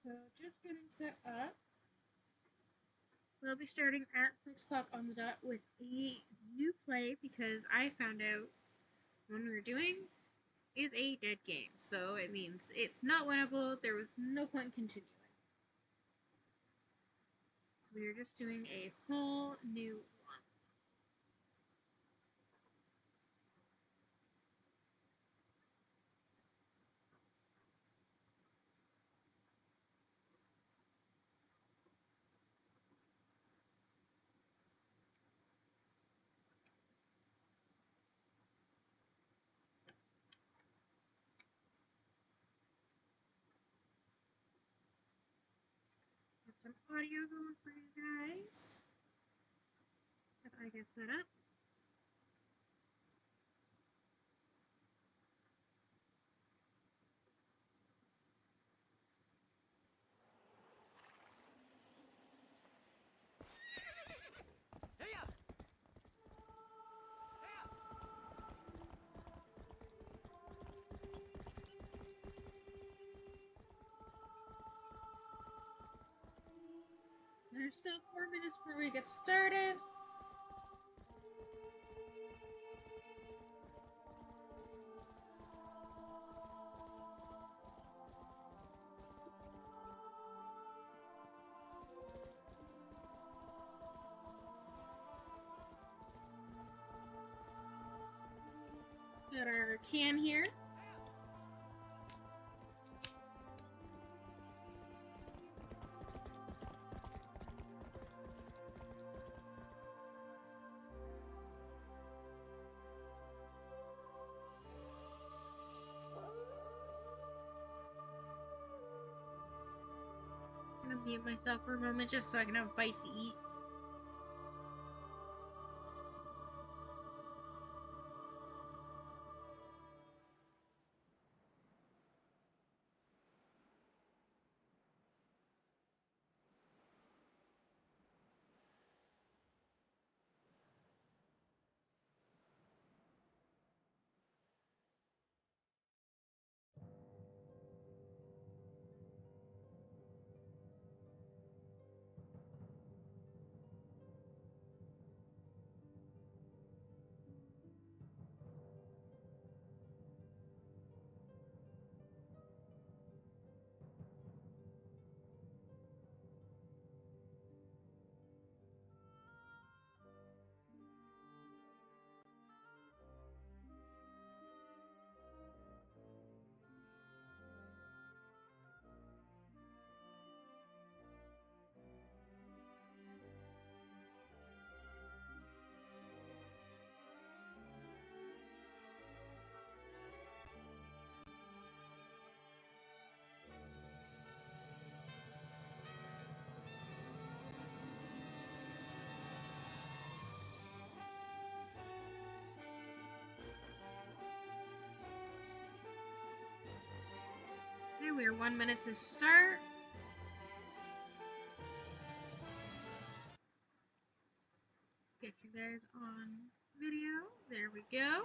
So just getting set up. We'll be starting at 6 o'clock on the dot with a new play because I found out one we're doing is a dead game. So it means it's not winnable. There was no point continuing. We're just doing a whole new one. Get some audio going for you guys as I get set up. There's still 4 minutes before we get started. Got our can here. I'm gonna mute myself for a moment just so I can have a bite to eat. Okay, we are 1 minute to start. Get you guys on video. There we go.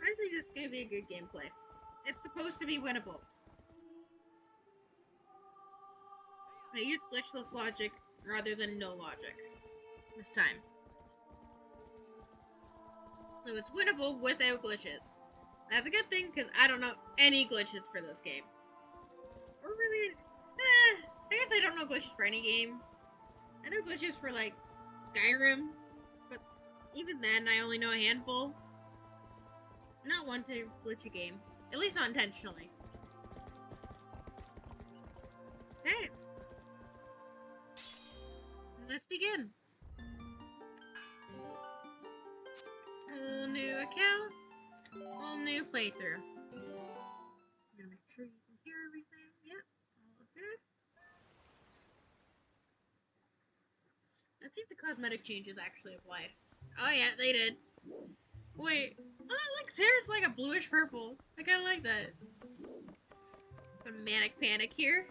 I think this is going to be a good gameplay. It's supposed to be winnable. I used glitchless logic rather than no logic this time. So it's winnable without glitches. That's a good thing because I don't know any glitches for this game. Or really, I guess I don't know glitches for any game. I know glitches for like Skyrim, but even then I only know a handful. I'm not one to glitch a game, at least not intentionally. Okay. Let's begin. Whole new account, whole new playthrough. I'm gonna make sure you can hear everything. Yep, all good. Let's see if the cosmetic changes actually applied. Oh yeah, they did. Wait, oh look, Sarah's like a bluish purple. I kinda like that. A manic panic here.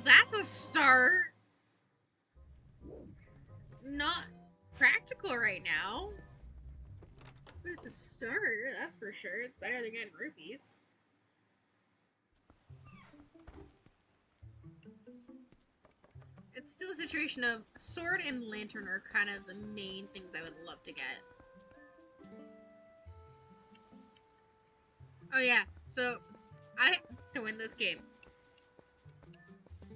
Well, that's a start. Not practical right now. But it's a start, that's for sure. It's better than getting rupees. It's still a situation of sword and lantern are kind of the main things I would love to get. Oh yeah, so I have to win this game.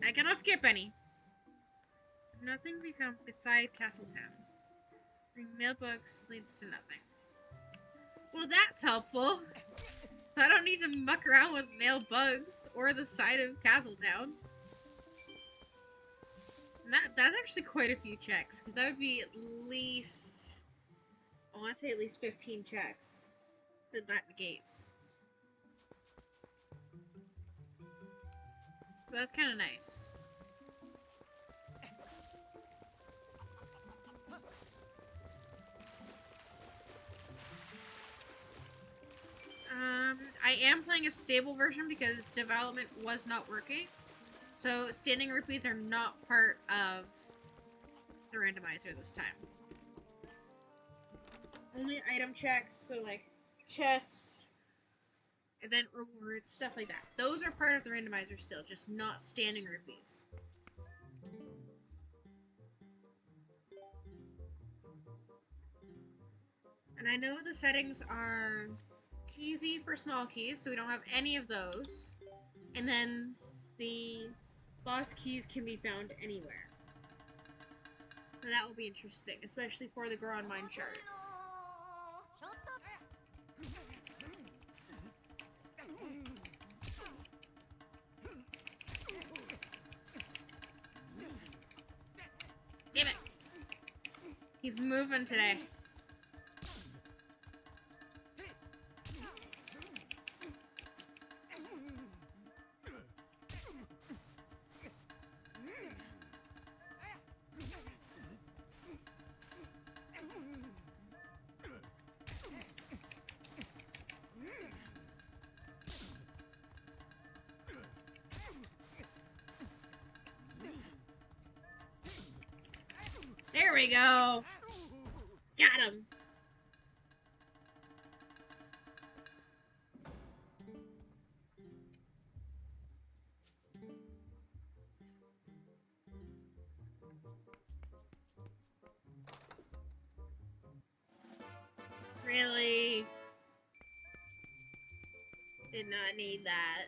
I cannot skip any. Nothing we found beside Castletown. Bring mailbox leads to nothing. Well, that's helpful. I don't need to muck around with mail bugs or the side of Castletown. That's actually quite a few checks, because that would be at least, I want to say at least 15 checks that negates. So that's kind of nice. I am playing a stable version because development was not working. So standing rupees are not part of the randomizer this time. Only item checks, so like chests, event rewards, stuff like that. Those are part of the randomizer still, just not standing rupees. And I know the settings are keysy for small keys, so we don't have any of those. And then the boss keys can be found anywhere. So that will be interesting, especially for the Goron Mine shards. Damn it! He's moving today. There we go! Got him! Really? Did not need that.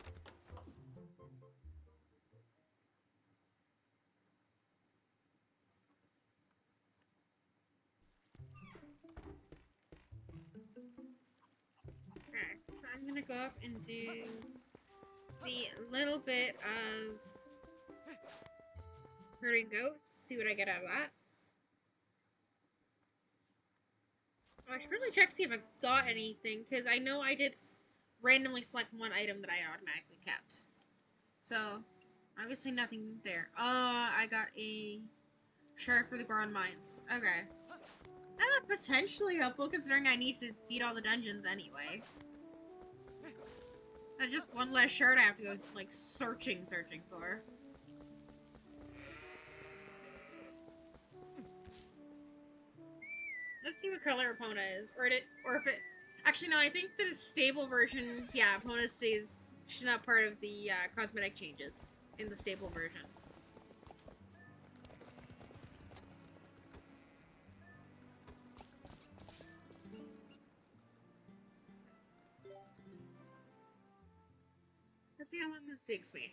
Okay, so I'm gonna go up and do the little bit of herding goats, see what I get out of that. Oh, I should really check to see if I got anything, because I know I did randomly select one item that I automatically kept. So, obviously nothing there. I got a shard for the Goron Mines. Okay. That's potentially helpful, considering I need to beat all the dungeons anyway. That's just one less shard I have to go, like, searching for. Let's see what color Epona is. Or if it... Actually, no, I think the stable version... Yeah, Epona stays... She's not part of the cosmetic changes in the stable version. Let's see how long this takes me.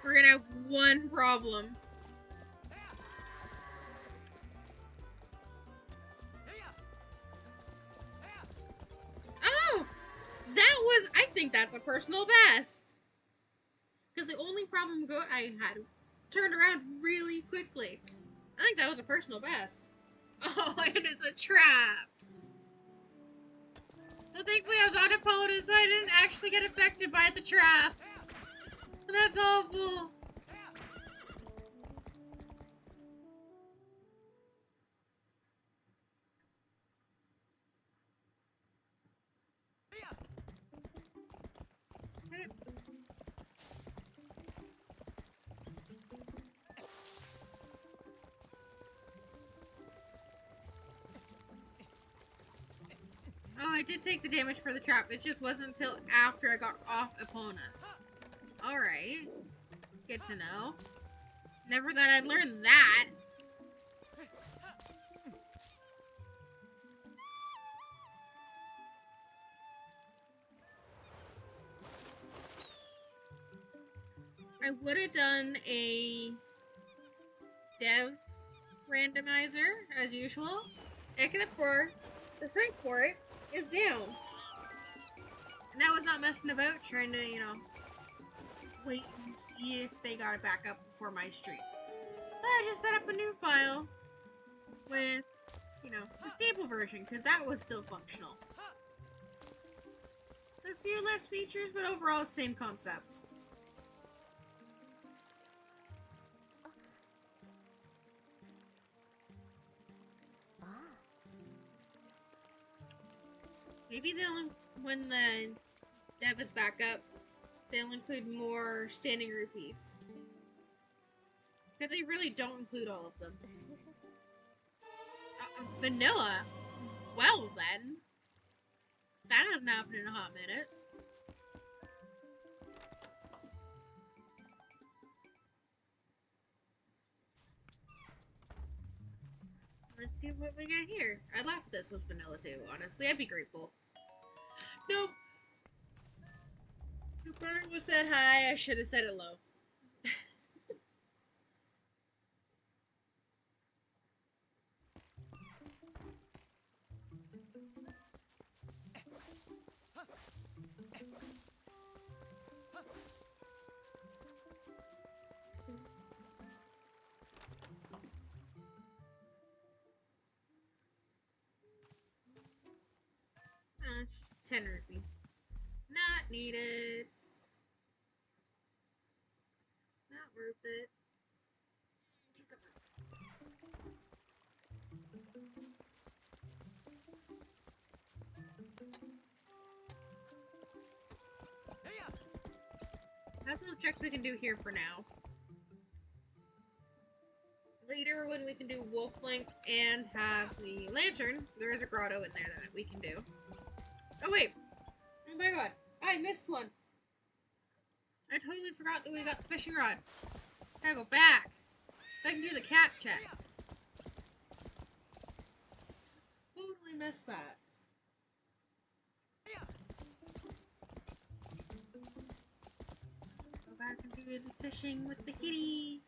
We're gonna have one problem. think that's a personal best. Because the only problem I had turned around really quickly. I think that was a personal best. Oh, and it's a trap. Well, thankfully I was on opponent, so I didn't actually get affected by the trap. That's awful. Oh, I did take the damage for the trap. It just wasn't until after I got off opponent. Alright. Good to know. Never thought I'd learn that. I would have done a dev randomizer, as usual. Except for the strength for it is down. And I was not messing about trying to, wait and see if they got it back up before my stream. But I just set up a new file with, the stable version, because that was still functional. A few less features, but overall, same concept. Maybe when the dev is back up, they'll include more standing repeats. Because they really don't include all of them. Vanilla? Well then. That hasn't happened in a hot minute. Let's see what we get here. I'd laugh if this was vanilla too, honestly. I'd be grateful. Nope. The bird was said hi, I should have said it low. It's 10 rupee. Not needed. Not worth it. That's all the checks we can do here for now. Later, when we can do Wolf Link and have the lantern, there is a grotto in there that we can do. Oh wait! Oh my god! I missed one! I totally forgot that we got the fishing rod. Gotta go back. I can do the cap check. Totally missed that. Go back and do the fishing with the kitty.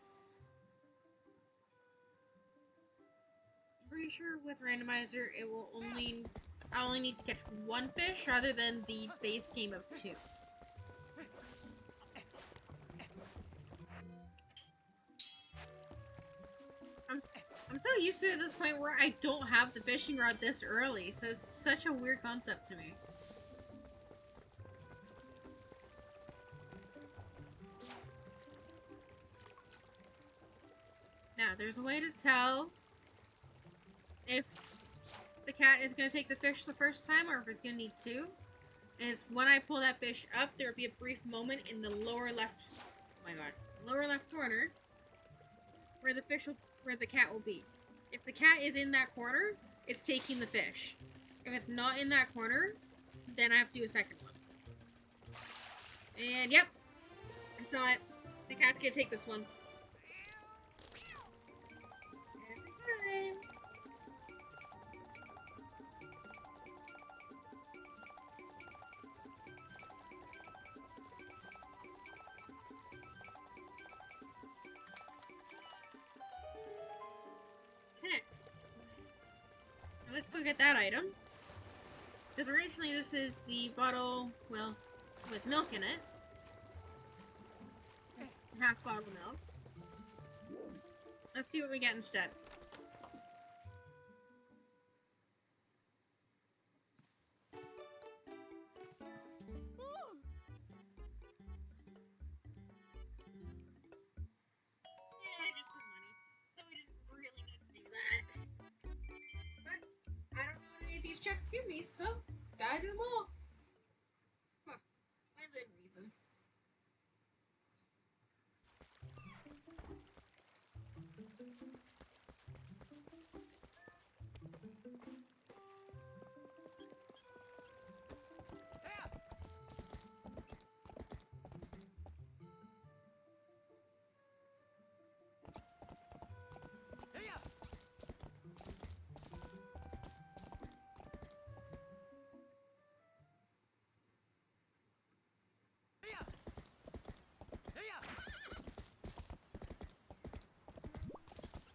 I'm pretty sure with randomizer it will I only need to catch one fish rather than the base game of 2. I'm so used to it at this point where I don't have the fishing rod this early, so it's such a weird concept to me. Now, there's a way to tell if the cat is going to take the fish the first time or if it's going to need 2. Is when I pull that fish up, there will be a brief moment in the lower left, oh my god, lower left corner where the cat will be. If the cat is in that corner, it's taking the fish. If it's not in that corner, then I have to do a second one. And yep, I saw it. The cat's gonna take this one. Every time. Let's go get that item. Because originally this is the bottle, well, with milk in it. Half bottle of milk. Let's see what we get instead. Yeah, just some money. So we didn't really need to do that. But I don't know what any of these checks give me, so gotta do them all. Huh. Within reason.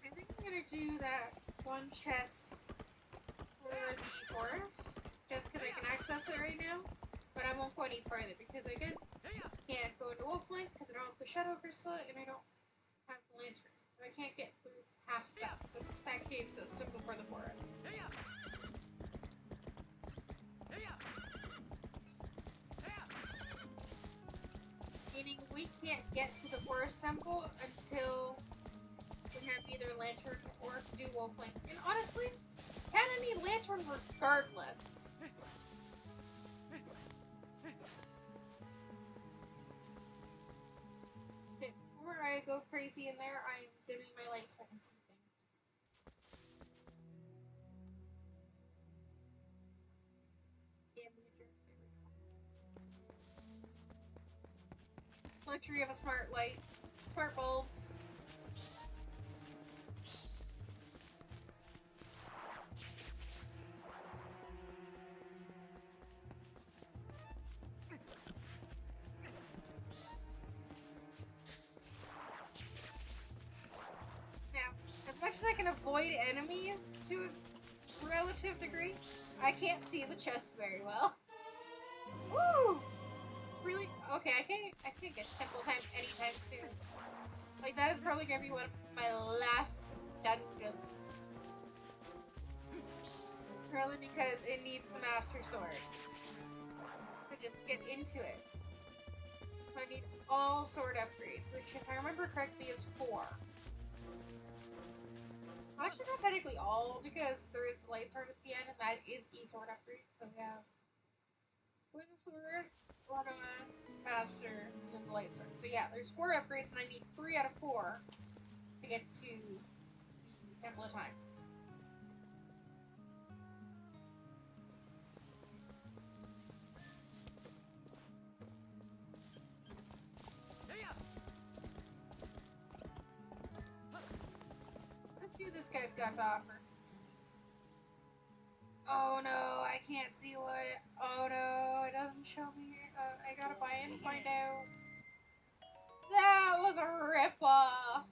I think I'm gonna do that one chest for the forest, just because I can access it right now. But I won't go any further because again, can't go into Wolflink because I don't have the Shadow Crystal and I don't have the lantern, so I can't get through past that cave system before the forest. Meaning we can't get to the forest temple until we have either lantern or do Wolflink. And honestly, kinda need lantern regardless. Before I go crazy in there, I'm dimming my lights so I can see things. Damn miniature. Luxury of a smart light. Smart bulbs. As much as I can avoid enemies to a relative degree, I can't see the chest very well. Woo! Really? Okay, I can't get temple time anytime soon. Like, that is probably gonna be one of my last dungeons. Purely because it needs the Master Sword to just get into it. So I need all sword upgrades, which if I remember correctly is 4. Actually, not technically all, because there is the light sword at the end, and that is a sword upgrade. So we have Wind Sword, Ornament, Master, and then the light sword. So yeah, there's 4 upgrades, and I need 3 out of 4 to get to the Temple of Time. Let's see what this guy's got to offer. Oh no, I can't see what it... Oh no, it doesn't show me... I gotta buy in and find out. That was a ripoff!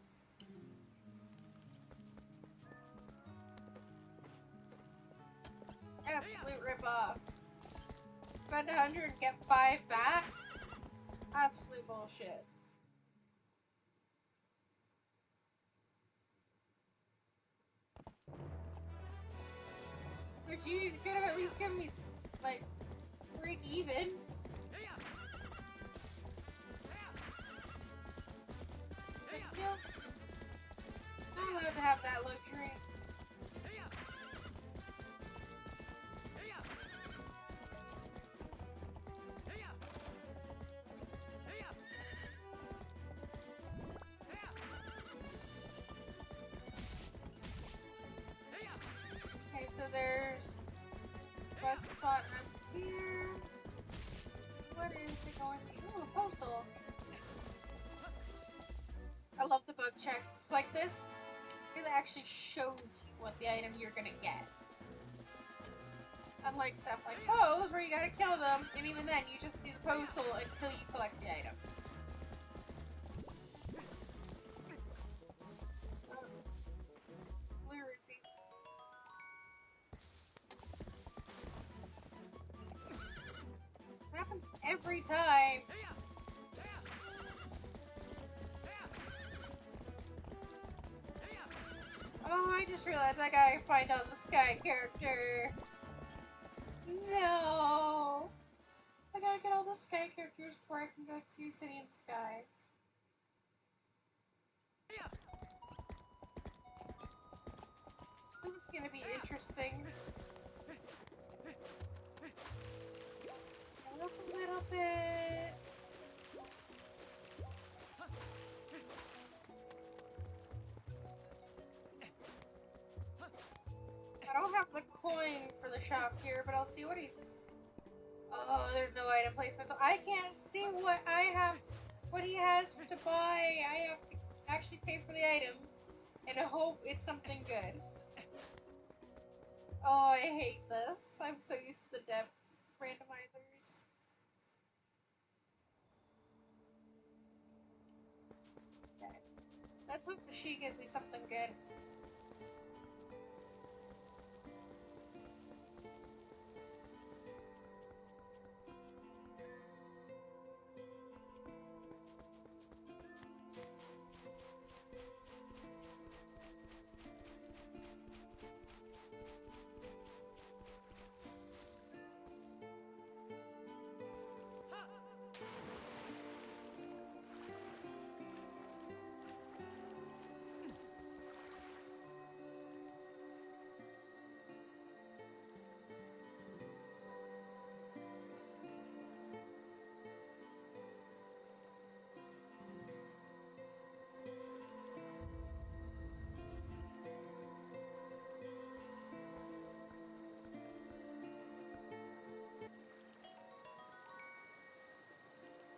Absolute ripoff. Spend 100 and get 5 back? Absolute bullshit. But you could have at least given me, like, break even. But, you know, not allowed to have that luxury. Okay, so there's bug spot up here. What is it going to be? Ooh, a postal. I love the bug checks like this. It actually shows you what the item you're gonna get. Unlike stuff like pose, where you gotta kill them, and even then, you just see the postal until you collect the item. Blue rupee. It happens every time. Oh, I just realized I gotta find all the Sky characters. No! I gotta get all the Sky characters before I can go to City in the Sky. This is gonna be interesting. A little bit. I don't have the coin for the shop here, but I'll see what he's... Oh, there's no item placement, so I can't see what I have, what he has to buy. I have to actually pay for the item, and I hope it's something good. Oh, I hate this. I'm so used to the depth randomizers. Okay. Let's hope the she gives me something good.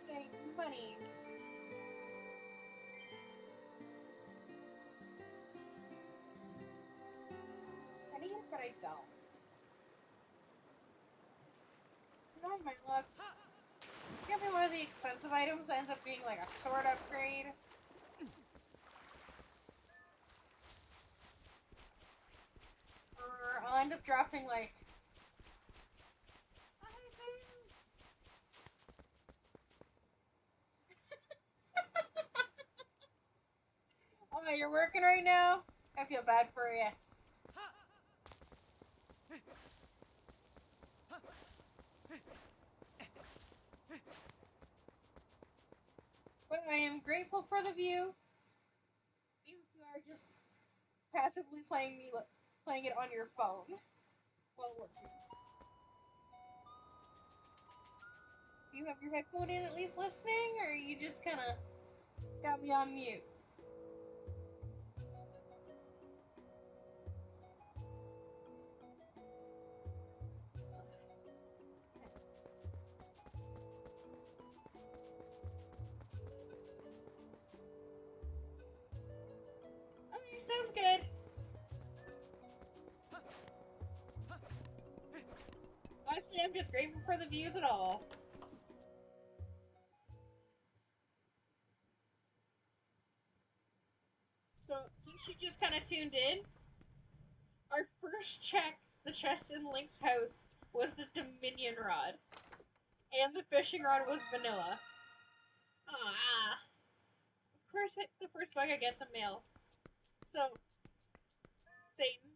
Yay, money. I need it, but I don't. Not my luck. Give me one of the expensive items that ends up being like a sword upgrade. Or I'll end up dropping like... Oh, you're working right now? I feel bad for you. But I am grateful for the view. Even if you are just passively playing it on your phone while working. Do you have your headphone in at least listening, or you just kind of got me on mute? Okay, sounds good. Honestly, I'm just grateful for the views at all. So, since you just kind of tuned in, our first check, the chest in Link's house, was the Dominion rod. And the fishing rod was vanilla. Ah. Of course, the first bug I get some mail. So, Satan,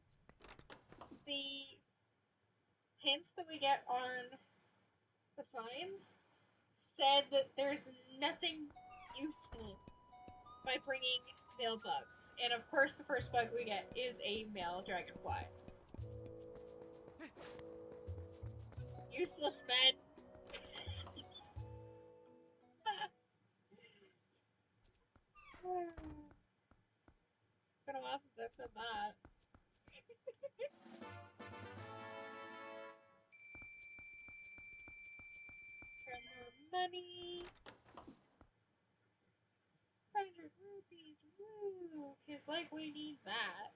the hints that we get on the signs said that there's nothing useful by bringing male bugs. And of course, the first bug we get is a male dragonfly. Useless men. It's been a while since I've said that. For more money. 100 rupees. Woo! Cause like we need that.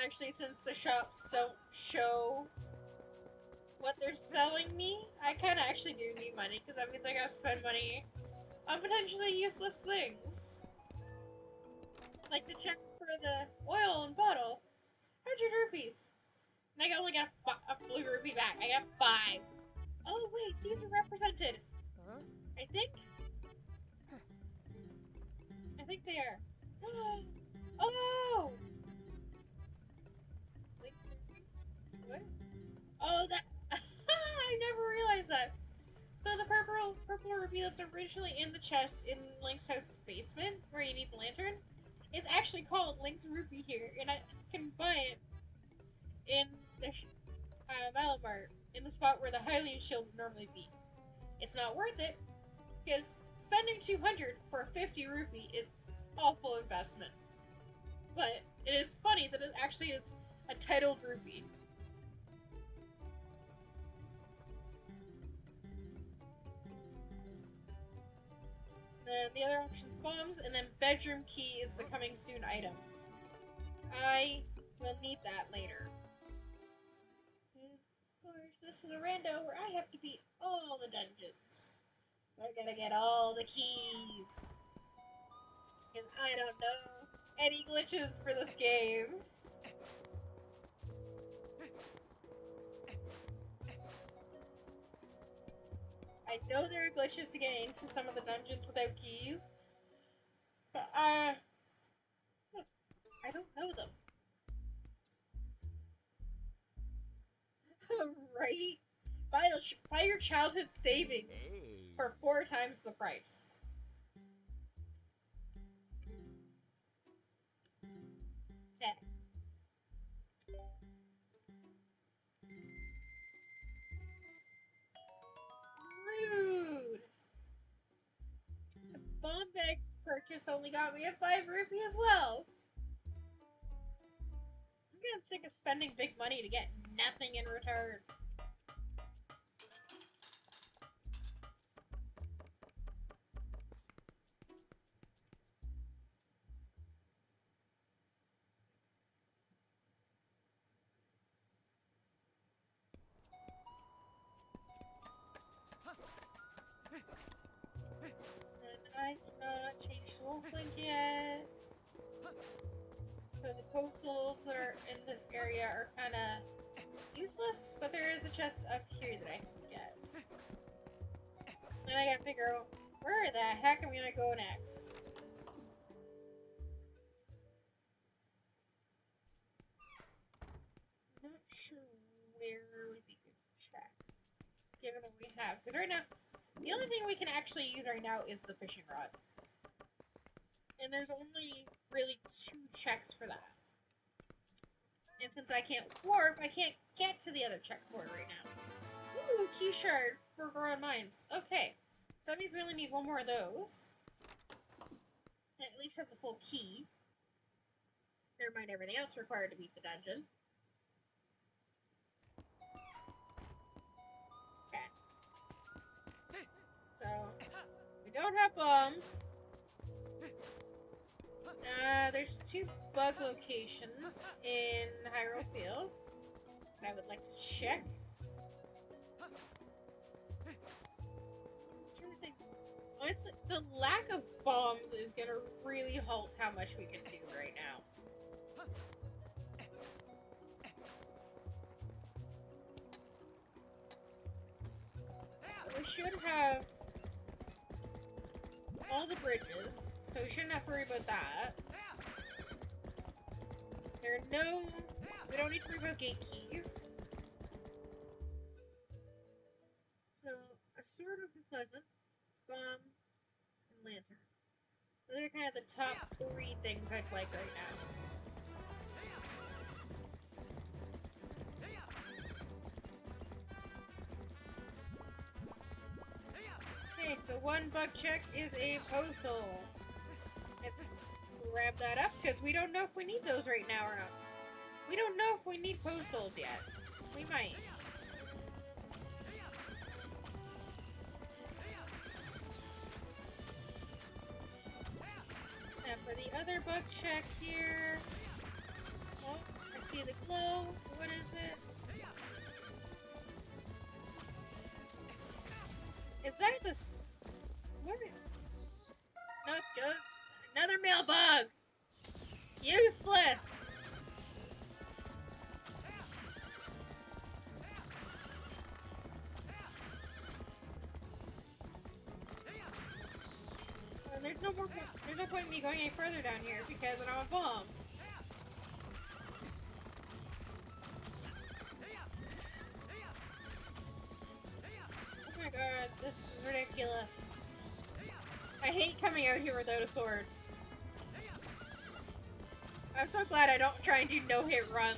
Actually, since the shops don't show what they're selling me, I kind of actually do need money, because that means I gotta spend money on potentially useless things. Like the check for the oil and bottle. 100 rupees. And I only got a blue rupee back. I got 5. Oh wait, these are represented. I think they are. Oh! Wait, what? Oh, that. I never realized that. So the purple rupee that's originally in the chest in Link's house basement, where you need the lantern, it's actually called Link's rupee here, and I can buy it in the Malamart, in the spot where the Hylian shield would normally be. It's not worth it, because spending 200 for a 50 rupee is awful investment. But it is funny that it's a titled rupee. Then the other option, bombs, and then bedroom key is the coming soon item. I will need that later. Of course, this is a rando where I have to beat all the dungeons. I gotta get all the keys. Because I don't know any glitches for this game. I know there are glitches to get into some of the dungeons without keys, but I don't know them. Right? Buy your childhood savings for 4 times the price. Okay. Rude! The bomb bag purchase only got me a 5 rupee as well. I'm getting sick of spending big money to get nothing in return. And I cannot change the wolf link yet. So the postals that are in this area are kind of useless, but there is a chest up here that I can get. Then I gotta figure out where the heck I'm gonna go next. I'm not sure where would be good to check, given what we have. Because right now, the only thing we can actually use right now is the fishing rod. And there's only really 2 checks for that. And since I can't warp, I can't get to the other checkpoint right now. Ooh, key shard for Goron Mines. Okay, so that means we only need 1 more of those. And at least have the full key. Never mind everything else required to beat the dungeon. Okay. So, we don't have bombs. There's 2 bug locations in Hyrule Field that I would like to check. Honestly, the lack of bombs is gonna really halt how much we can do right now. We should have all the bridges, so we shouldn't have to worry about that. We don't need to worry about gate keys. So, a sword would be pleasant, bombs, and lantern. Those are kind of the top 3 things I'd like right now. Okay, so 1 bug check is a postal. Let's grab that up, because we don't know if we need those right now or not. We don't know if we need postals yet. We might. And for the other bug check here... Oh, I see the glow. What is it? Is that the... What? Nope, just another mail bug! Useless! going any further down here because I don't have a bomb. Oh my god, this is ridiculous. I hate coming out here without a sword. I'm so glad I don't try and do no-hit runs.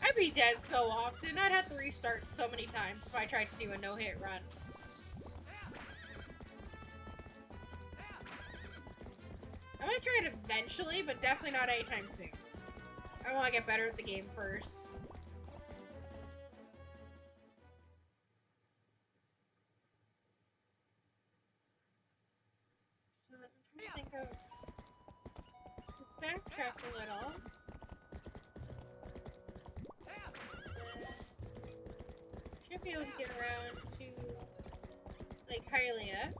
I'd be dead so often. I'd have to restart so many times if I tried to do a no-hit run. I might try it eventually, but definitely not anytime soon. I want to get better at the game first. So I'm trying to think of... backtrack a little. Should be able to get around to Lake Hylia.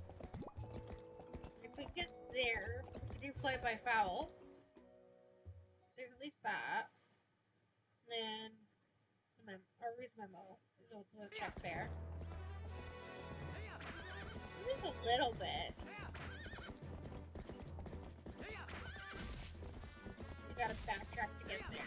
If we get there, we can do fly by foul. There's at least that. And then our Reese memo is also a check there. Just a little bit. We gotta backtrack to get there.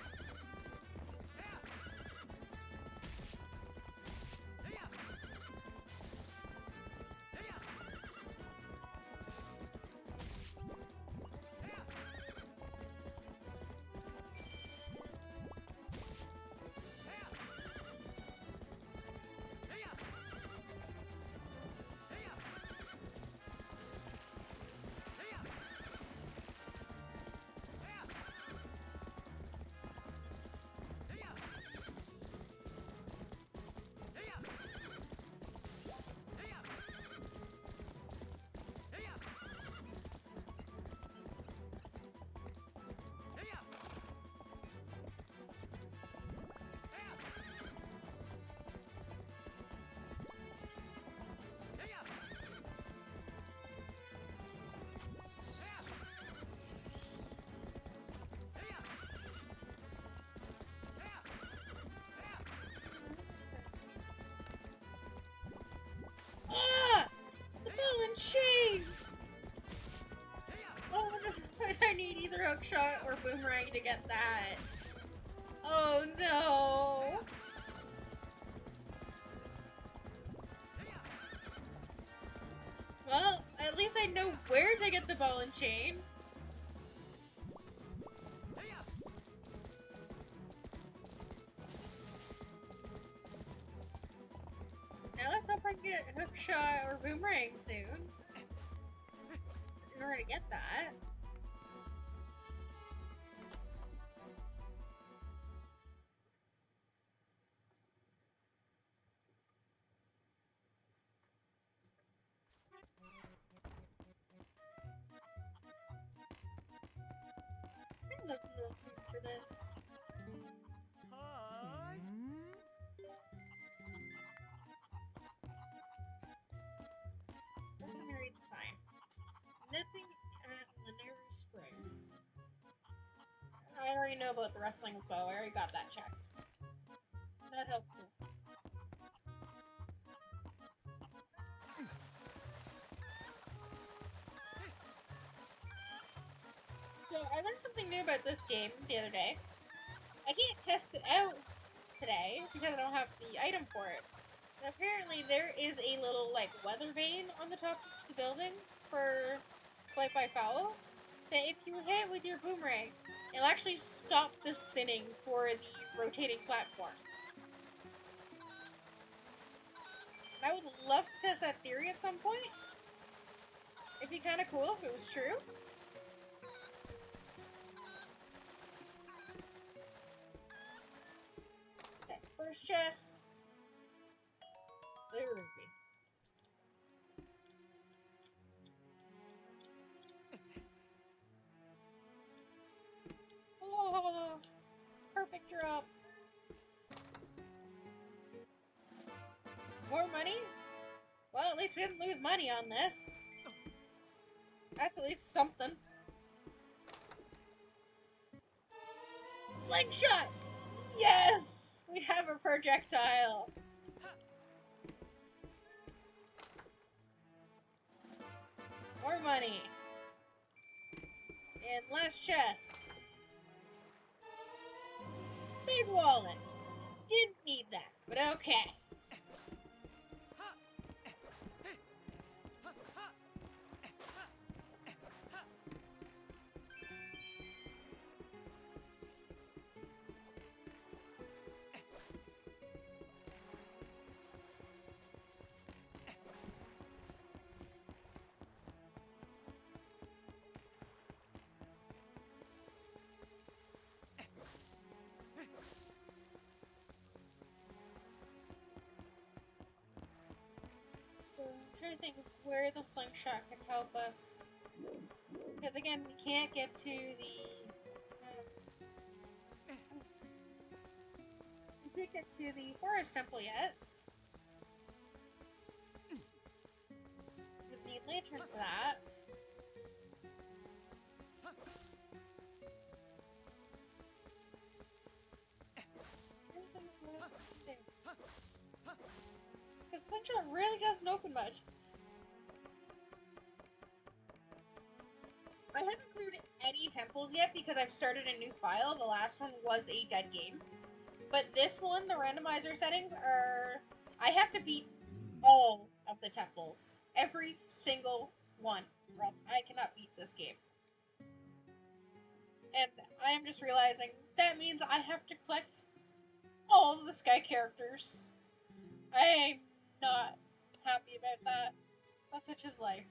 Ah! The ball and chain! Oh no, I need either hookshot or boomerang to get that. Oh no! Well, at least I know where to get the ball and chain. Now let's hope I can get hookshot or boomerang soon. In order to get that. I love the little tune for this. Let me read the sign. Nothing at Llanera Spring. I already know about the wrestling with Bo. I already got that check. That helped too. So I learned something new about this game the other day. I can't test it out today because I don't have the item for it. But apparently there is a little like weather vane on the top of the building for Flight by Foul. That if you hit it with your boomerang, it'll actually stop the spinning for the rotating platform. And I would love to test that theory at some point. It'd be kind of cool if it was true. Okay, first chest. Blue ruby. Oh, perfect drop. More money? Well, at least we didn't lose money on this. That's at least something. Slingshot! Yes! We have a projectile. More money. And last chest. Big wallet. Didn't need that, but okay. So I'm trying to think of where the slingshot could help us. Because again, we can't get to we can't get to the forest temple yet. We need lantern for that. Because slingshot really doesn't open much. I haven't cleared any temples yet because I've started a new file. The last one was a dead game. But this one, the randomizer settings are... I have to beat all of the temples. Every single one. Or else I cannot beat this game. And I am just realizing that means I have to collect all of the sky characters. I'm not happy about that. But such is life.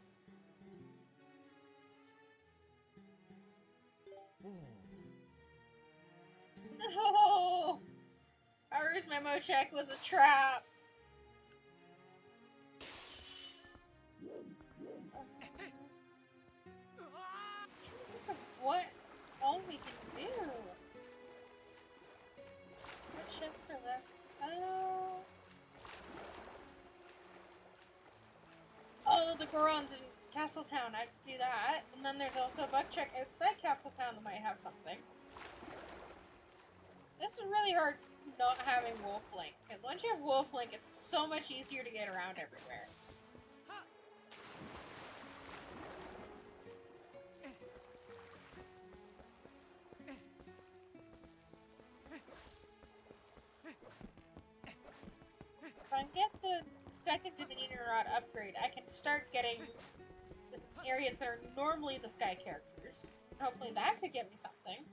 No! Haru's memo check was a trap. What all we can do? What checks are left? Oh, the Gorons in Castletown. I could do that. And then there's also a bug check outside Castletown that might have something. This is really hard not having Wolf Link. Because once you have Wolf Link, it's so much easier to get around everywhere. If I get the second Divinity Rod upgrade, I can start getting areas that are normally the sky characters. Hopefully that could get me something.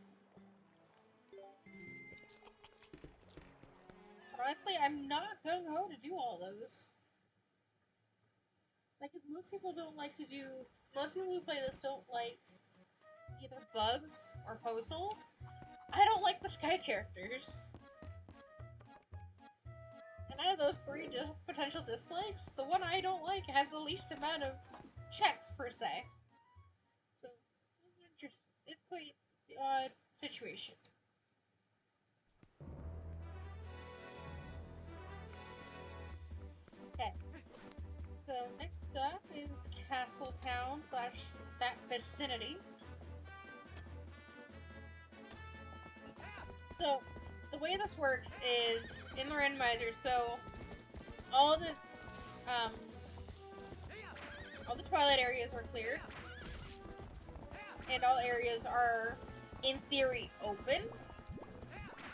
But honestly, I'm not gung-ho to do all those. Like, because most people don't like to do... Most people who play this don't like either bugs or puzzles. I don't like the sky characters. And out of those three potential dislikes, the one I don't like has the least amount of checks, per se. So, it's interesting. It's quite the odd situation. Okay. So, next up is Castletown / that vicinity. So, the way this works is in the randomizer, so all the Twilight areas are cleared, and all areas are, in theory, open.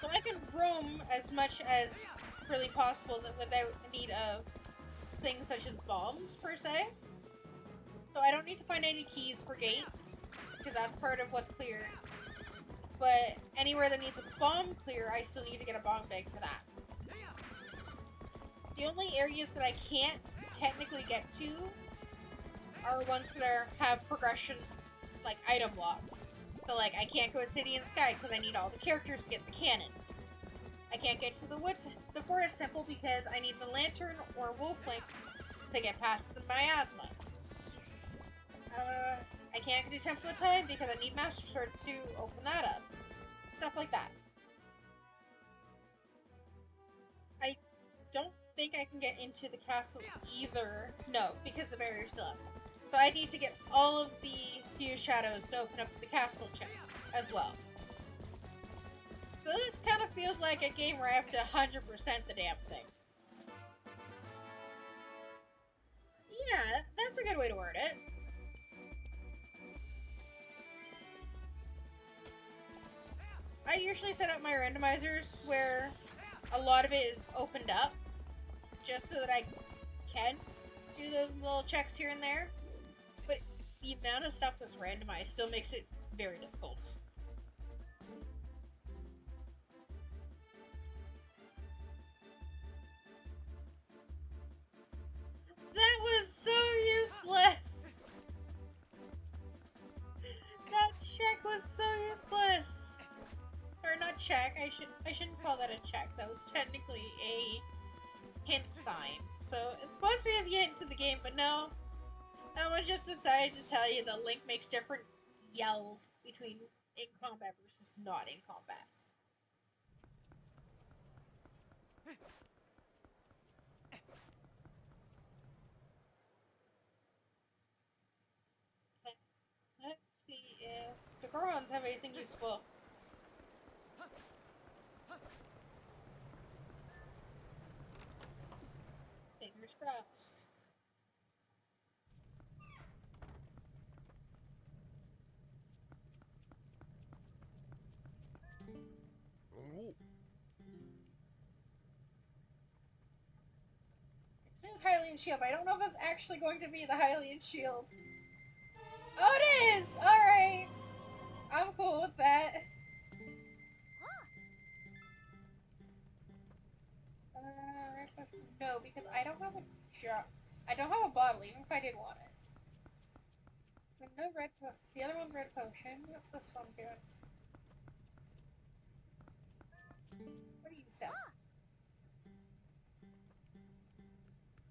So I can roam as much as really possible without the need of things such as bombs, per se. So I don't need to find any keys for gates, because that's part of what's cleared. But anywhere that needs a bomb clear, I still need to get a bomb bag for that. The only areas that I can't technically get to are ones that have progression, like, item blocks. So, like, I can't go to City in the Sky because I need all the characters to get the cannon. I can't get to the Forest Temple because I need the Lantern or Wolf Link to get past the miasma. I can't do Temple of Time because I need Master Sword to open that up. Stuff like that. I don't think I can get into the castle either. No, because the barrier's still up. So I need to get all of the Fused Shadows to open up the castle check as well. So this kind of feels like a game where I have to 100% the damn thing. Yeah, that's a good way to word it. I usually set up my randomizers where a lot of it is opened up, just so that I can do those little checks here and there. But the amount of stuff that's randomized still makes it very difficult. That was so useless! That check was so useless! Or not check, I shouldn't call that a check. That was technically a hint sign. So it's supposed to give you a hint to the game, but no. That one just decided to tell you that Link makes different yells between in combat versus not in combat. Let's see if the Gorons have anything useful. Fingers crossed. It says Hylian Shield, but I don't know if it's actually going to be the Hylian Shield. Oh, it is! Alright! I'm cool with that. No, because I don't have a jar. I don't have a bottle, even if I did want it. But no red potion. The other one's red potion. What's this one doing? What do you sell?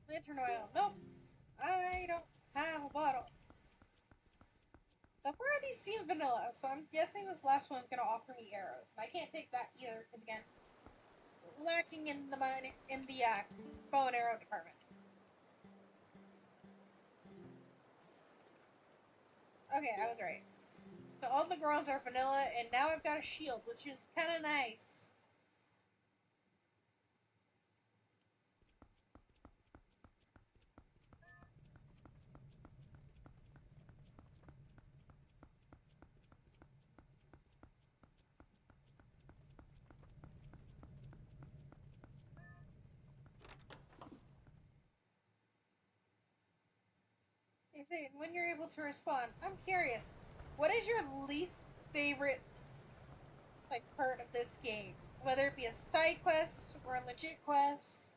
Lantern oil. Nope. I don't have a bottle. So far these seem vanilla, so I'm guessing this last one's gonna offer me arrows. And I can't take that either, because again, lacking in the bow and arrow department. Okay, I was right. So all the Gorons are vanilla, and now I've got a shield, which is kind of nice. They say, when you're able to respond, I'm curious, what is your least favorite part of this game? Whether it be a side quest or a legit quest.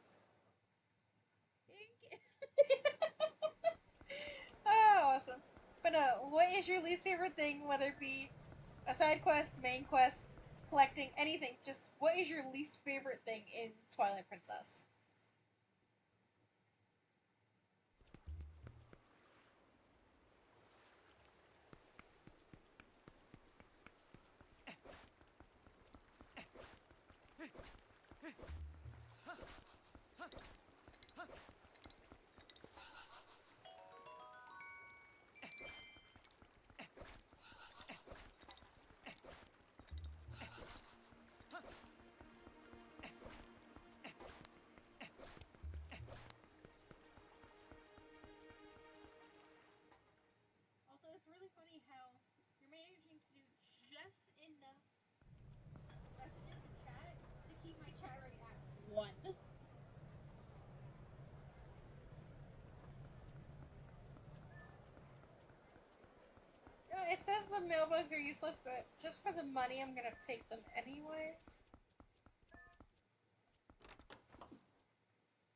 Oh, awesome. But what is your least favorite thing, whether it be a side quest, main quest, collecting, anything? Just what is your least favorite thing in Twilight Princess? Also, it's really funny how you're managing to do just enough messages in chat to keep my chat rate at 1. It says the mailbugs are useless, but just for the money, I'm gonna take them anyway.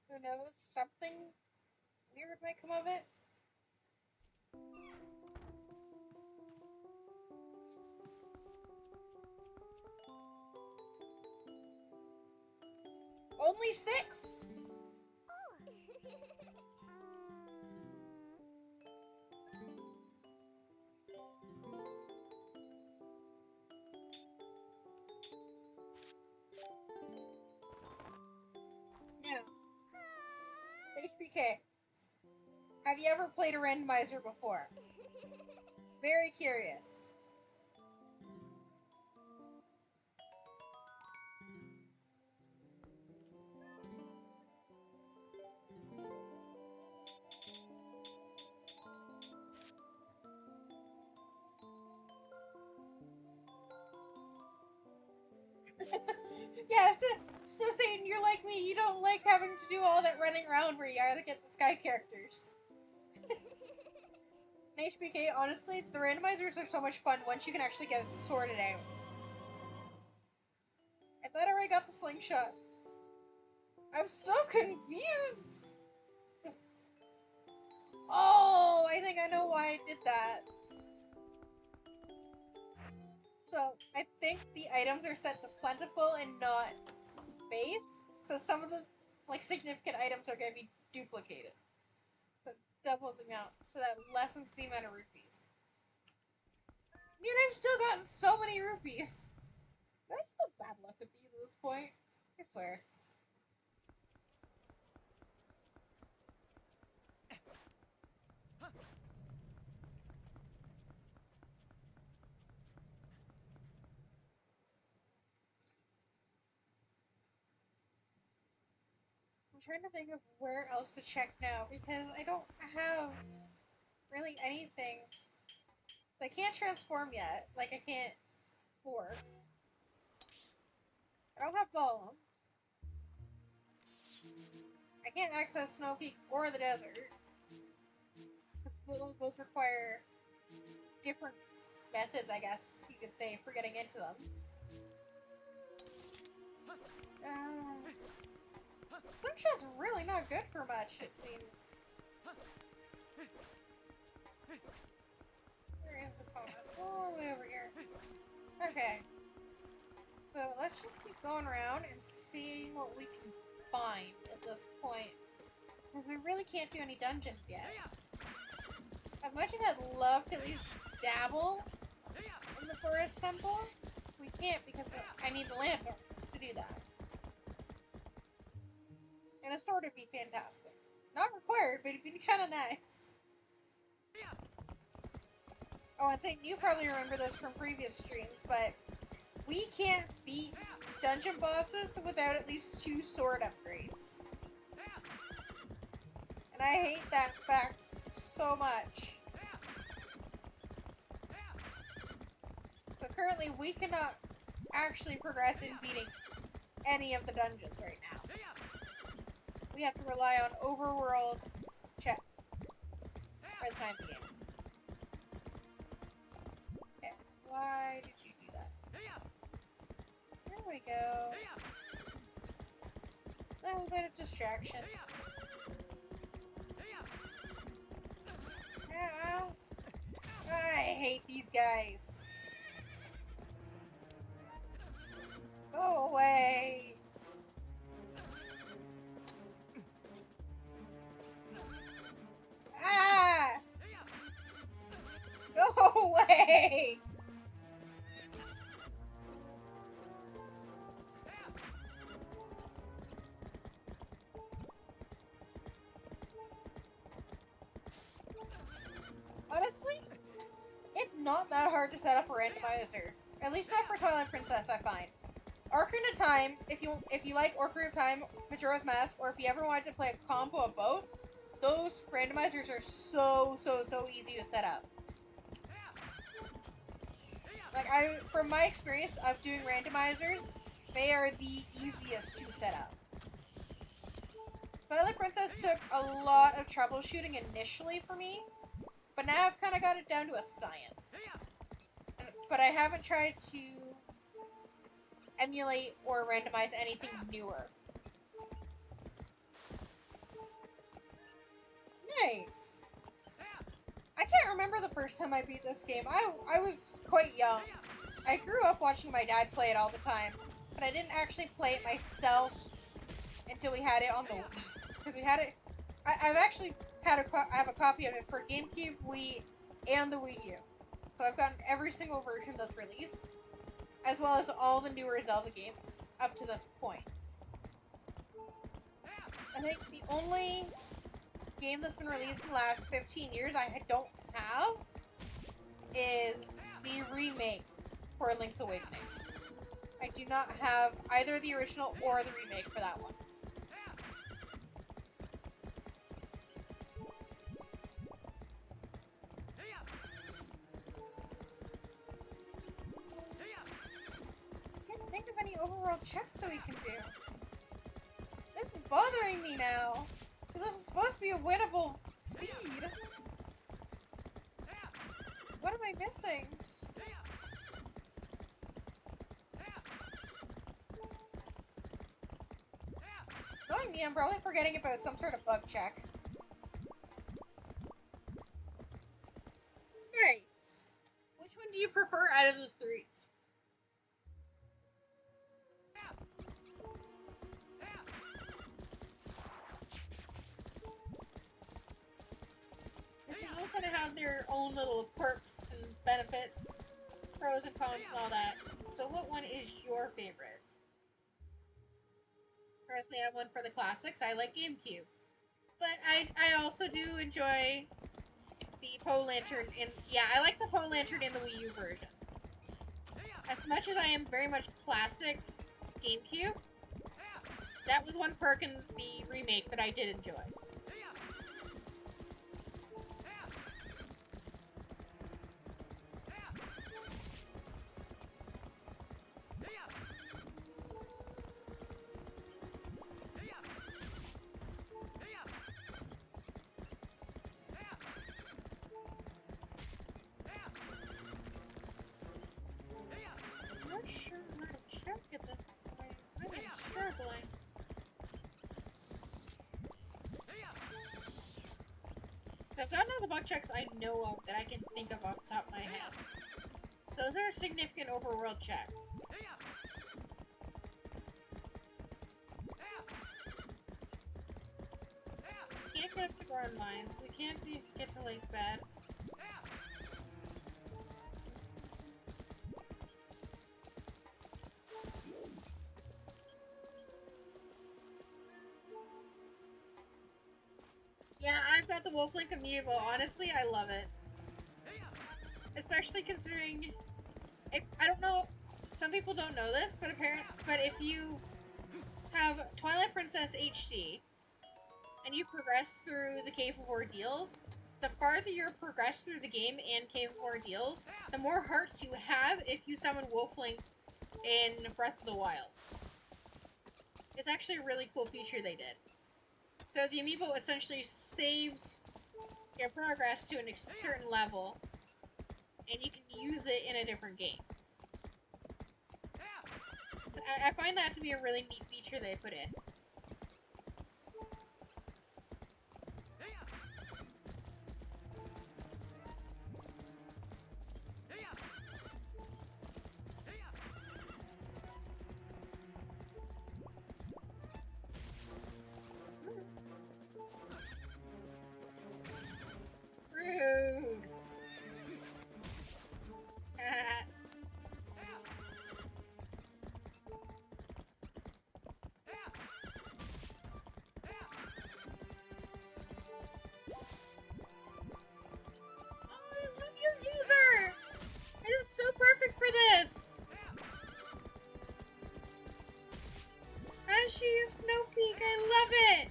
Who knows? Something weird might come of it. Only 6? No. HBK, have you ever played a randomizer before? Very curious. So Satan, you're like me, you don't like having to do all that running around where you gotta get the sky characters. In HBK, honestly, the randomizers are so much fun once you can actually get it sorted out. I thought I already got the slingshot. I'm so confused! Oh, I think I know why I did that. So, I think the items are set to plentiful and not base. So some of the, like, significant items are going to be duplicated. So double the amount, so that lessens the amount of rupees. Dude, I've still gotten so many rupees. Do I just have bad luck with these at this point? I swear. I'm trying to think of where else to check now, because I don't have really anything. I can't transform yet. Like, I can't fork. I don't have golems. I can't access Snow Peak or the desert. Because both require different methods, I guess you could say, for getting into them. Slingshot's really not good for much, it seems. Where is the comment? All the way over here. Okay. So let's just keep going around and seeing what we can find at this point. Because we really can't do any dungeons yet. As much as I'd love to at least dabble in the forest temple, we can't because I need the lantern to do that. And a sword would be fantastic. Not required, but it'd be kind of nice. Oh, and Satan, you probably remember this from previous streams, but we can't beat dungeon bosses without at least 2 sword upgrades. And I hate that fact so much. So currently, we cannot actually progress in beating any of the dungeons right now. We have to rely on overworld checks for the time being. Okay, why did you do that? There we go. A little bit of distraction. Ow. I hate these guys. Go away. Ah! Go away! Honestly, it's not that hard to set up a randomizer. At least not for Twilight Princess, I find. Ocarina of Time, if you like Ocarina of Time, Majora's Mask, or if you ever wanted to play a combo of both, those randomizers are so easy to set up. Like, from my experience of doing randomizers, they are the easiest to set up. Twilight Princess took a lot of troubleshooting initially for me, but now I've kind of got it down to a science. But I haven't tried to emulate or randomize anything newer. Nice! I can't remember the first time I beat this game. I was quite young. I grew up watching my dad play it all the time, but I didn't actually play it myself until we had it on the Wii. Because we had it... I've actually had I have a copy of it for GameCube, Wii, and the Wii U. So I've gotten every single version that's released, as well as all the newer Zelda games up to this point. I think the only game that's been released in the last 15 years I don't have is the remake for Link's Awakening. I do not have either the original or the remake for that one. Can't think of any overworld checks that we can do. bothering me now. Because this is supposed to be a winnable seed. What am I missing? Knowing me, I'm probably forgetting about some sort of bug check. Nice. Which one do you prefer out of the three? They all kind of have their own little quirks and benefits, pros and cons and all that. So what one is your favorite? Personally, I went for the classics. I like GameCube. But I also do enjoy the Poe Lantern in... Yeah, I like the Poe Lantern in the Wii U version. As much as I am very much classic GameCube, that was one perk in the remake that I did enjoy. Struggling. So I've gotten all the bug checks I know of that I can think of off the top of my head. Those are a significant overworld check. We can't get up to Ground Mine. We can't get to Lake Bed. Yeah, I've got the Wolf Link amiibo. Honestly, I love it. Especially considering... I don't know... Some people don't know this, but if you have Twilight Princess HD, and you progress through the Cave of Ordeals, the farther you progress through the game and Cave of Ordeals, the more hearts you have if you summon Wolf Link in Breath of the Wild. It's actually a really cool feature they did. So the amiibo essentially saves your progress to a certain level, and you can use it in a different game. So I find that to be a really neat feature they put in. Rude. User! It is so perfect for this! Ashi of Snow Peak, I love it!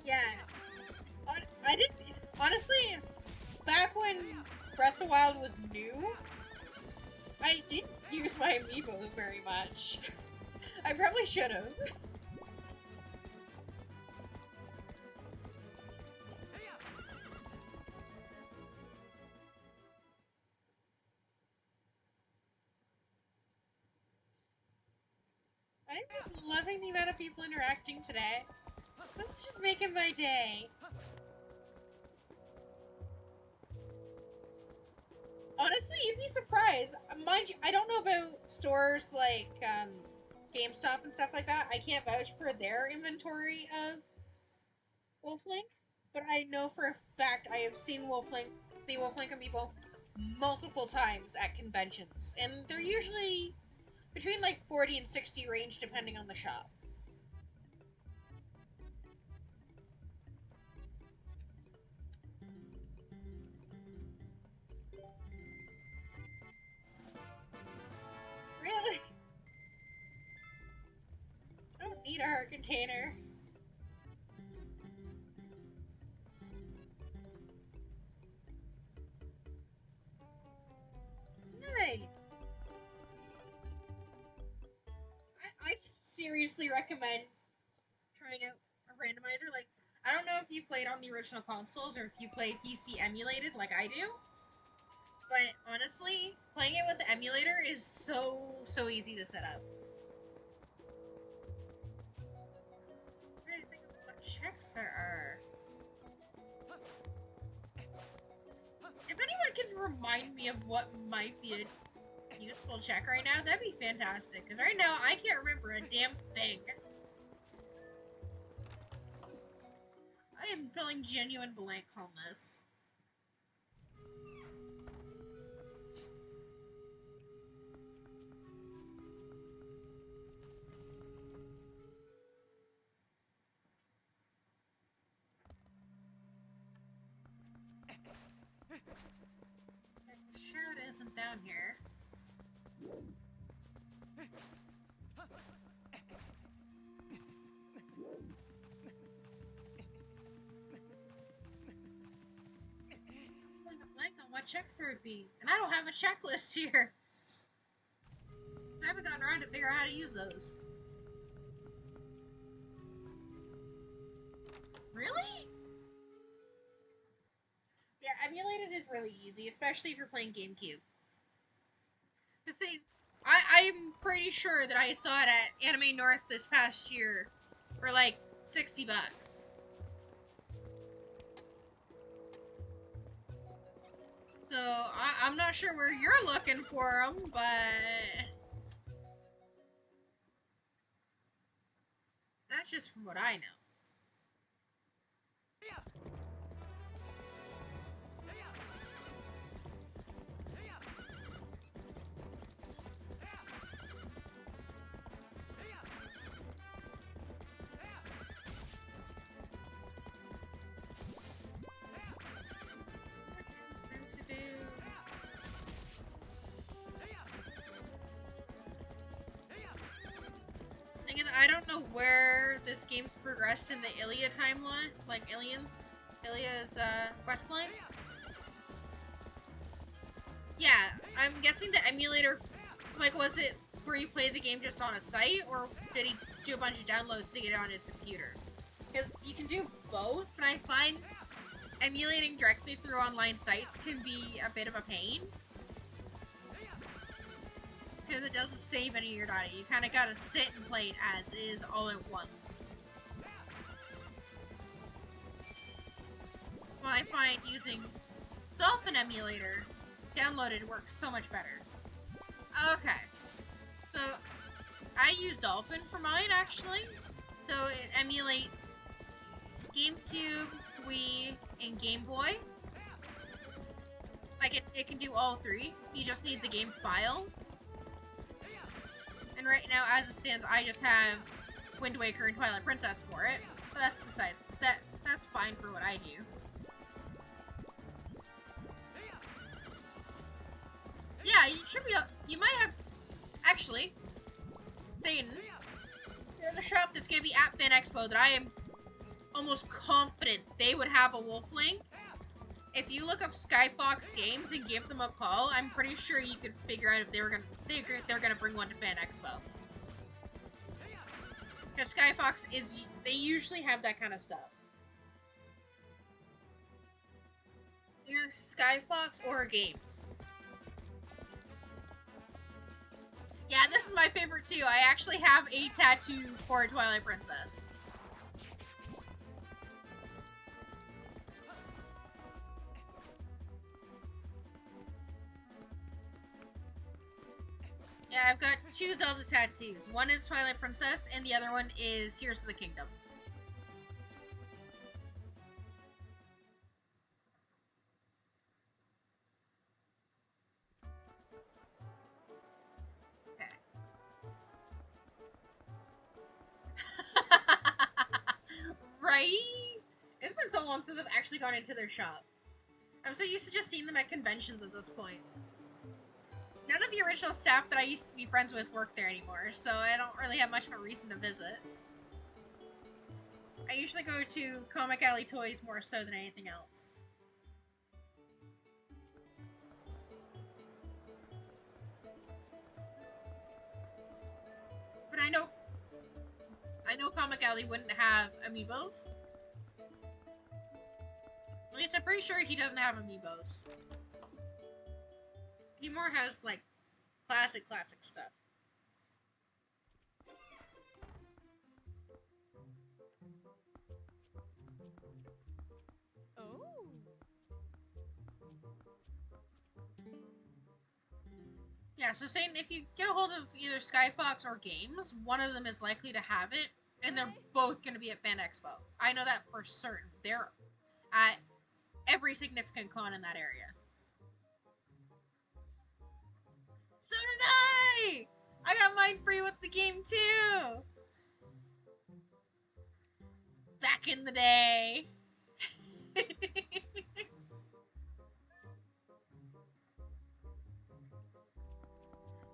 Yeah. I didn't... Honestly, back when Breath of the Wild was new, I didn't use my amiibo very much. I probably should have. I'm just loving the amount of people interacting today. This is just making my day. Honestly, you'd be surprised. Mind you, I don't know about stores like GameStop and stuff like that. I can't vouch for their inventory of Wolf Link, but I know for a fact I have seen the Wolf Link amiibo multiple times at conventions, and they're usually between like 40 and 60 range depending on the shop. Really? Oh, need a heart container. Nice. I seriously recommend trying out a randomizer. Like, I don't know if you played on the original consoles or if you play PC emulated like I do, but honestly, playing it with the emulator is so easy to set up. I'm trying to think of what checks there are. If anyone can remind me of what might be a useful check right now, that'd be fantastic. Because right now, I can't remember a damn thing. I am feeling genuine blank on this. I'm sure it isn't down here. Blank on what checks there would be, and I don't have a checklist here. So I haven't gotten around to figure out how to use those. Really? Yeah, emulated is really easy, especially if you're playing GameCube. Cause see, I'm pretty sure that I saw it at Anime North this past year for like $60. So I'm not sure where you're looking for them, but that's just from what I know. I don't know where this game's progressed in the Ilia timeline, like Ilia's quest line. Yeah, I'm guessing the emulator, like, was it where you played the game just on a site, or did he do a bunch of downloads to get it on his computer? Because you can do both, but I find emulating directly through online sites can be a bit of a pain. Because it doesn't save any of your data. You kind of gotta sit and play it as is all at once. Well, I find using Dolphin emulator downloaded works so much better. Okay. So, I use Dolphin for mine, actually. So, it emulates GameCube, Wii, and Game Boy. Like, it can do all three. You just need the game files. And right now, as it stands, I just have Wind Waker and Twilight Princess for it. But that's besides, that's fine for what I do. Yeah, you should be, you might have, actually, Satan, there's a shop that's going to be at Fan Expo that I am almost confident they would have a wolf link. If you look up Skyfox Games and give them a call, I'm pretty sure you could figure out if they're gonna bring one to Fan Expo. Because Skyfox they usually have that kind of stuff. Either Skyfox or Games. Yeah, this is my favorite too. I actually have a tattoo for Twilight Princess. Yeah, I've got two Zelda tattoos. One is Twilight Princess, and the other one is Tears of the Kingdom. Okay. Right? It's been so long since I've actually gone into their shop. I'm so used to just seeing them at conventions at this point. None of the original staff that I used to be friends with work there anymore, so I don't really have much of a reason to visit. I usually go to Comic Alley Toys more so than anything else. But I know Comic Alley wouldn't have amiibos. At least I'm pretty sure he doesn't have amiibos. He more has, like, classic stuff. Oh. Yeah, so Satan, if you get a hold of either Skyfox or Games, one of them is likely to have it, and they're both going to be at Fan Expo. I know that for certain. They're at every significant con in that area. So did I! I got mine free with the game too! Back in the day.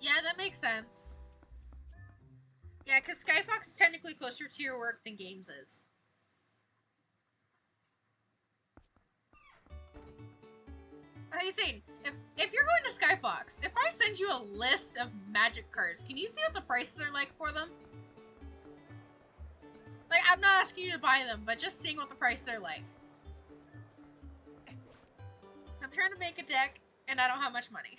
Yeah, that makes sense. Yeah, because Skyfox is technically closer to your work than Games is. Hey, Satan, if you're going to Skyfox, if I send you a list of magic cards, can you see what the prices are like for them? Like, I'm not asking you to buy them, but just seeing what the prices are like. I'm trying to make a deck, and I don't have much money.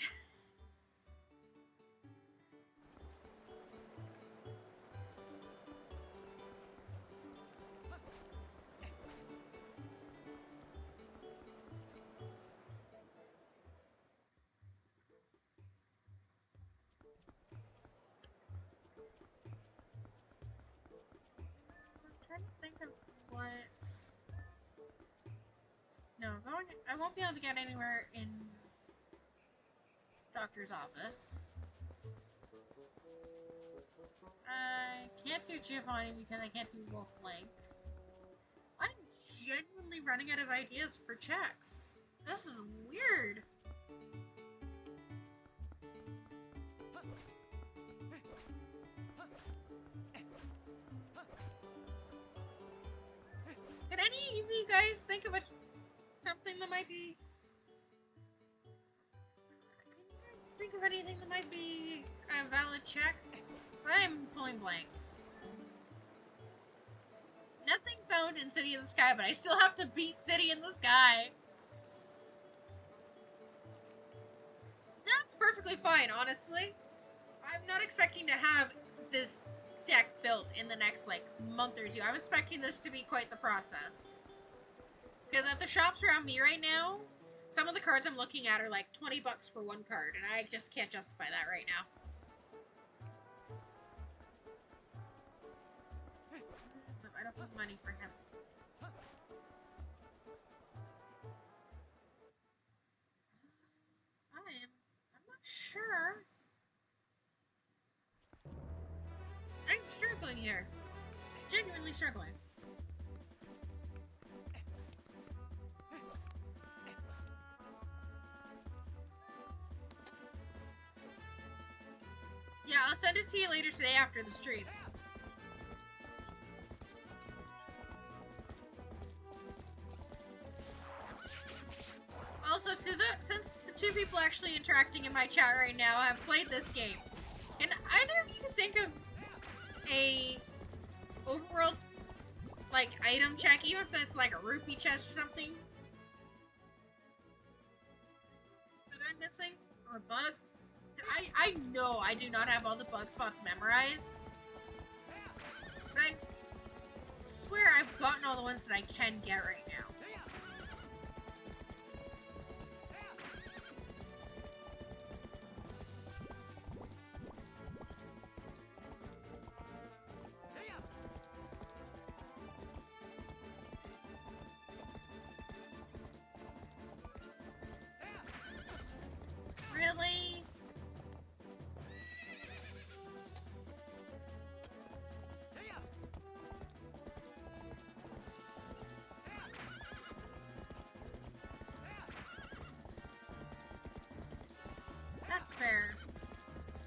I'm trying to think of what... No, I won't be able to get anywhere in doctor's office. I can't do Giovanni because I can't do Wolf Link. I'm genuinely running out of ideas for checks. This is weird. Did any of you guys think of something that might be... Can you guys think of anything that might be a valid check? I'm pulling blanks. Nothing found in City in the Sky, but I still have to beat City in the Sky. That's perfectly fine, honestly. I'm not expecting to have this deck built in the next, like, month or two. I'm expecting this to be quite the process. Because at the shops around me right now, some of the cards I'm looking at are like 20 bucks for one card, and I just can't justify that right now. I don't have money for him. I'm not sure. I'm struggling here. Genuinely struggling. Yeah, I'll send it to you later today after the stream. Also, since the two people actually interacting in my chat right now have played this game, can either of you think of a overworld, like, item check, even if it's like a rupee chest or something that I'm missing? Or a bug? I know I do not have all the bug spots memorized, but I swear I've gotten all the ones that I can get right now. Really? That's fair.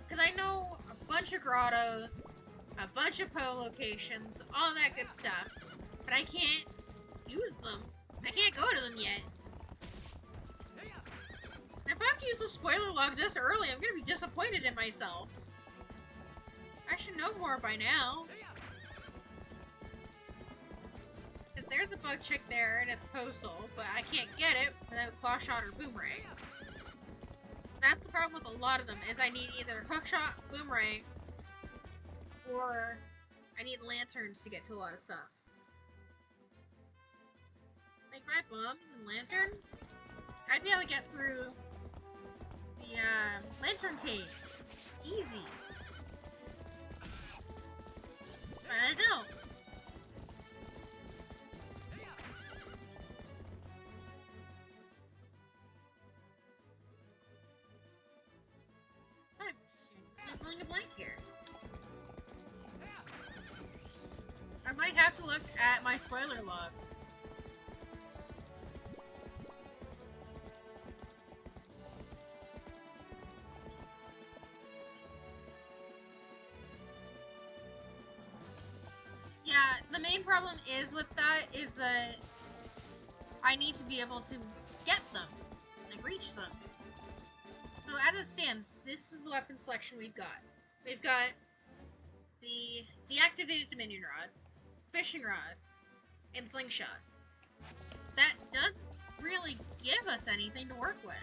Because I know a bunch of grottos, a bunch of Poe locations, all that good stuff. But but I can't use them. I can't go to them yet. If I have to use a spoiler log this early, I'm gonna be disappointed in myself. I should know more by now. Because there's a bug chick there and it's postal, but I can't get it without claw shot or boomerang. That's the problem with a lot of them, is I need either hook shot, boomerang, or I need lanterns to get to a lot of stuff. Like my bombs and lantern, I'd be able to get through the lantern caves. Easy. But I don't. I'm pulling a blank here. I might have to look at my spoiler log. Yeah, the main problem is with that is that I need to be able to get them, like reach them. So as it stands, this is the weapon selection we've got. We've got the deactivated Dominion Rod, Fishing Rod, and Slingshot. That doesn't really give us anything to work with.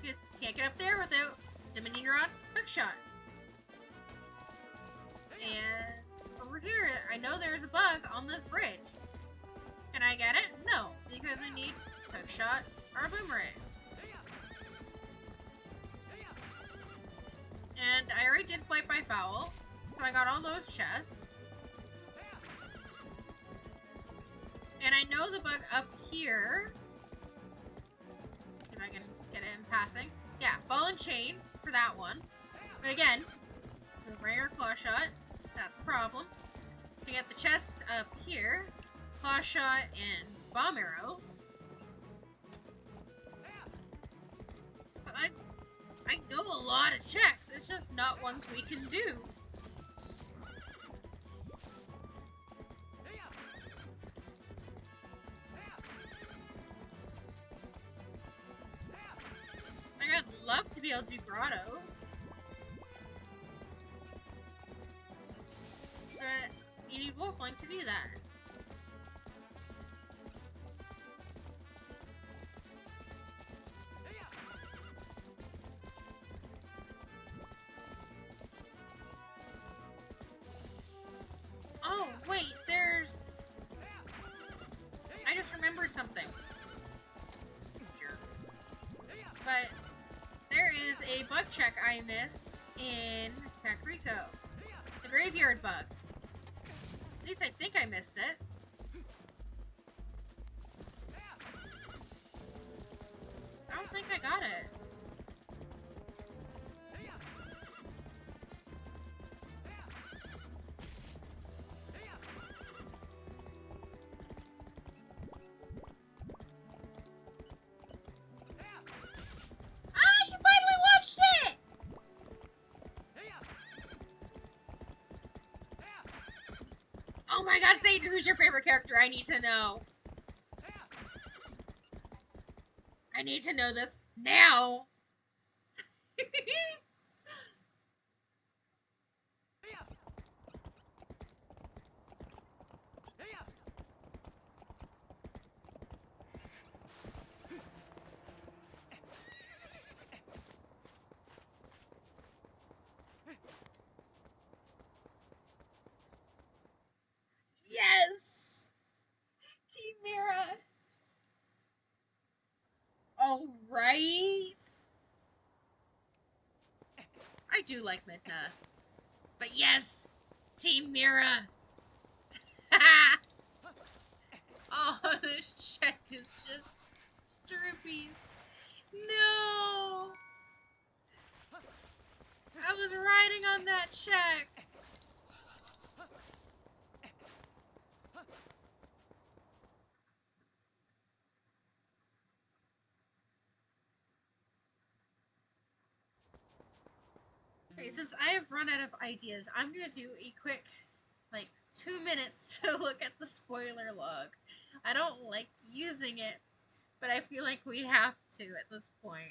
Because you can't get up there without Dominion Rod, Hookshot. And over here, I know there's a bug on this bridge. Can I get it? No, because we need Hookshot or a Boomerang. And I already did Flight by Foul, so I got all those chests. And I know the bug up here. See if I can get it in passing. Yeah, Ball and Chain for that one. But again, the rare Claw Shot, that's a problem. To get the chests up here, Claw Shot and Bomb Arrows. But I know a lot of checks, it's just not ones we can do. I'd love to be able to do grottos. But you need Wolflink to do that. Oh, wait, there's... I just remembered something. Jerk. But there is a bug check I missed in Kakariko. The graveyard bug. At least I think I missed it. I don't think I got it. Oh my god, Satan, who's your favorite character? I need to know. I need to know this now. Yes! Team Mira! Alright! I do like Midna. But yes! Team Mira! Oh, this check is just rupees. No! I was riding on that check! Okay, since I have run out of ideas, I'm gonna do a quick, like, 2 minutes to look at the spoiler log. I don't like using it, but I feel like we have to at this point.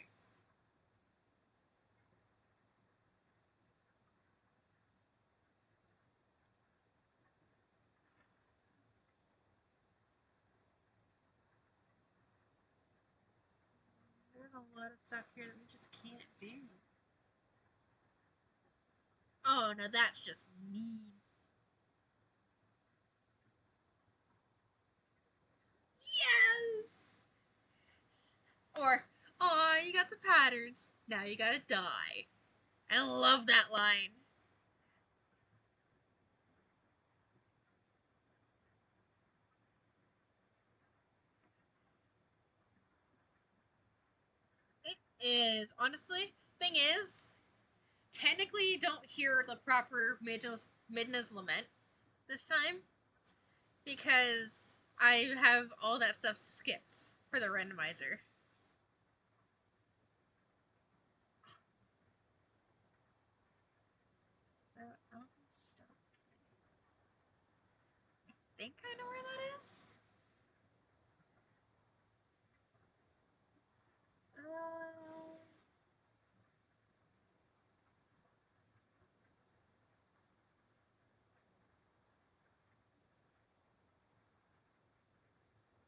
There's a lot of stuff here that we just can't do. Oh, no, that's just mean. Yes! Or, aw, you got the patterns. Now you gotta die. I love that line. It is. Honestly, thing is, technically you don't hear the proper Midna's Lament this time because I have all that stuff skipped for the randomizer. So, I think I know where that is.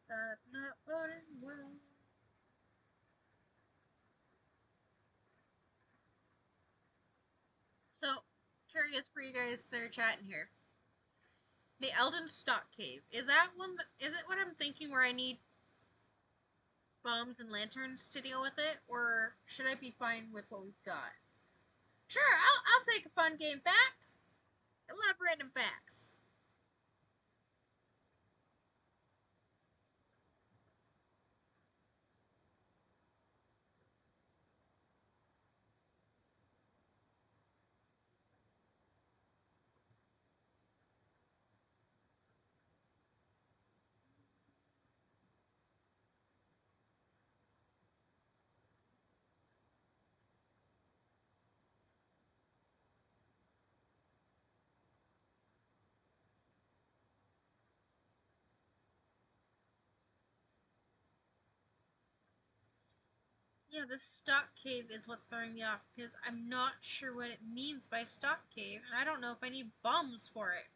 That's not running well. So, curious for you guys that are chatting here. The Elden Stock Cave. Is that one? Is it what I'm thinking where I need bombs and lanterns to deal with it? Or should I be fine with what we've got? Sure, I'll take a fun game fact. Elaborate in facts. Yeah, this stock cave is what's throwing me off because I'm not sure what it means by stock cave, and I don't know if I need bombs for it.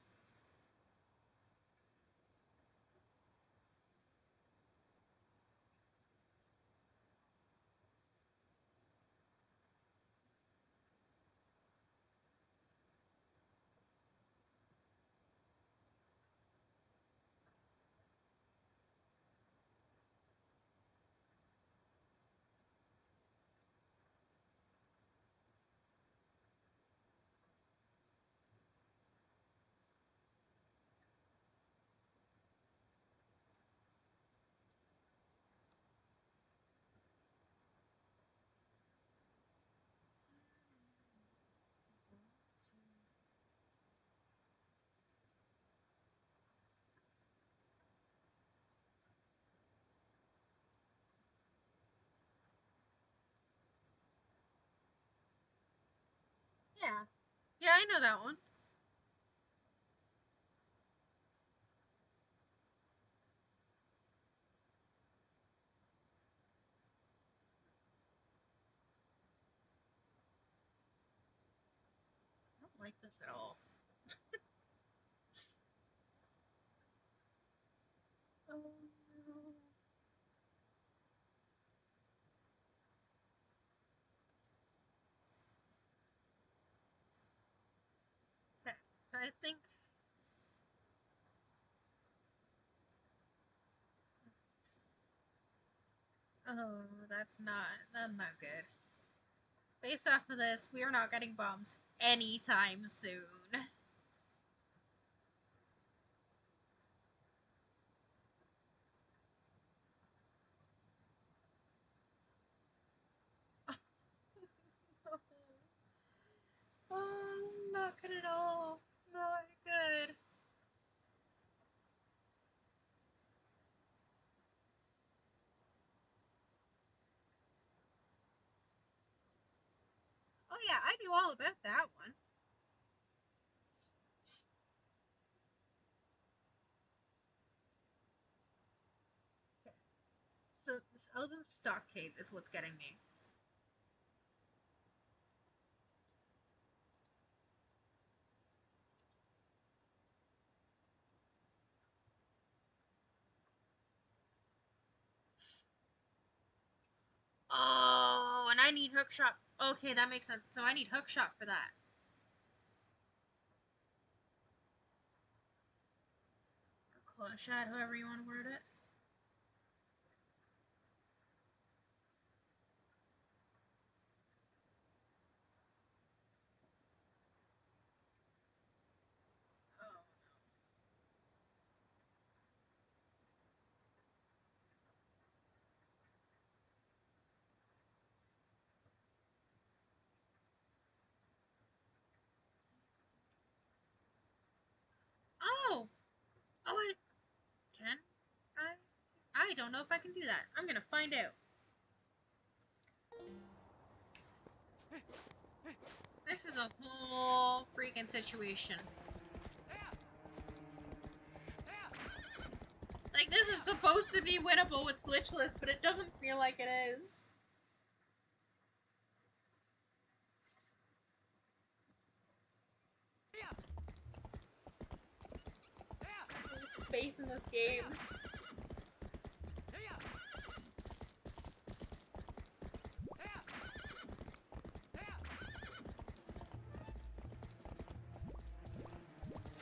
Yeah. Yeah, I know that one. I don't like this at all. Oh no. Okay, so I think. Oh, that's not good. Based off of this, we are not getting bombs anytime soon. Oh, not good at all. Not good. Oh yeah, I knew all about that one. Elden Stock Cave is what's getting me. Oh, and I need hookshot. Okay, that makes sense. So I need hookshot for that. Or claw shot, however you want to word it. Oh! Oh, I can I don't know if I can do that. I'm gonna find out. This is a whole freaking situation. Like, this is supposed to be winnable with glitchless, but it doesn't feel like it is. Lose faith in this game.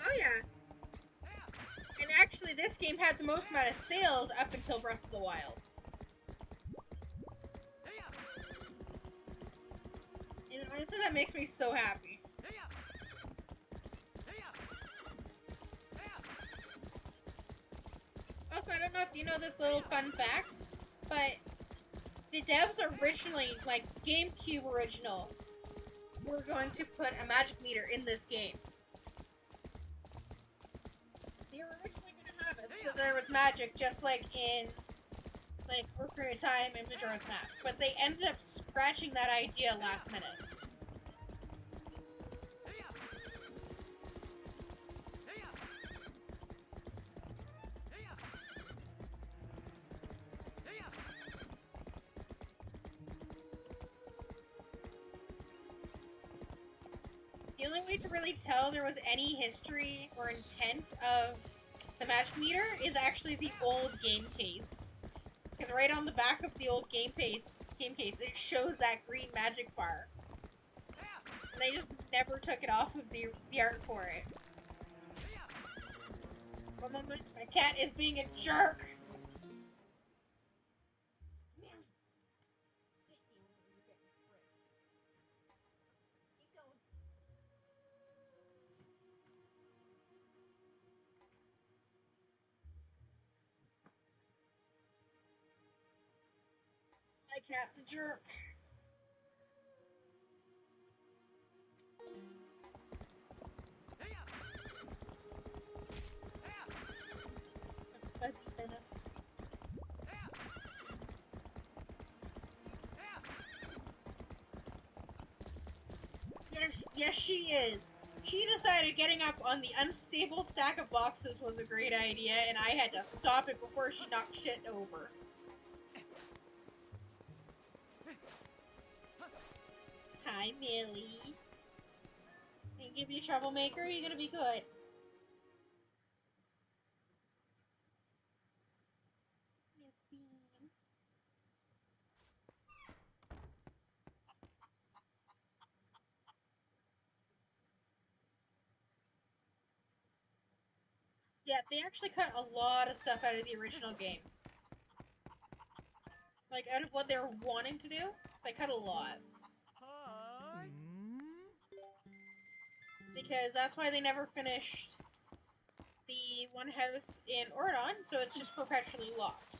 Oh yeah. And actually, this game had the most amount of sales up until Breath of the Wild. And honestly, that makes me so happy. Also, I don't know if you know this little fun fact, but the devs originally, like GameCube original, were going to put a magic meter in this game. They were originally going to have it so there was magic, just like in like Ocarina of Time and Majora's Mask, but they ended up scratching that idea last minute. The only way to really tell there was any history or intent of the magic meter is actually the old game case. Because right on the back of the old game case, it shows that green magic bar. And they just never took it off of the art for it. One moment, my cat is being a jerk! My cat's a jerk. Fuzzy menace. Yes, she is. She decided getting up on the unstable stack of boxes was a great idea, and I had to stop it before she knocked shit over. Hi, Millie. Can I give you a troublemaker? You're gonna be good. Miss Bean. Yeah, they actually cut a lot of stuff out of the original game. Like, out of what they were wanting to do, they cut a lot. Because that's why they never finished the one house in Ordon, so it's just perpetually locked.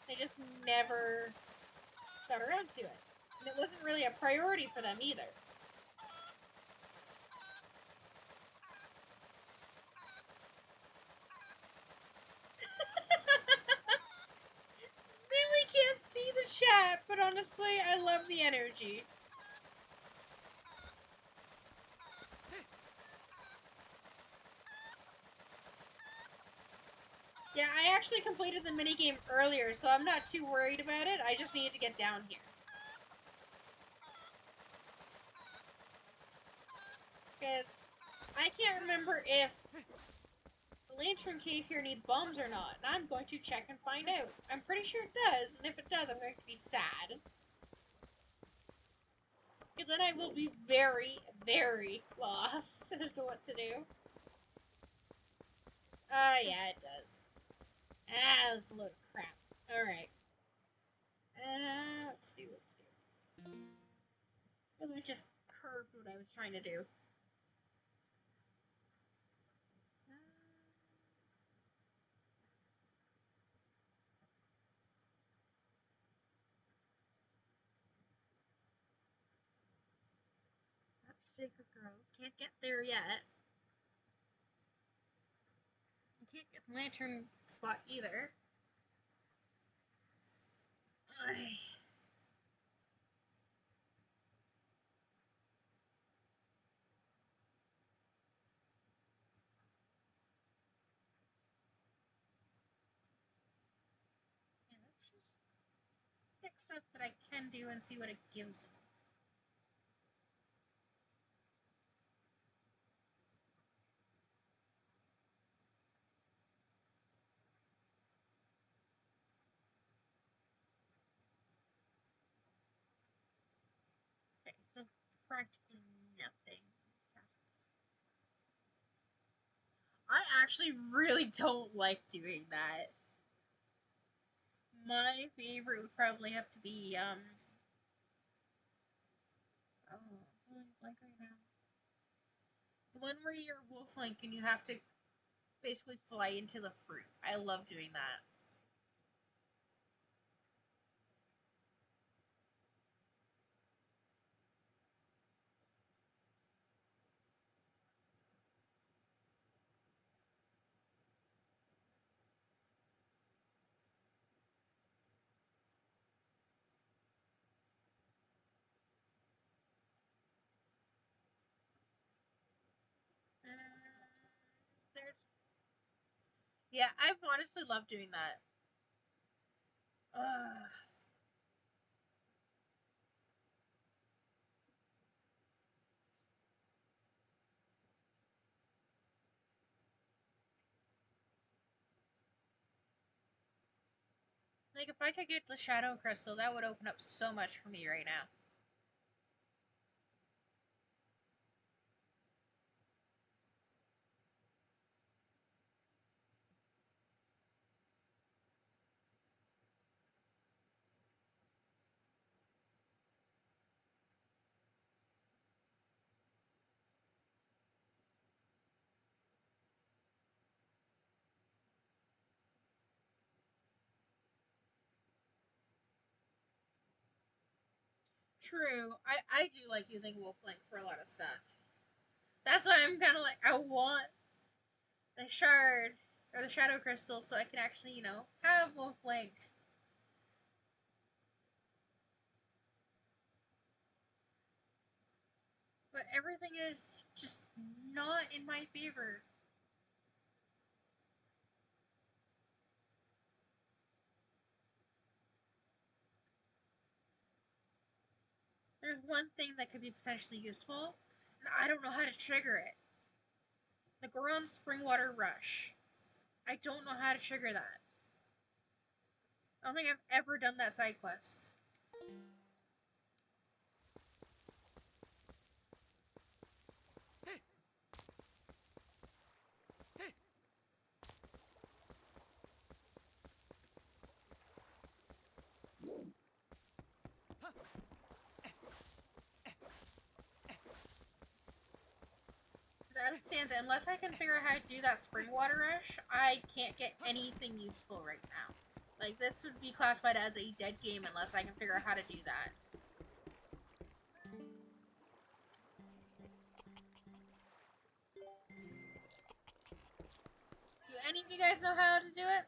They just never got around to it. And it wasn't really a priority for them either. Really can't see the chat, but honestly, I love the energy. Yeah, I actually completed the minigame earlier, so I'm not too worried about it. I just need to get down here. Because I can't remember if the Lantern Cave here needs bombs or not, and I'm going to check and find out. I'm pretty sure it does, and if it does, I'm going to be sad. Because then I will be very, very lost as to what to do. Yeah, it does. That's a load of crap. Alright. Let's do. It just curved what I was trying to do. That's Sacred Grove. Can't get there yet. You can't get the lantern spot either. Ay. Yeah, let's just pick stuff that I can do and see what it gives me. Okay, so practically nothing. I actually really don't like doing that. My favorite would probably have to be, oh, I'm blank right now. The one where you're wolf link and you have to basically fly into the fruit. I love doing that. There's Yeah, I've honestly loved doing that. Ugh. Like, if I could get the Shadow Crystal, that would open up so much for me right now. True. I do like using Wolf Link for a lot of stuff. That's why I'm kind of like, I want the shard or the Shadow Crystal so I can actually, have Wolf Link. But everything is just not in my favor. There's one thing that could be potentially useful, and I don't know how to trigger it. The Goron Springwater Rush. I don't know how to trigger that. I don't think I've ever done that side quest. That stands. Unless I can figure out how to do that Springwater Rush, I can't get anything useful right now. Like, this would be classified as a dead game unless I can figure out how to do that. Do any of you guys know how to do it?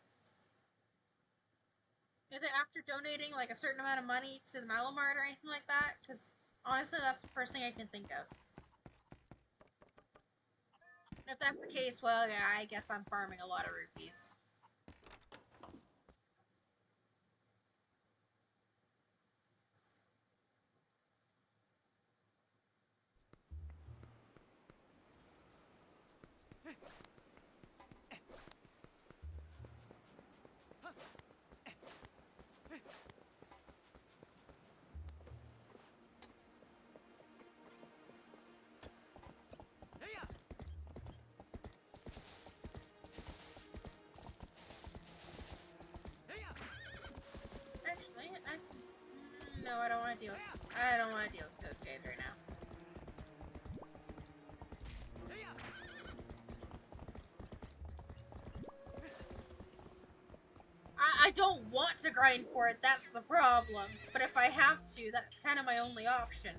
Is it after donating, like, a certain amount of money to the Malomart or anything like that? Because, honestly, that's the first thing I can think of. And if that's the case, well, yeah, I guess I'm farming a lot of rupees. No, I don't want to deal. I don't want to deal with those guys right now. I don't want to grind for it. That's the problem. But if I have to, that's kind of my only option.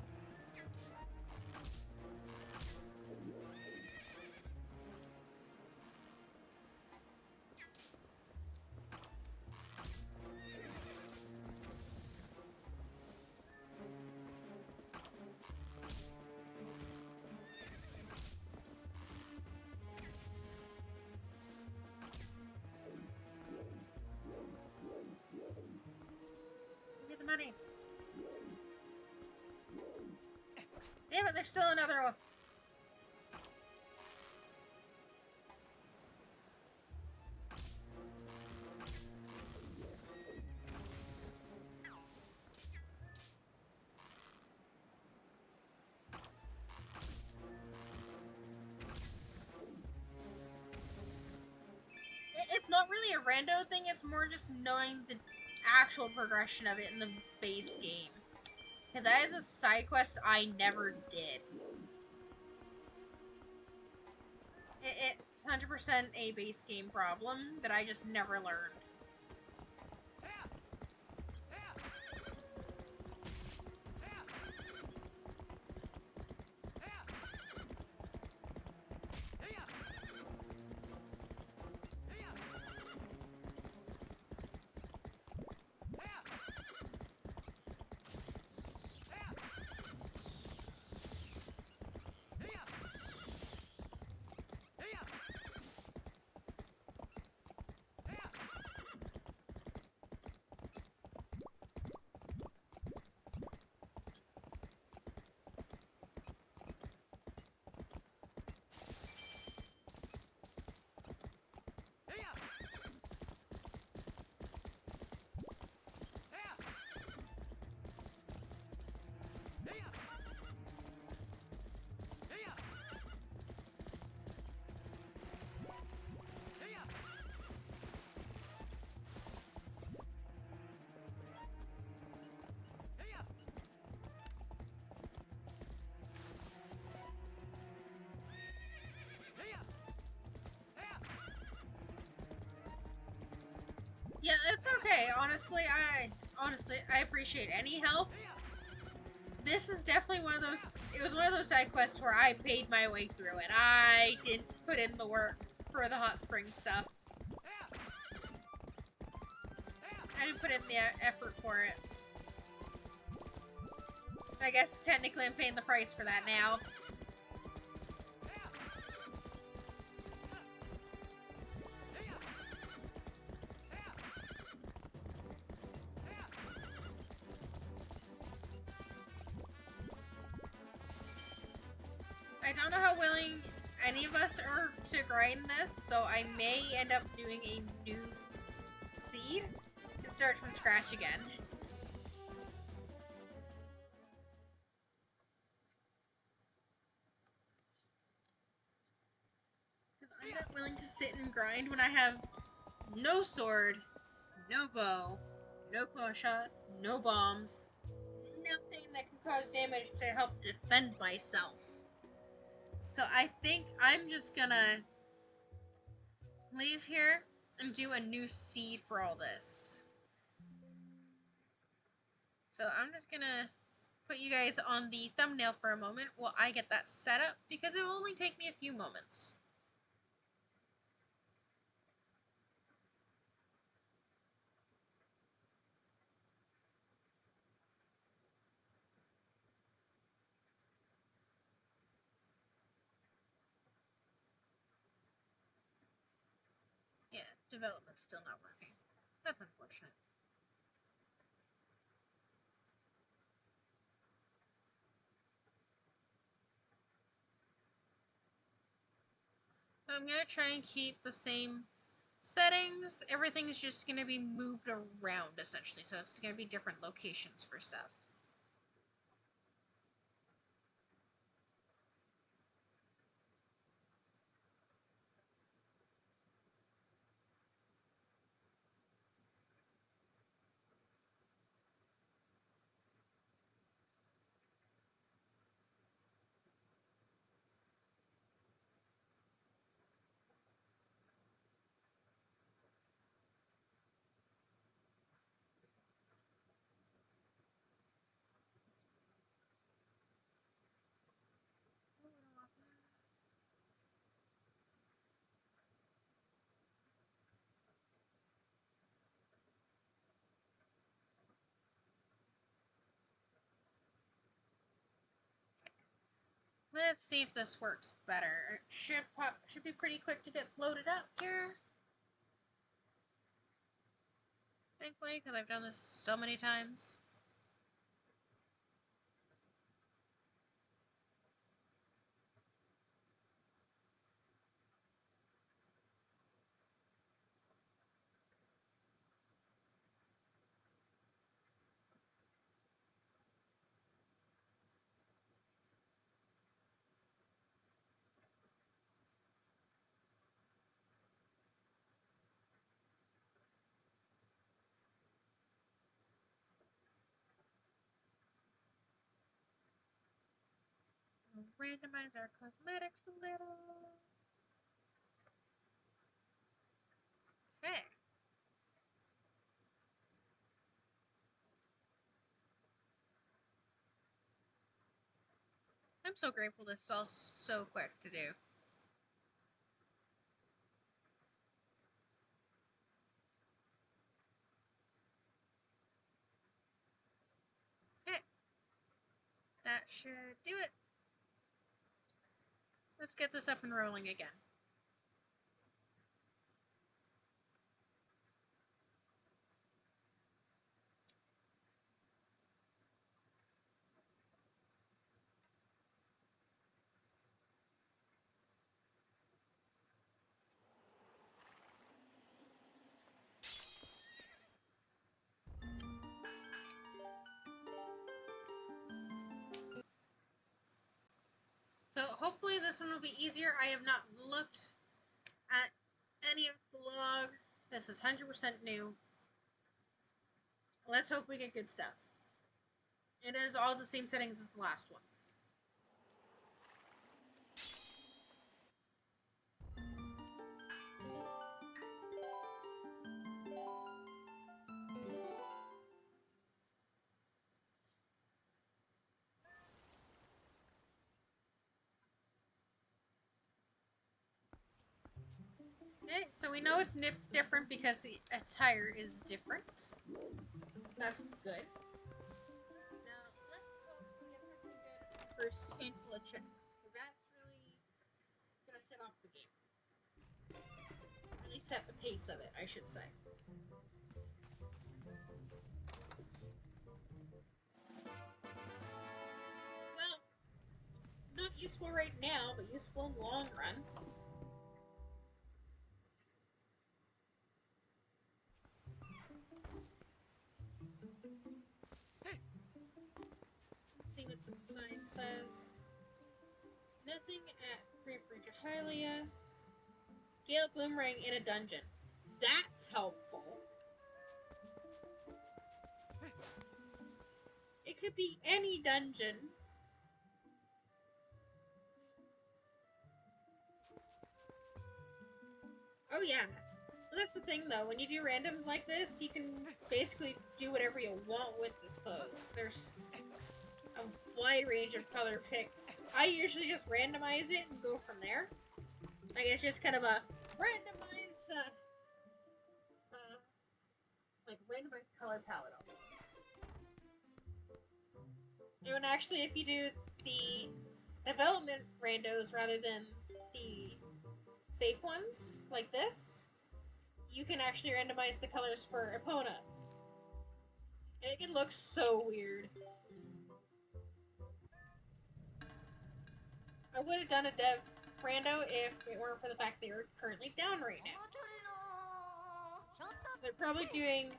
Get the money. Damn it, there's still another one. It's not really a rando thing, it's more just knowing the actual progression of it in the base game. Because that is a side quest I never did. It's 100% a base game problem that I just never learned. Yeah, it's okay. Honestly, I appreciate any help. This is definitely one of those. It was one of those side quests where I paid my way through it. I didn't put in the work for the hot spring stuff. I didn't put in the effort for it. I guess technically I'm paying the price for that now. I don't know how willing any of us are to grind this, so I may end up doing a new seed and start from scratch again. Because I'm not willing to sit and grind when I have no sword, no bow, no claw shot, no bombs, nothing that can cause damage to help defend myself. So I think I'm just gonna leave here and do a new seed for all this. So I'm just gonna put you guys on the thumbnail for a moment while I get that set up, because it will only take me a few moments. Yeah, development's still not working. That's unfortunate. So I'm gonna try and keep the same settings. Everything is just gonna be moved around essentially, so it's gonna be different locations for stuff. Let's see if this works better. It should be pretty quick to get loaded up here. Thankfully, because I've done this so many times. Randomize our cosmetics a little. Okay. I'm so grateful this is all so quick to do. Okay. That should do it. Let's get this up and rolling again. So hopefully this one will be easier. I have not looked at any of the log. This is 100% new. Let's hope we get good stuff. It is all the same settings as the last one. Okay, so we know it's different because the attire is different. That's good. Now, let's hope we get something good in the first handful of checks, because that's really going to set off the game. Really set the pace of it, I should say. Well, not useful right now, but useful in the long run. Let's see what the sign says. Nothing at Great Bridge of Hylia. Gale Boomerang in a dungeon. That's helpful. It could be any dungeon. Oh yeah. Well, that's the thing though, when you do randoms like this, you can basically do whatever you want with this pose. There's a wide range of color picks. I usually just randomize it and go from there. Like, it's just kind of a randomized, like, randomized color palette almost. And actually, if you do the development randos rather than the safe ones, like this, you can actually randomize the colors for Epona. And it can look so weird. I would have done a dev rando if it weren't for the fact they were currently down right now. They're probably doing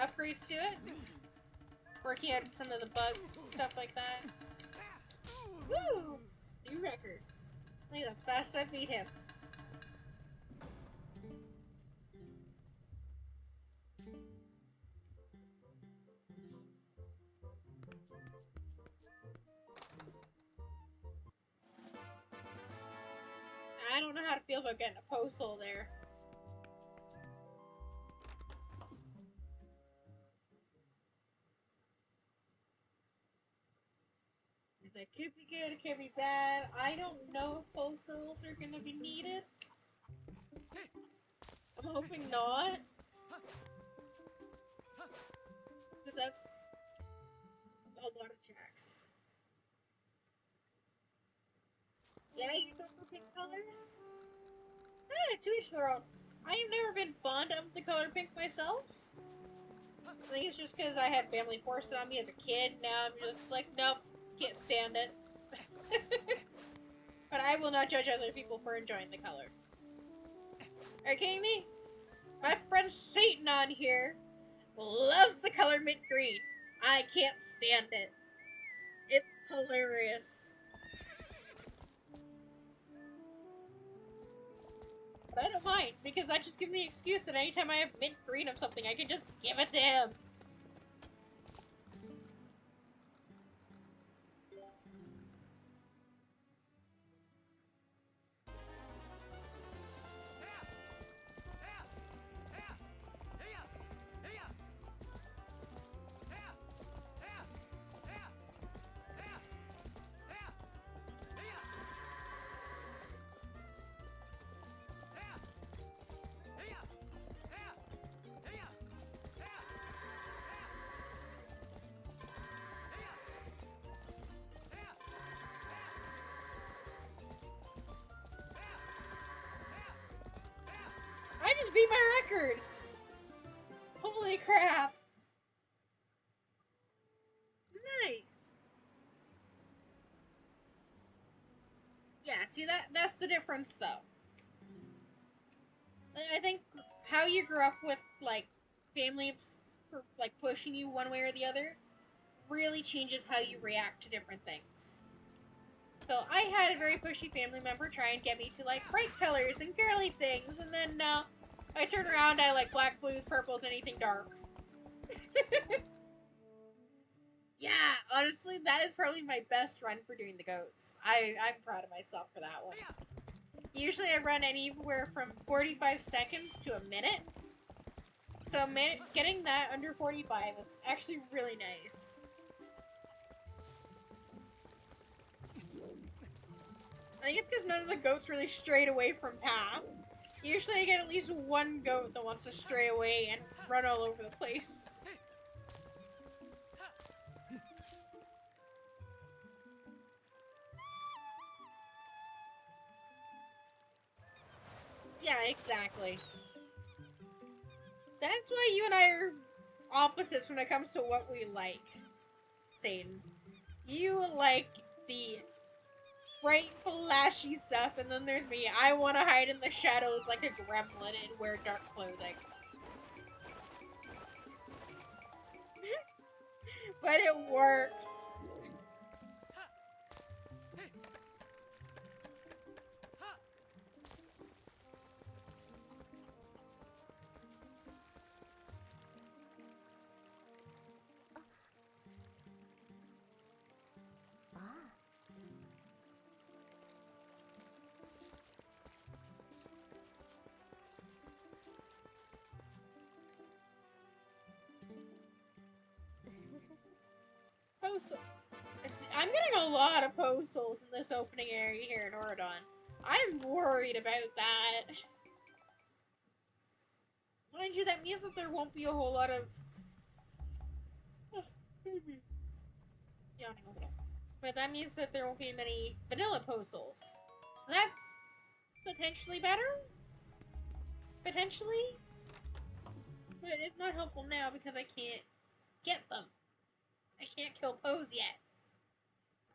upgrades to it, working out some of the bugs, stuff like that. Woo! New record. I think that's fast I beat him. I don't know how to feel about getting a postal there. That could be good, it could be bad. I don't know if postals are gonna be needed. I'm hoping not. But that's a lot of checks. Yeah, you go for pink colors? To each their own. I have never been fond of the color pink myself. I think it's just because I had family force it on me as a kid. Now I'm just like, nope, can't stand it. But I will not judge other people for enjoying the color. Are you kidding me? My friend Satan on here loves the color mint green. I can't stand it. It's hilarious. But I don't mind, because that just gives me an excuse that anytime I have mint green of something, I can just give it to him. I just beat my record! Holy crap! Nice! Yeah, see, that's the difference, though. I think how you grew up with, like, family, like, pushing you one way or the other really changes how you react to different things. So I had a very pushy family member try and get me to like bright colors and girly things, and then I turn around, I like black, blues, purples, anything dark. Yeah, honestly, that is probably my best run for doing the goats. I'm proud of myself for that one. Usually I run anywhere from 45 seconds to a minute. So getting that under 45 is actually really nice. I think it's because none of the goats really strayed away from path. Usually I get at least one goat that wants to stray away and run all over the place. Yeah, exactly. That's why you and I are opposites when it comes to what we like, Satan. You like the bright, flashy stuff, and then there's me. I want to hide in the shadows like a gremlin and wear dark clothing. But it works. I'm getting a lot of postals in this opening area here in Oregon. I'm worried about that. Mind you, that means that there won't be a whole lot of... yawning over there. But that means that there won't be many vanilla postals. So that's potentially better? Potentially? But it's not helpful now because I can't get them. I can't kill Pose yet.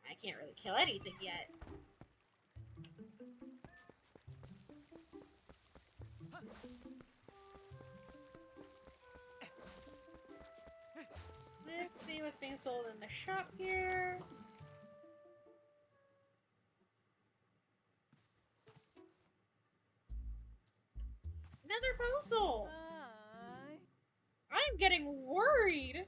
I can't really kill anything yet. Let's see what's being sold in the shop here. Another postal! I'm getting worried!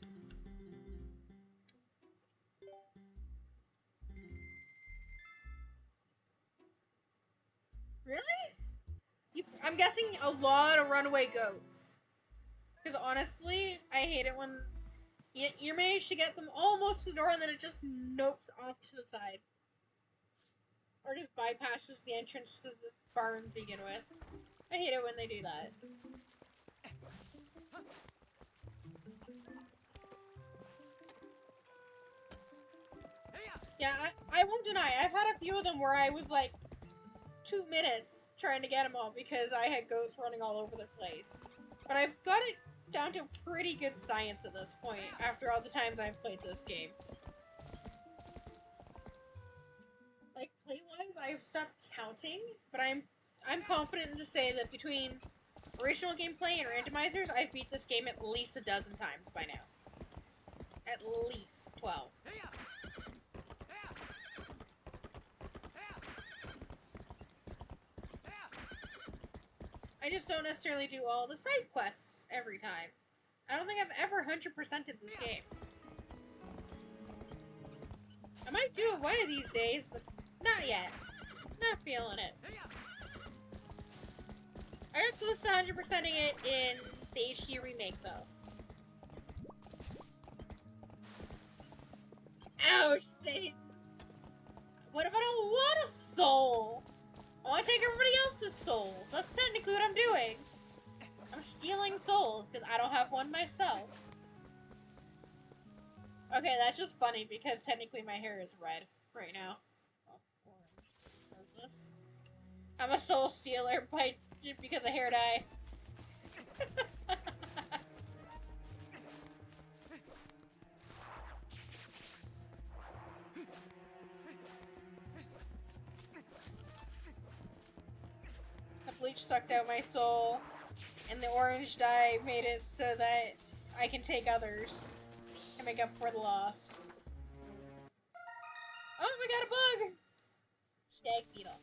Really? I'm guessing a lot of runaway goats. Because honestly, I hate it when you manage to get them almost to the door and then it just nopes off to the side. Or just bypasses the entrance to the barn to begin with. I hate it when they do that. Yeah, I won't deny, I've had a few of them where I was like, 2 minutes trying to get them all because I had ghosts running all over the place. But I've got it down to pretty good science at this point after all the times I've played this game. Like, play-wise, I've stopped counting, but I'm confident to say that between original gameplay and randomizers, I've beat this game at least a dozen times by now. At least 12. I just don't necessarily do all the side quests every time. I don't think I've ever 100%ed this game. I might do it one of these days, but not yet. Not feeling it. I got close to 100%ing it in the HD remake, though. Ouch, Satan. What if I don't want a soul? I want to take everybody else's souls. That's technically what I'm doing. I'm stealing souls because I don't have one myself. Okay, that's just funny because technically my hair is red right now. Oh, orange. Regardless. I'm a soul stealer because of hair dye. The bleach sucked out my soul, and the orange dye made it so that I can take others and make up for the loss. Oh, we got a bug! Stag beetle.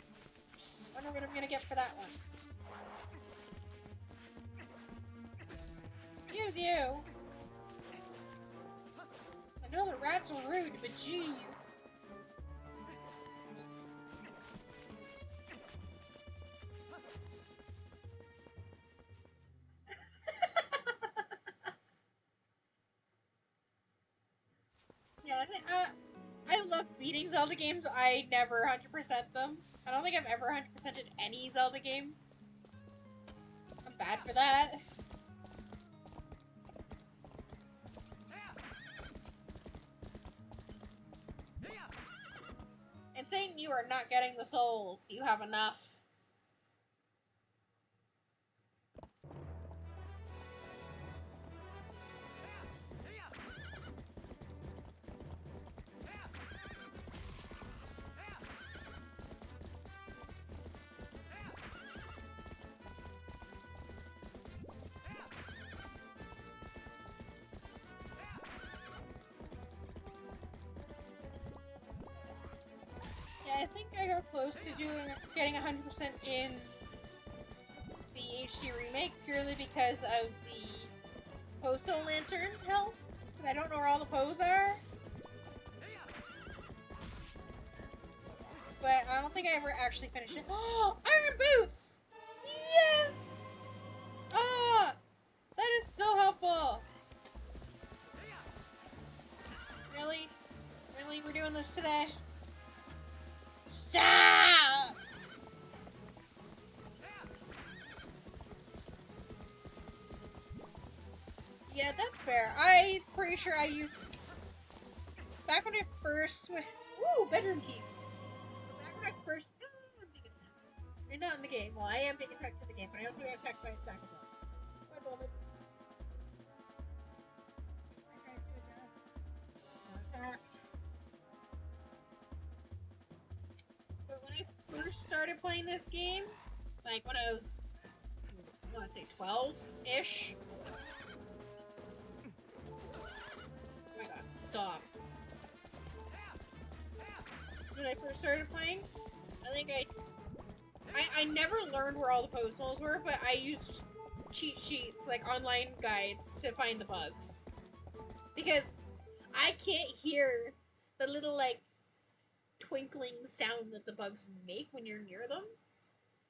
Wonder what I'm gonna get for that one. Excuse you! I know the rats are rude, but jeez. Yeah, I love beating Zelda games. I never 100% them. I don't think I've ever 100%ed any Zelda game. I'm bad for that. And Satan, you are not getting the souls. You have enough. I think I got close to getting 100% in the HD remake purely because of the postal lantern help. But I don't know where all the Poes are. But I don't think I ever actually finished it. Oh, Iron Boots! Yes! Ah! That is so helpful! Really? Really? We're doing this today? Stop! Yeah, that's fair. I'm pretty sure I used... Back when I first... Ooh, bedroom key! Back when I first... I'm being attacked. And not in the game. Well, I am being attacked in the game, but I also got attacked by a stack of bugs. One moment. I tried to adjust. Attacked. But when I first started playing this game, like when I was, I want to say 12-ish. Oh my god, stop. When I first started playing, I think I never learned where all the post holes were, but I used cheat sheets, like online guides, to find the bugs. Because I can't hear the little, like, twinkling sound that the bugs make when you're near them.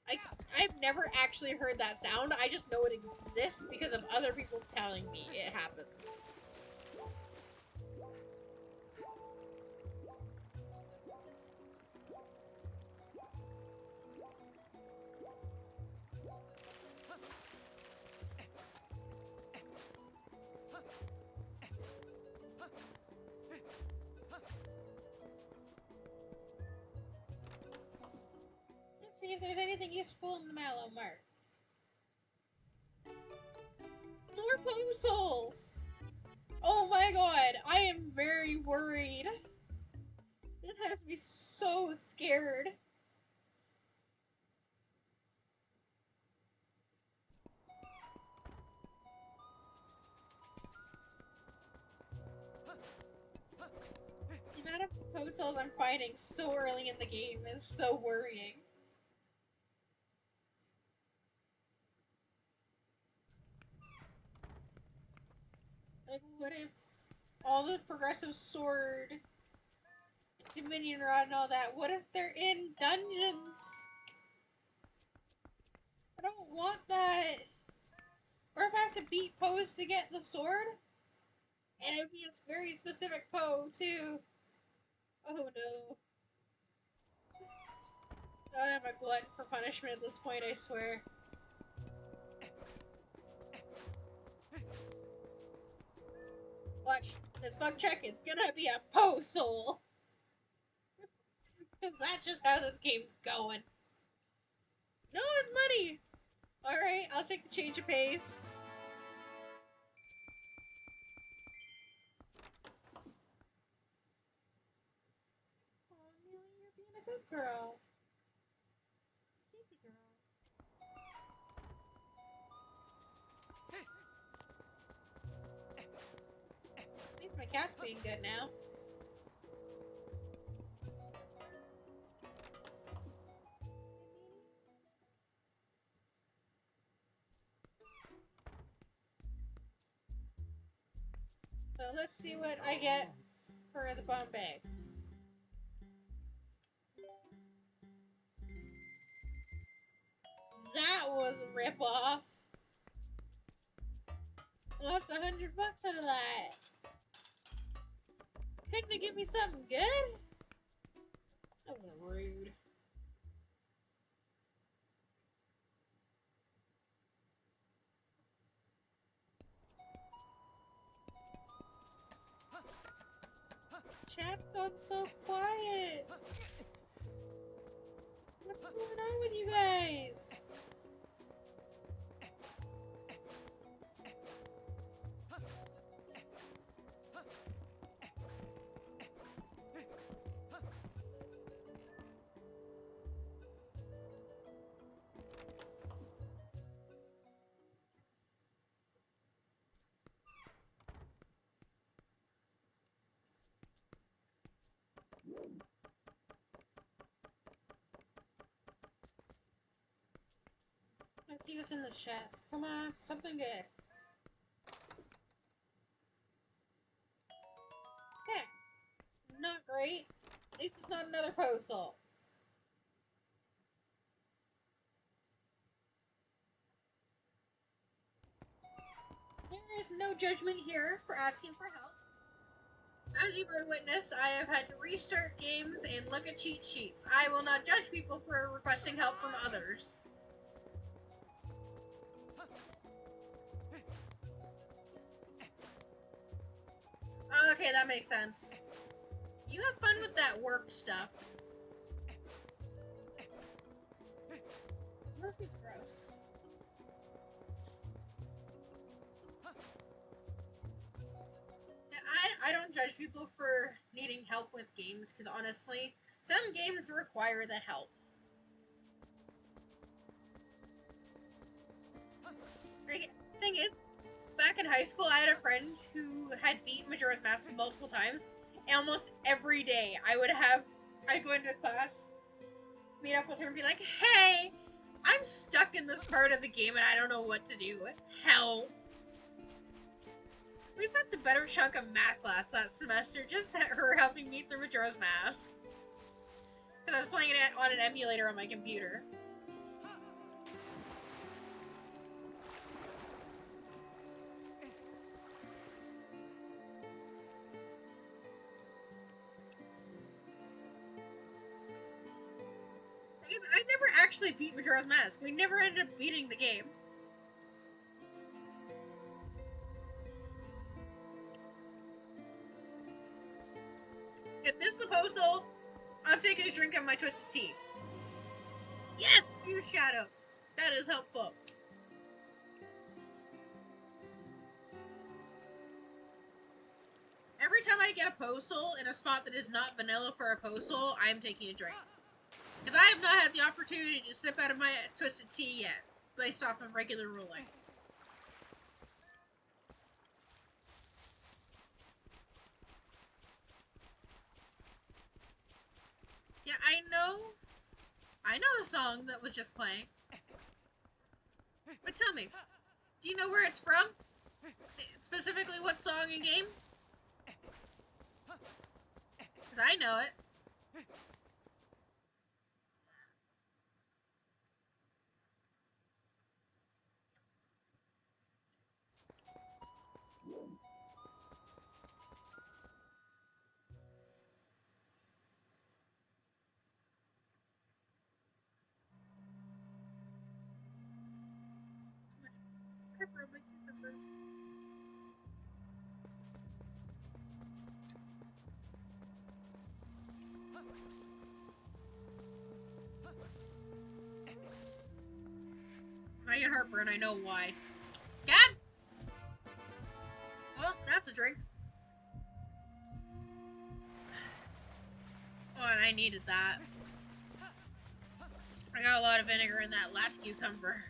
I've never actually heard that sound. I just know it exists because of other people telling me it happens. see if there's anything useful in the Mallow Mart. More puzzles! Oh my god, I am very worried. This has to be so scared. The amount of puzzles I'm finding so early in the game is so worrying. Like, what if all the progressive sword, Dominion Rod and all that, what if they're in dungeons? I don't want that. Or if I have to beat Poes to get the sword? And it would be a very specific Poe, too. Oh no. I am a glutton for punishment at this point, I swear. Watch, this bug check is gonna be a Poe soul! Cause that's just how this game's going. No, it's money! Alright, I'll take the change of pace. Aw, Amelia, you're being a good girl. Sneaky girl. At least my cat's being good now. So let's see what I get for the bomb bag. That was a ripoff. I lost $100 out of that. Couldn't it give me something good? That was rude. Chat's gone so quiet. What's going on with you guys? Let's see what's in this chest. Come on, something good. Okay. Not great. At least it's not another postal. There is no judgment here for asking for help. As you bear witness, I have had to restart games and look at cheat sheets. I will not judge people for requesting help from others. Okay, that makes sense. You have fun with that work stuff. Work is gross. I don't judge people for needing help with games, because honestly, some games require the help. Right? Thing is, back in high school, I had a friend who had beaten Majora's Mask multiple times, and almost every day I'd go into class, meet up with her, and be like, hey, I'm stuck in this part of the game and I don't know what to do. Help. We spent the better chunk of math class that semester just her helping me through Majora's Mask. Because I was playing it on an emulator on my computer. Because I never actually beat Majora's Mask. We never ended up beating the game. If this is a proposal, I'm taking a drink of my twisted tea. Yes! Use shadow. That is helpful. Every time I get a postal in a spot that is not vanilla for a postal, I am taking a drink. Because I have not had the opportunity to sip out of my twisted tea yet, based off of regular ruling. Yeah, I know the song that was just playing. But tell me, do you know where it's from? Specifically what song and game? Because I know it. Pepper my cucumbers. I get heartburn, I know why. Dad? Well, that's a drink. Oh, and I needed that. I got a lot of vinegar in that last cucumber.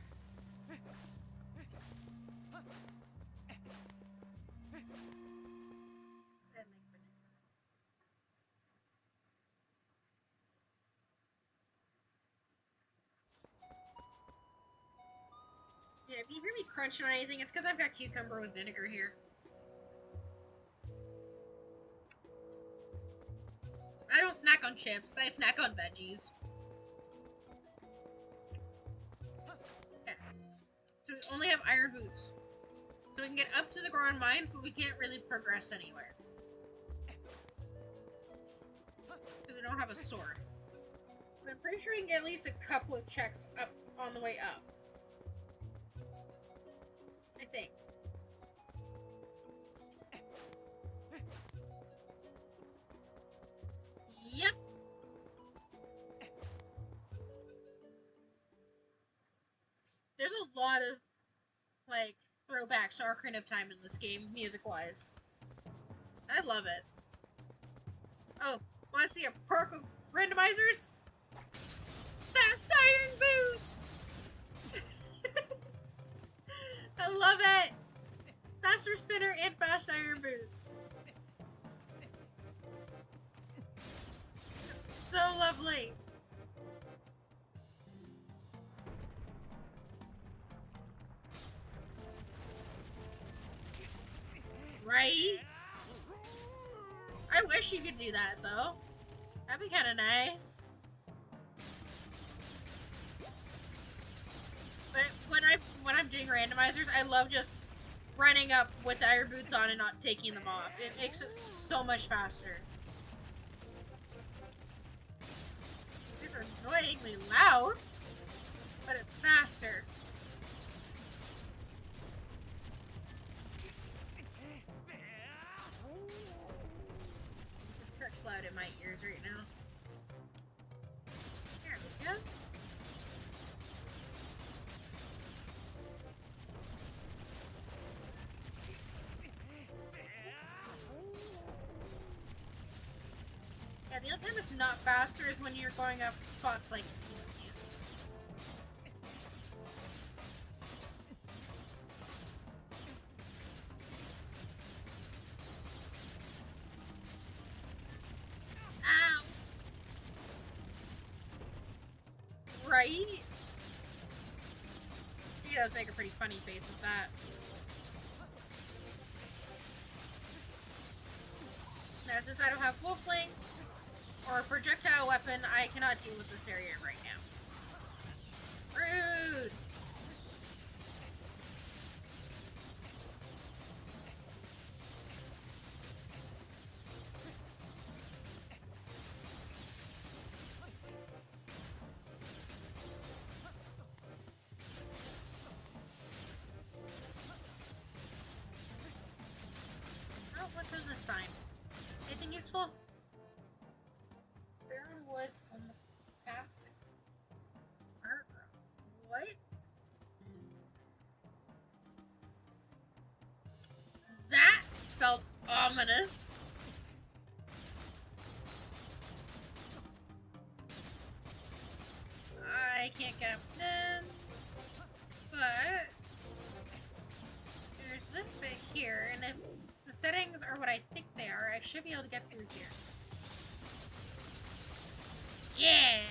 Yeah, if you hear me crunching on anything, it's because I've got cucumber with vinegar here. I don't snack on chips, I snack on veggies. Yeah. So we only have iron boots. So we can get up to the ground mines, but we can't really progress anywhere. Because we don't have a sword. But I'm pretty sure we can get at least a couple of checks up on the way up. I think. Yep. There's a lot of, like, throwbacks to Ocarina of Time in this game, music-wise. I love it. Oh, want to see a perk of randomizers? Fast iron boots! I love it! Faster spinner and fast iron boots. So lovely. Right? I wish you could do that, though. That'd be kind of nice. But when I'm doing randomizers, I love just running up with the iron boots on and not taking them off. It makes it so much faster. These are annoyingly loud, but it's faster. It's a touch loud in my ears right now. There we go. Yeah, the only time it's not faster is when you're going up spots like these. Ow! Right? He does make a pretty funny face with that. Now, since I don't have Wolfling or a projectile weapon, I cannot deal with this area right now. Rude! Oh, what's with this sign? Anything useful? Barren woods on the path. ominous. I can't get up them, but there's this bit here, and if the settings are what I think they are, I should be able to get through here. Yeah!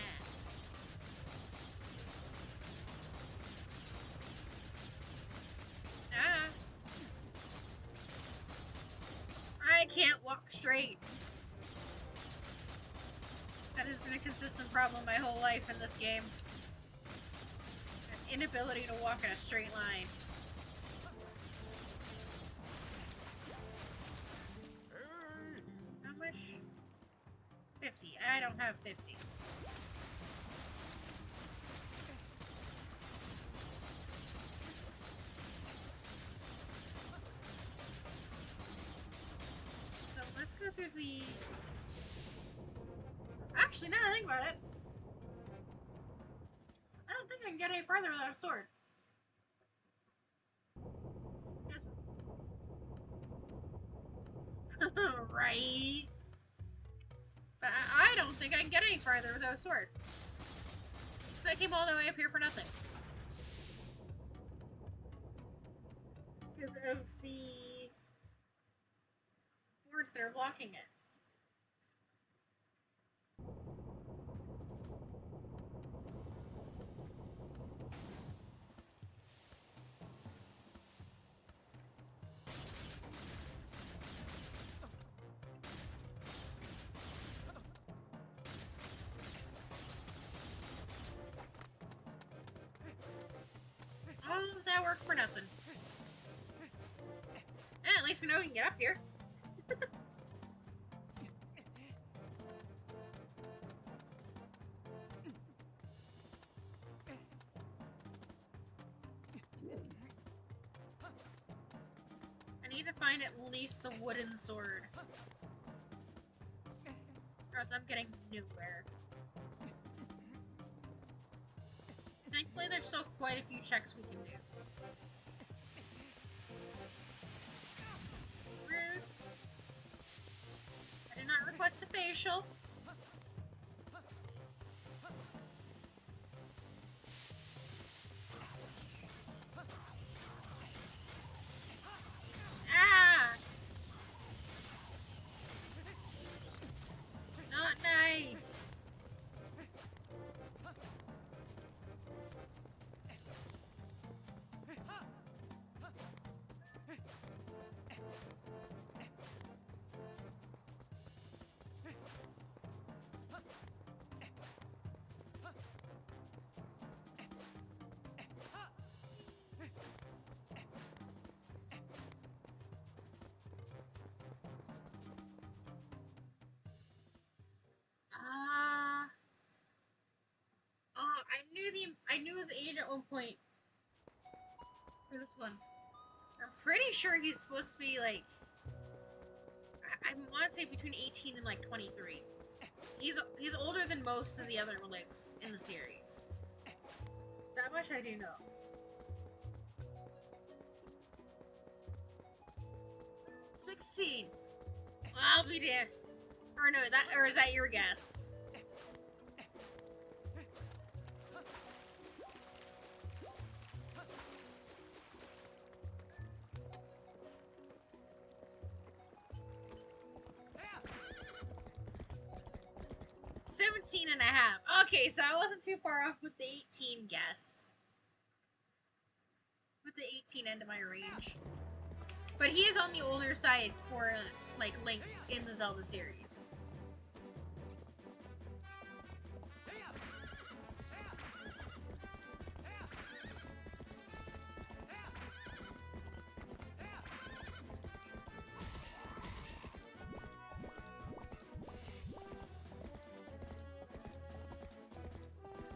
Ah. I can't walk straight. That has been a consistent problem my whole life in this game. An inability to walk in a straight line. How much? 50. I don't have 50. So let's go through the... Actually, now that I think about it, I don't think I can get any farther without a sword. Right? But I don't think I can get any farther without a sword. So I came all the way up here for nothing. Because of the boards that are blocking it. All of that work for nothing. And at least we know we can get up here. I need to find at least the wooden sword. Or else I'm getting nowhere. Thankfully, there's still quite a few checks we can do. Rude. I did not request a facial. Ah! Not nice. I knew his age at one point for this one. I'm pretty sure he's supposed to be like, I want to say between 18 and like 23. He's older than most of the other Links in the series. That much I do know. $16. I'll be there. Or no, or is that your guess? $17.5. Okay, so I wasn't too far off with the 18 guess. With the 18 end of my range. But he is on the older side for, like, Links in the Zelda series.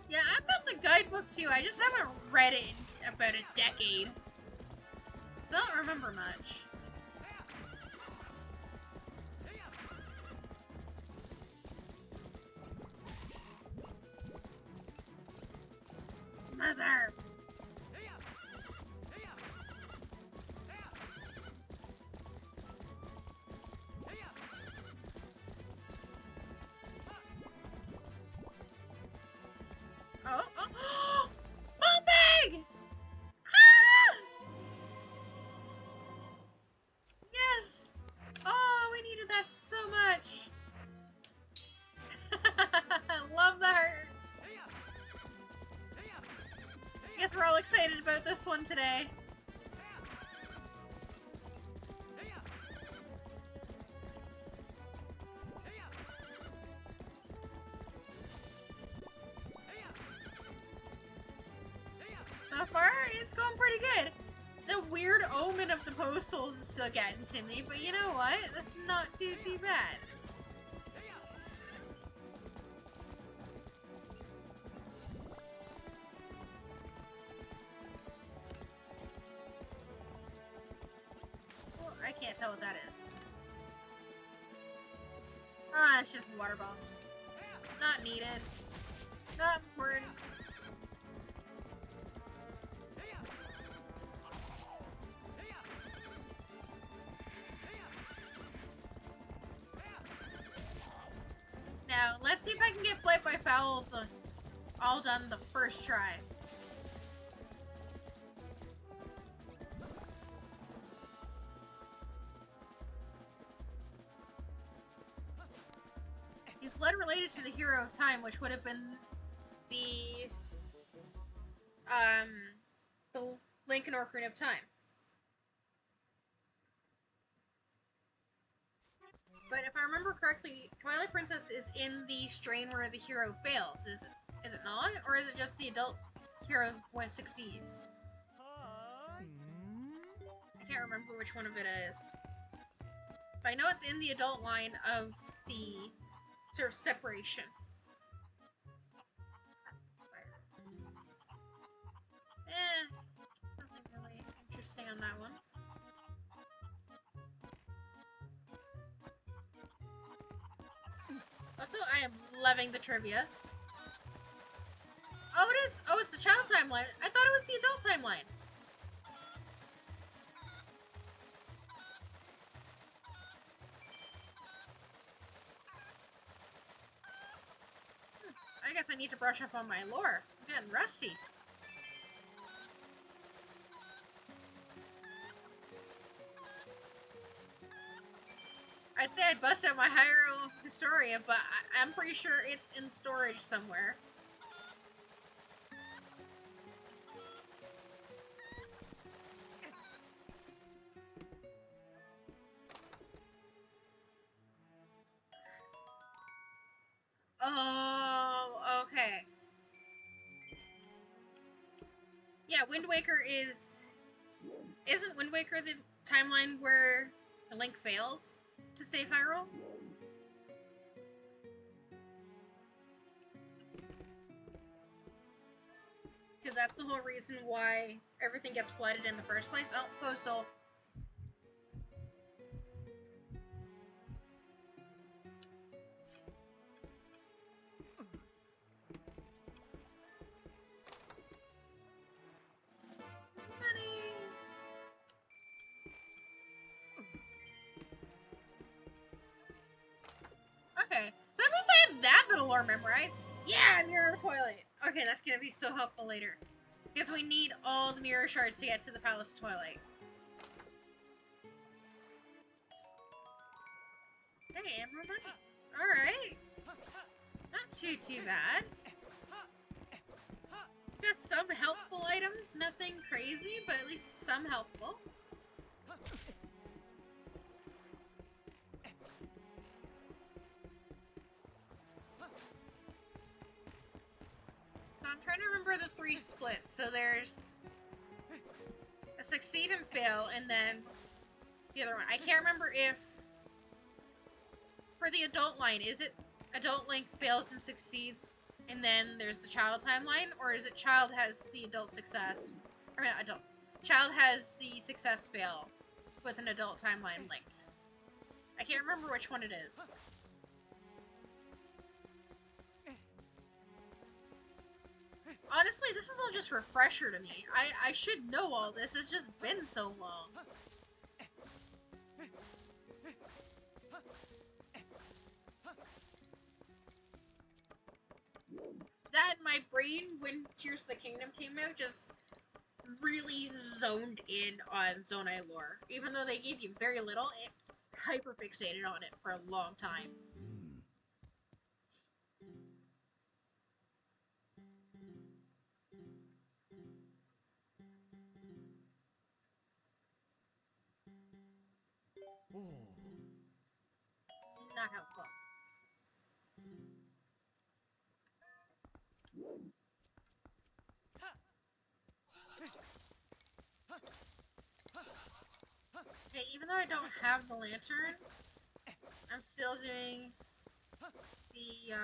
Yeah, I've got the guidebook too. I just haven't read it in about a decade. Don't remember much. Mother! Oh, oh, bumping! Ah! Yes! Oh, we needed that so much. Love the hearts. Guess we're all excited about this one today. So far, it's going pretty good. The weird omen of the postals is still getting to me, but you know what? That's not too bad. Well, I can't tell what that is. Ah, it's just water bombs. Not needed. Not important. Now, let's see if I can get Flight by Foul all done the first try. He's blood related to the Hero of Time, which would have been the Link and Ocarina of Time. But if I remember correctly, Twilight Princess is in the strain where the hero fails. Is it not? Or is it just the adult hero when succeeds? I can't remember which one of it is. But I know it's in the adult line of the sort of separation. Nothing really interesting on that one. Also, I am loving the trivia. Oh, it is! Oh, it's the child timeline. I thought it was the adult timeline. I guess I need to brush up on my lore. I'm getting rusty. I say I'd bust out my Hyrule Historia, but I'm pretty sure it's in storage somewhere. Oh, okay. Yeah, Wind Waker isn't Wind Waker the timeline where Link fails to save Hyrule? Because that's the whole reason why everything gets flooded in the first place. Oh, postal. Okay, so at least I have that bit of lore memorized. Yeah, Mirror of Twilight. Okay, that's gonna be so helpful later. Because we need all the mirror shards to get to the Palace of Twilight. Hey, Emerald Money. Alright. Not too bad. Got some helpful items, nothing crazy, but at least some helpful. I'm trying to remember the 3 splits. So there's a succeed and fail, and then the other one. I can't remember if for the adult line, is it adult Link fails and succeeds, and then there's the child timeline, or is it child has the adult success, or not adult, child has the success fail with an adult timeline linked. I can't remember which one it is. Honestly, this is all just refresher to me. I should know all this, it's just been so long. That and my my brain, when Tears of the Kingdom came out, just really zoned in on Zonai lore. Even though they gave you very little, it hyperfixated on it for a long time. Not helpful. Okay, even though I don't have the lantern, I'm still doing the,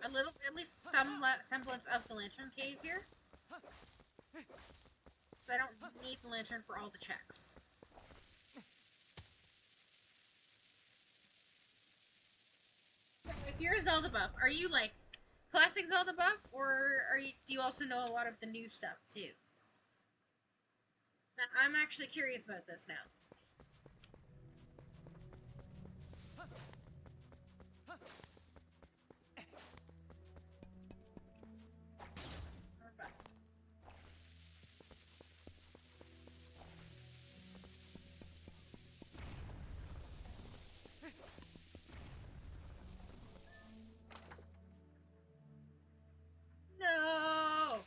a little, at least some semblance of the lantern cave here. So I don't need the lantern for all the checks. If you're a Zelda buff, are you like classic Zelda buff, or do you also know a lot of the new stuff too? Now, I'm actually curious about this now. No!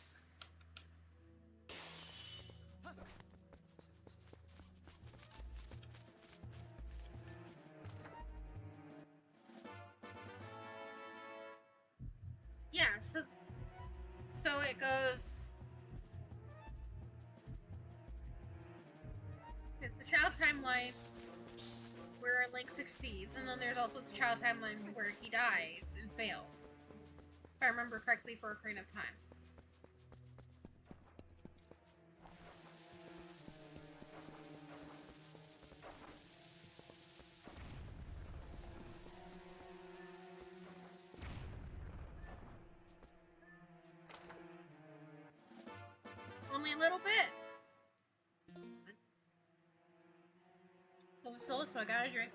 Yeah, so it goes. It's the child timeline where Link succeeds, and then there's also the child timeline where he dies and fails. If I remember correctly, for Ocarina of Time. Only a little bit. Full of soul, so I got a drink.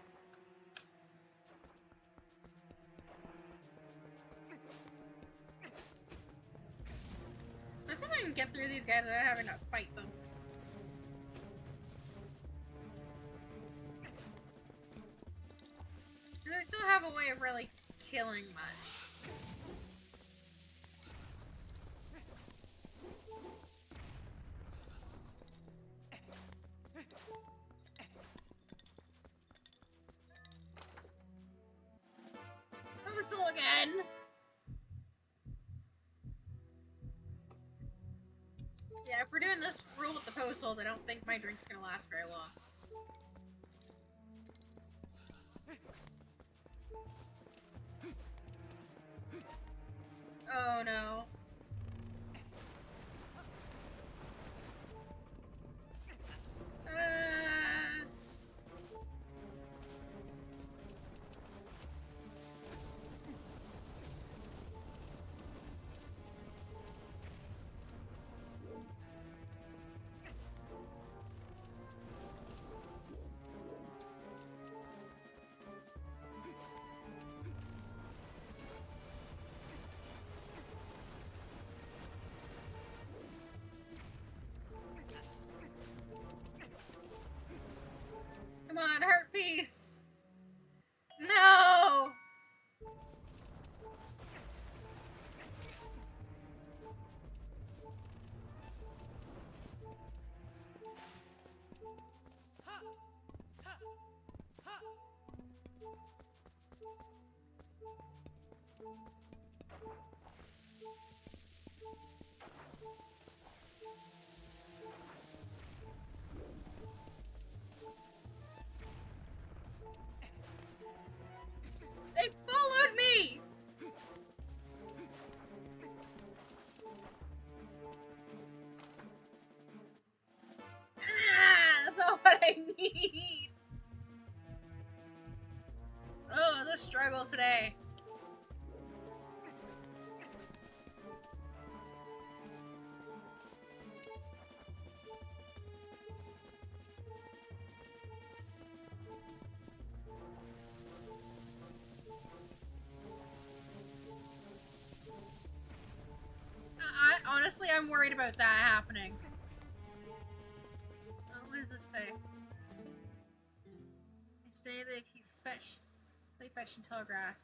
Let's see if I can get through these guys without having to fight them. I don't have a way of really killing much. Postal again! Yeah, if we're doing this rule with the postal, I don't think my drink's gonna last very long. Oh no. Come on, heart piece! No! They followed me! Ah, that's not what I need! Oh, the struggle today. I'm worried about that happening. What does this say? They say that if you play fetch and telegraph.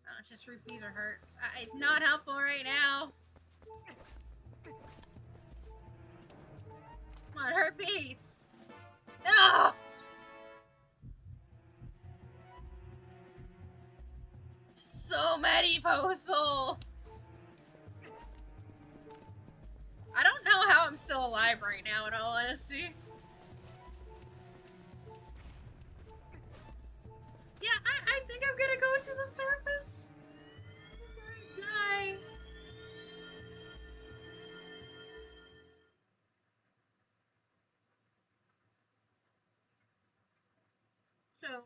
Oh, it's just rupees or hearts. It's not helpful right now. Come on, herpes! No! So many postals! I don't know how I'm still alive right now, in all honesty. Yeah, I think I'm gonna go to the surface. Before I die. So,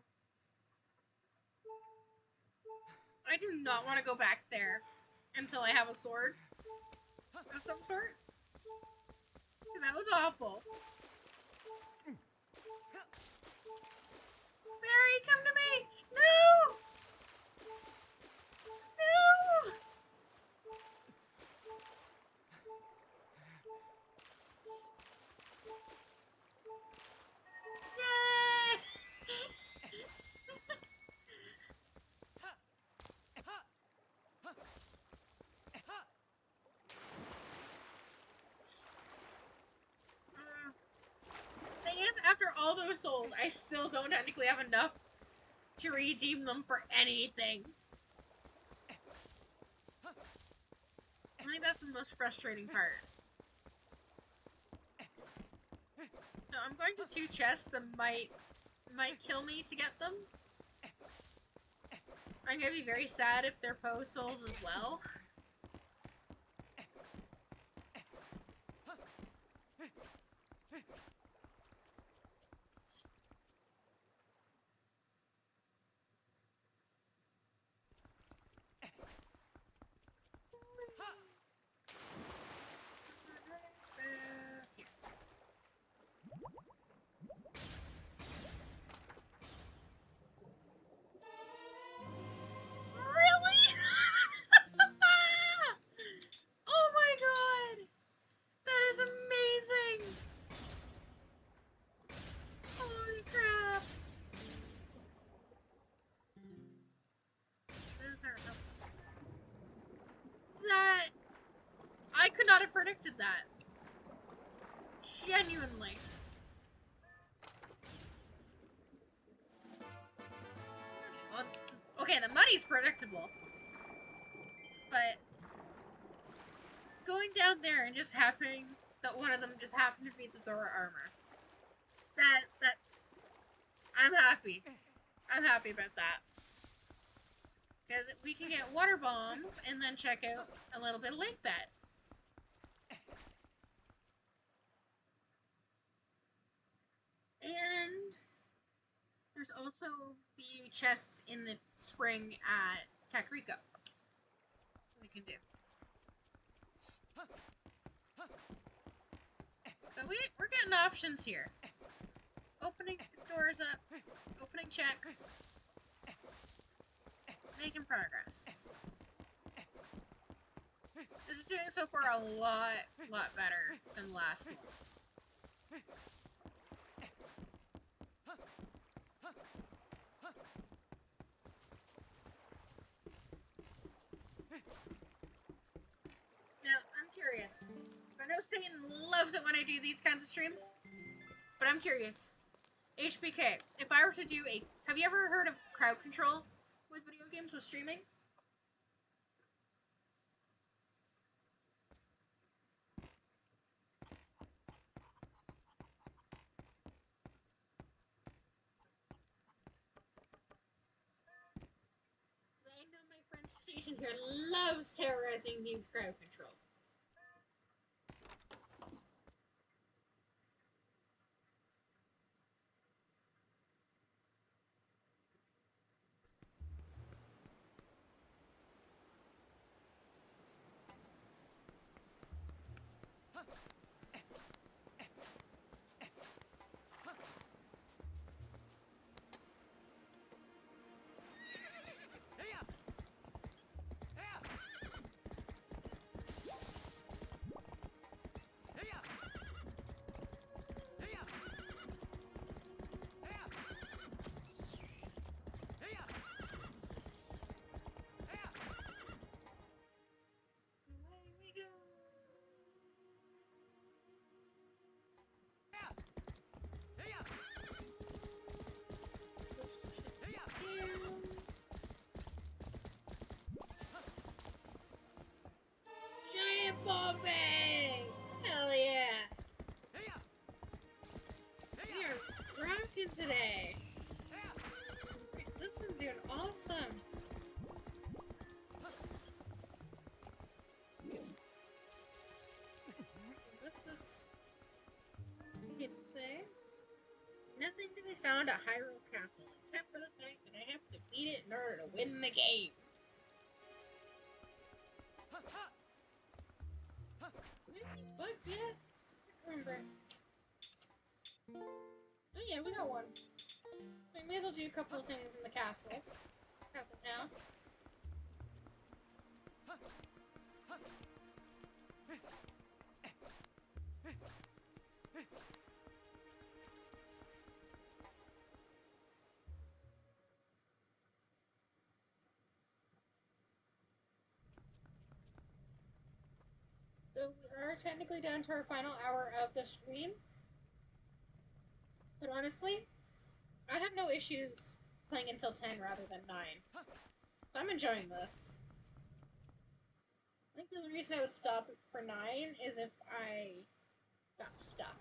I do not want to go back there until I have a sword of some sort. That was awful. Mary, come to me! No! No! Yay! Thing is, after all those souls, I still don't technically have enough to redeem them for anything. I think that's the most frustrating part. So I'm going to 2 chests that might kill me to get them. I'm gonna be very sad if they're Poe souls as well. Really? Oh my god! That is amazing! Holy crap! That... I could not have predicted that. Genuinely. Well, okay, the money's predictable. But... going down there and just having that one of them just happened to be the Zora armor. That's... I'm happy. I'm happy about that. Because we can get water bombs and then check out a little bit of lake bed. And there's also the chests in the spring at Kakariko. We can do. So we're getting options here. Opening doors up, opening checks, making progress. This is doing so far a lot better than the last one. Now, I'm curious. I know Satan loves it when I do these kinds of streams, but I'm curious. HBK, if I were to do a... Have you ever heard of crowd control with video games with streaming? I know my friend Satan here loves terrorizing me with crowd control. Bombay! Hell yeah! We are rocking today. This one's doing awesome. What's this kid say? Nothing to be found at Hyrule Castle, except for the fact that I have to beat it in order to win the game. Any bugs yet? I can't remember. Oh yeah, we got one. We may as well do a couple of things in the castle. Castle town. So we are technically down to our final hour of the stream. But honestly, I have no issues playing until 10 rather than 9. So I'm enjoying this. I think the only reason I would stop for 9 is if I got stuck.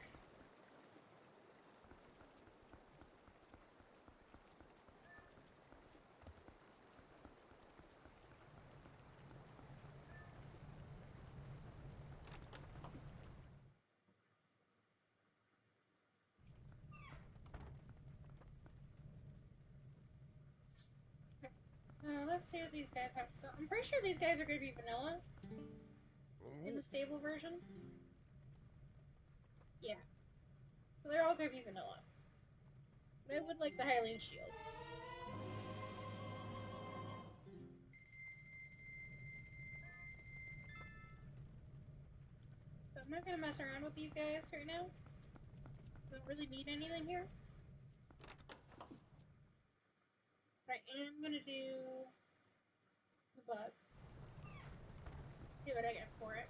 So let's see what these guys have to sell. I'm pretty sure these guys are going to be vanilla in the stable version. Yeah. So they're all going to be vanilla. But I would like the Hylian Shield. So I'm not going to mess around with these guys right now. Don't really need anything here. But I am going to do the bug. See what I get for it.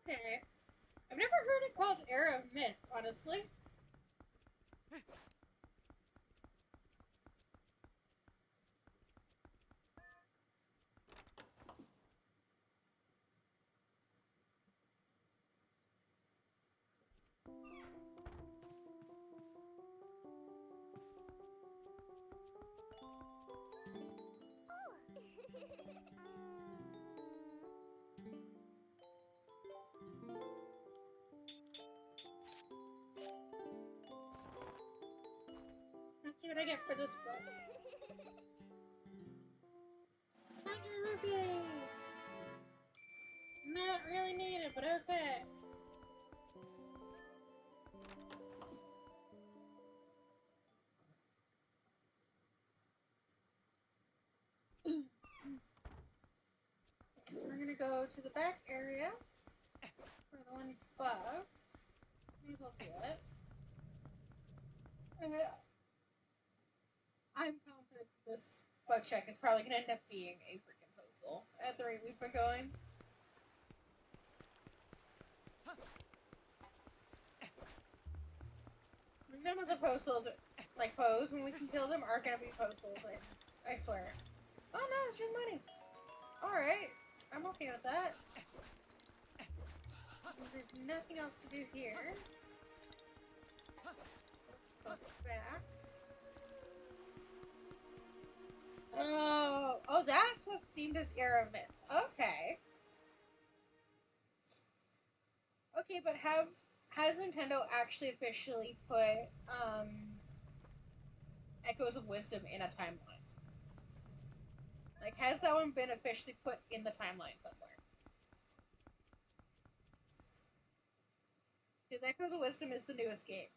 Okay. I've never heard it called Era of Myth, honestly. Let's see what I get for this book. 100 rupees! Not really needed, but okay. So we're gonna go to the back area for the one above. Maybe we'll do it. I'm confident this bug check is probably gonna end up being a freaking puzzle at the rate we've been going. None of the postals, like pose, when we can kill them, are gonna be postals. I swear. Oh no, it's just money. Alright, I'm okay with that. There's nothing else to do here. Let's go back. Oh, that's what seemed as Era of Myth. Okay. Okay, but has Nintendo actually officially put Echoes of Wisdom in a timeline? Like, has that one been officially put in the timeline somewhere? Because Echoes of Wisdom is the newest game.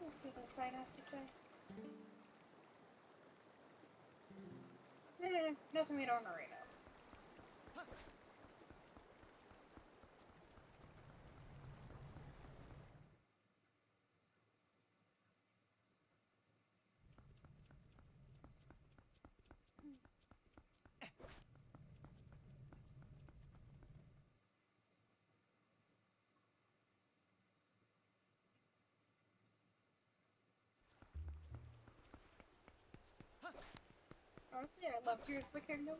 Let's see what this sign has to say. Nothing we don't know right now. Honestly, I love Tears of the Kingdom.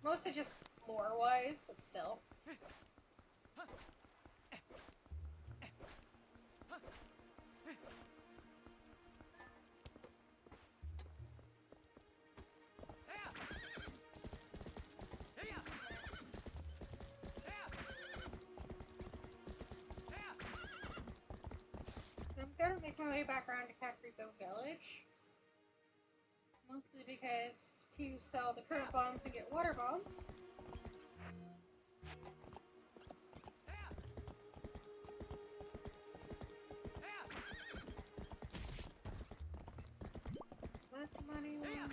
Mostly just lore-wise, but still. I'm gonna make my way back around to Kakariko Village. Mostly because to sell the current bombs and get water bombs. Let the money win.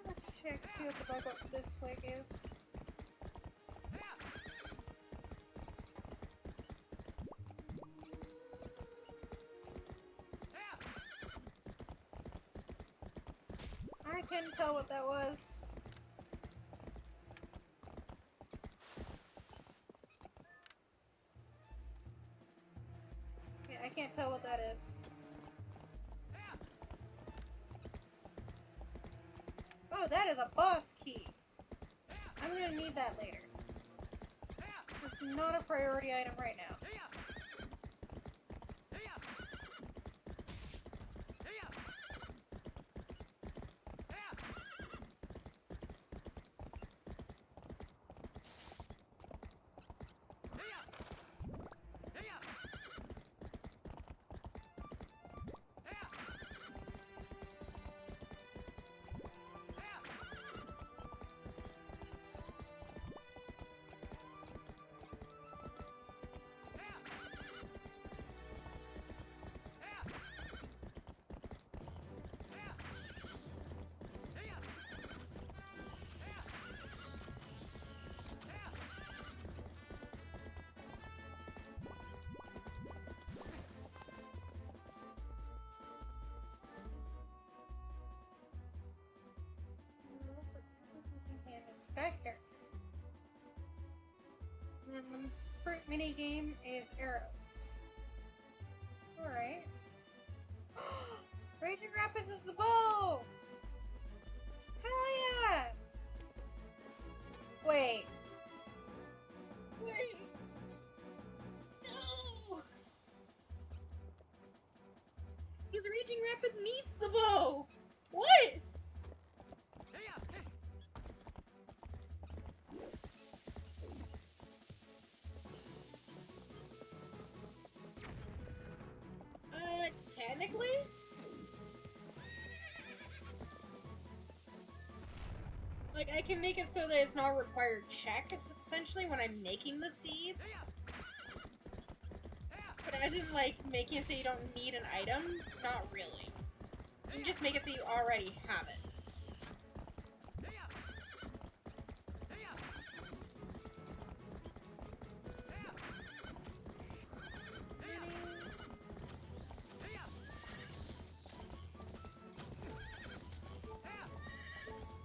Let's check, see what the bug up this way gives. I couldn't tell what that was. Yeah, I can't tell what that is. Oh, that is a boss key. I'm gonna need that later. It's not a priority item right now. Sky here. And the fruit mini game is arrows. Alright. Raging Rapids is the bow! Hell yeah! Wait. Wait! No! Because Raging Rapids needs the bow! What? Technically? Like, I can make it so that it's not a required check, essentially, when I'm making the seeds. But as in, like, making it so you don't need an item? Not really. You can just make it so you already have it.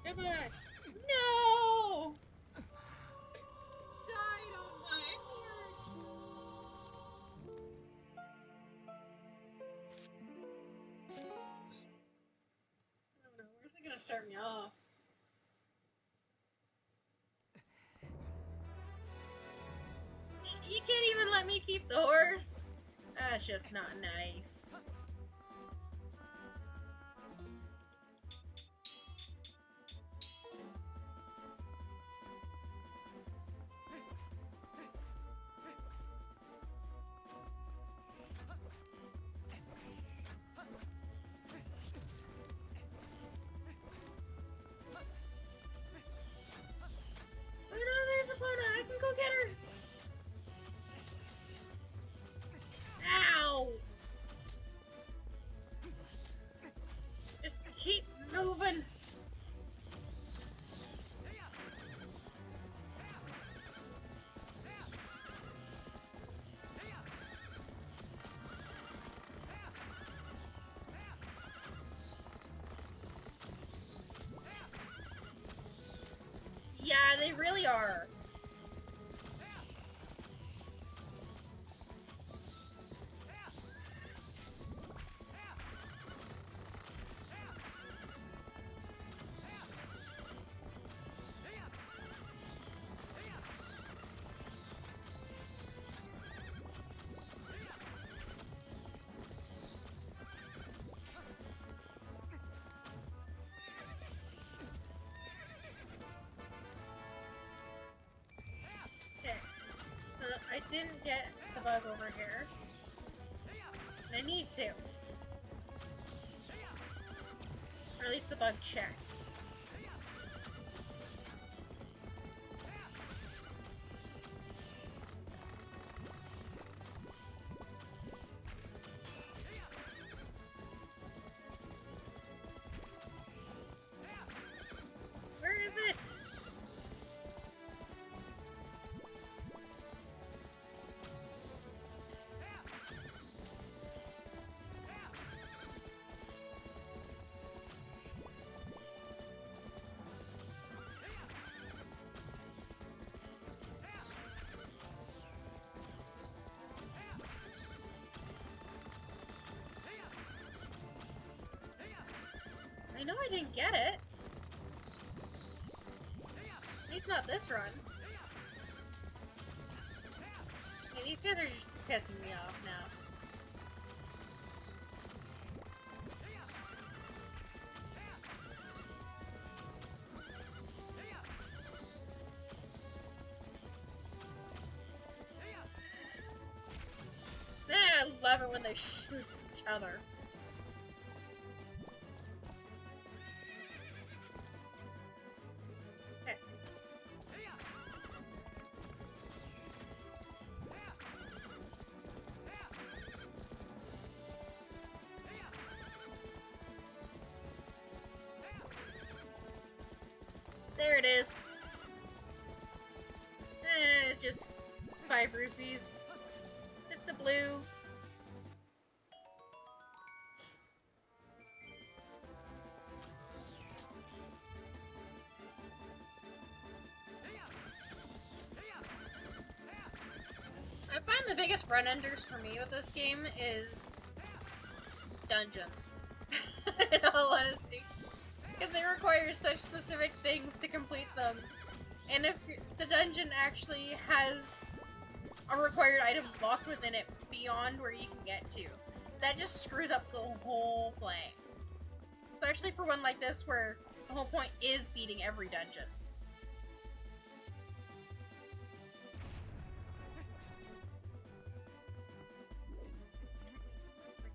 Come on! No! Died on my horse! I don't know, where's it gonna start me off? You can't even let me keep the horse? That's just not nice. Oh no, there's Epona! I can go get her! Ow! Just keep moving! Yeah, they really are. I didn't get the bug over here. And I need to. Or at least the bug check. Where is it? I know I didn't get it. At least not this run. Yeah, these guys are just pissing me off now. I love it when they shoot each other. Okay. There it is. Just 5 rupees. Just a blue. I find the biggest run-enders for me with this game is dungeons. In all honesty. Because they require such specific things to complete them. And if the dungeon actually has a required item locked within it beyond where you can get to, that just screws up the whole play. Especially for one like this where the whole point is beating every dungeon.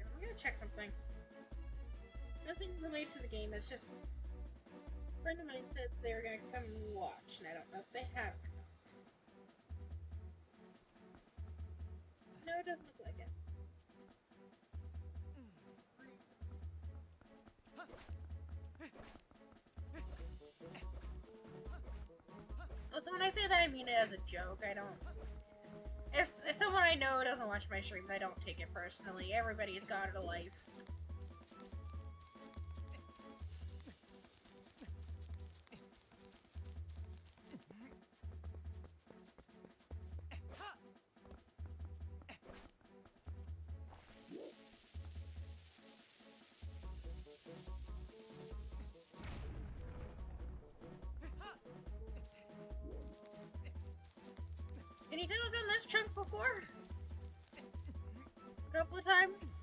I'm gonna check something. Nothing related to the game, it's just a friend of mine said they were gonna come and watch, and I don't know if they have or not. No, it doesn't look like it. Also, when I say that, I mean it as a joke. I don't... If someone I know doesn't watch my streams, I don't take it personally. Everybody's got a life. Can you tell I've done this chunk before? A couple of times.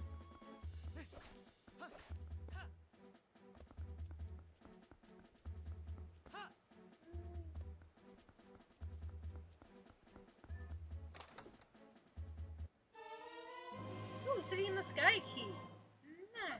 Ooh, City in the Sky key. Nice.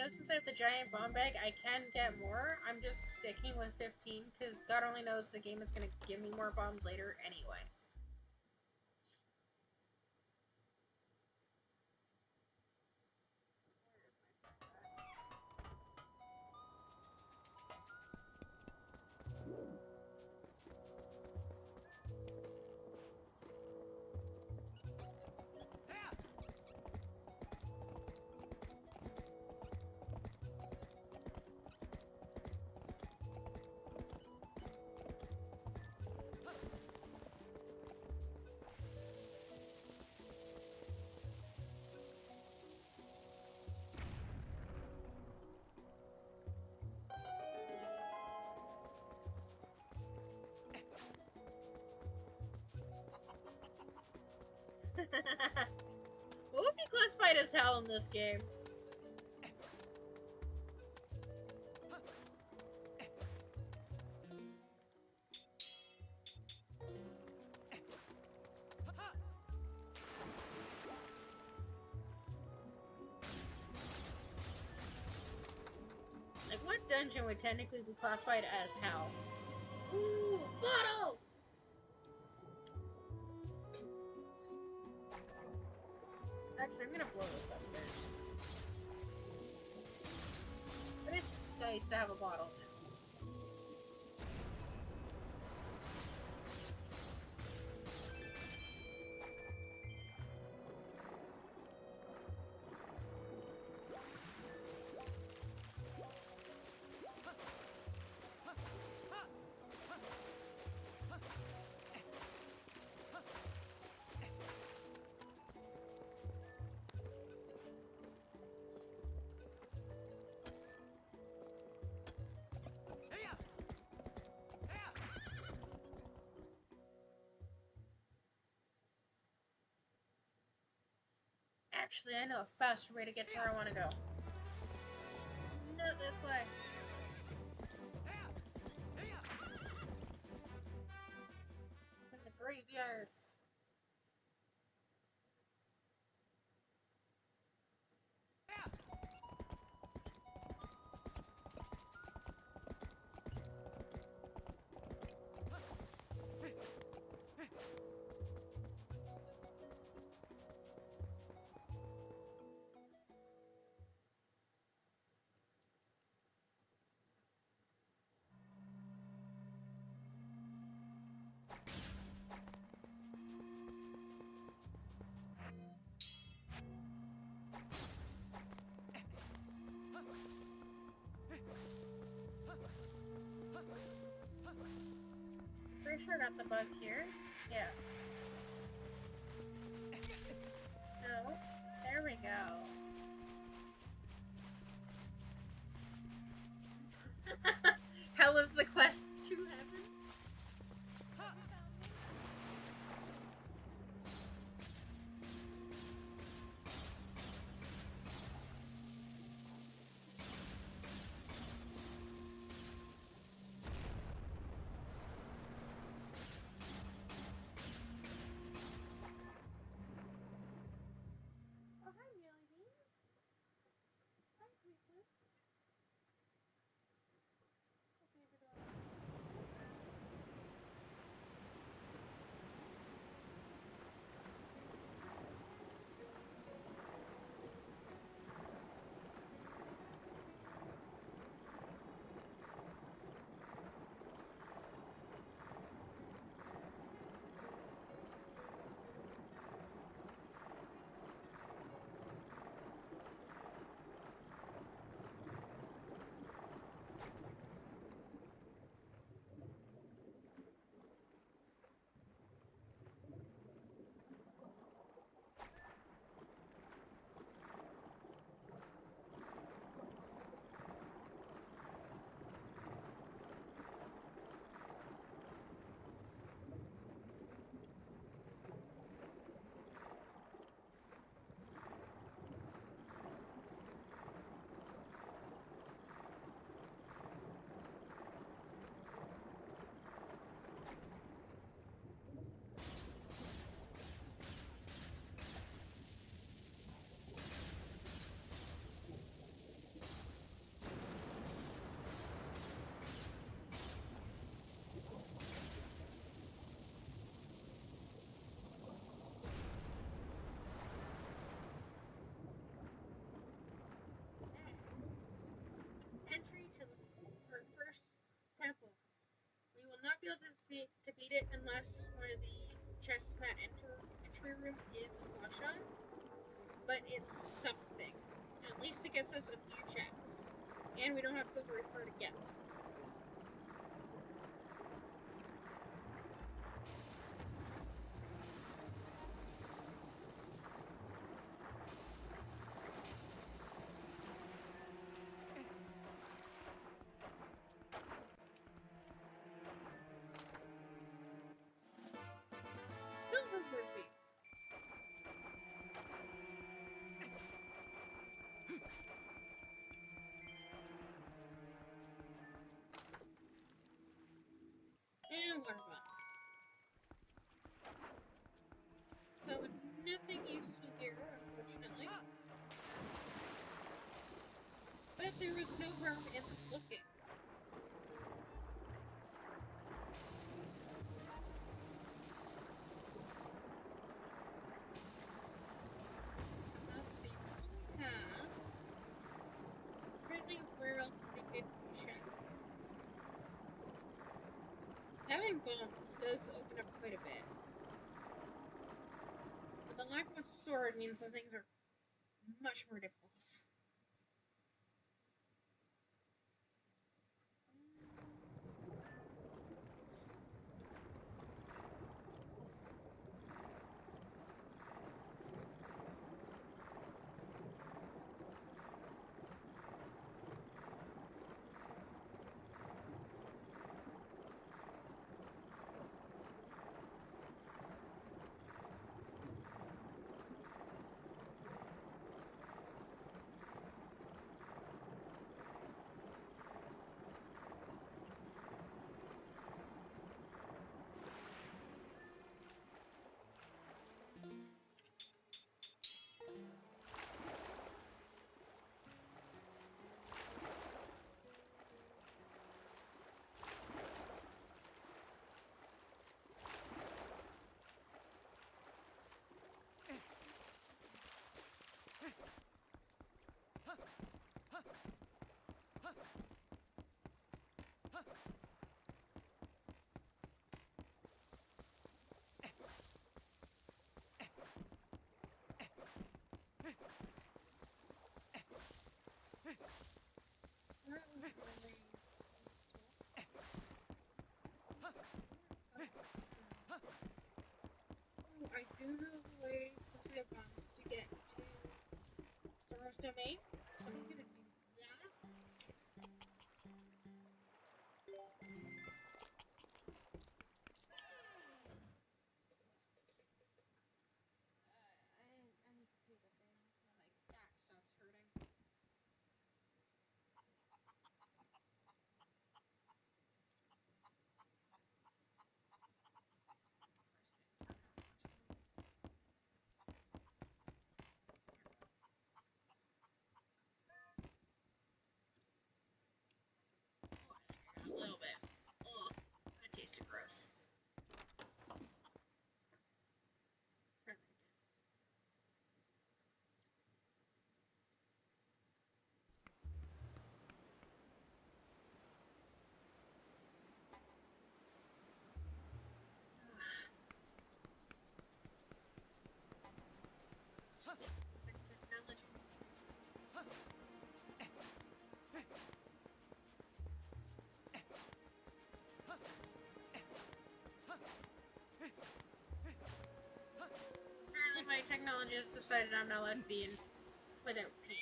know since I have the giant bomb bag, I can get more. I'm just sticking with 15 because God only knows the game is going to give me more bombs later anyway. What would be classified as hell in this game? Like, what dungeon would technically be classified as hell? Ooh, bottle! Actually, I'm gonna blow this up first. But it's nice to have a bottle now. Actually, I know a faster way to get to where I want to go. No, this way. It's in the graveyard. Pretty sure I got the bug here. Yeah. No. There we go. How was the quest to heaven? Oh, hi, Mealy Bean. Hi, Sweetness. Okay, we're done. not be able to beat it unless one of the chests in that entry room is a Glasha, but it's something. At least it gets us a few checks, and we don't have to go very far to get them. Silver Ruby. And water box. So nothing useful here, unfortunately. But there was no harm in looking. Let's see. Apparently, where else would be good to check? Having bombs does open up quite a bit. But the lack of a sword means that things are much more difficult. I do know the way to high bombs to get to Star's domain, so I'm gonna do that. I need to take a thing so my back stops hurting. A little bit. Ugh, that tasted gross. Technology. Apparently my technology has decided I'm not allowed to be in without pain.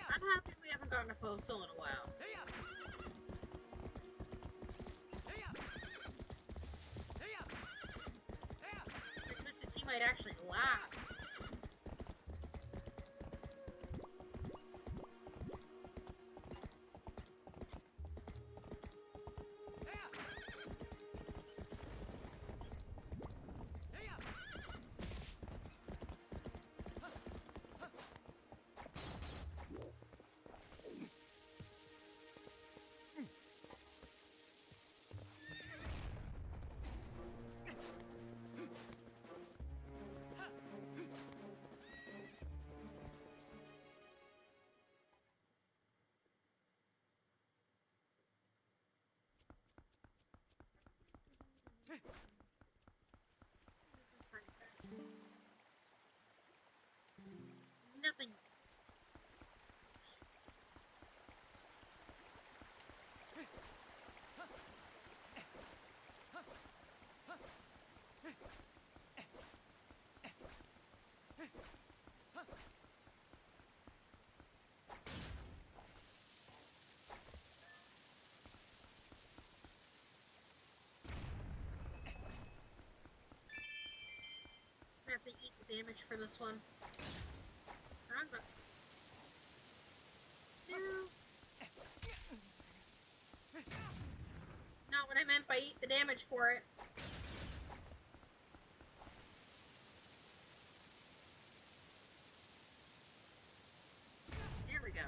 I'm happy we haven't gotten a postal in a while. Twisted Tea might actually last. Nothing. I have to eat the damage for this one. Wrong button. No. Not what I meant by eat the damage for it. There we go.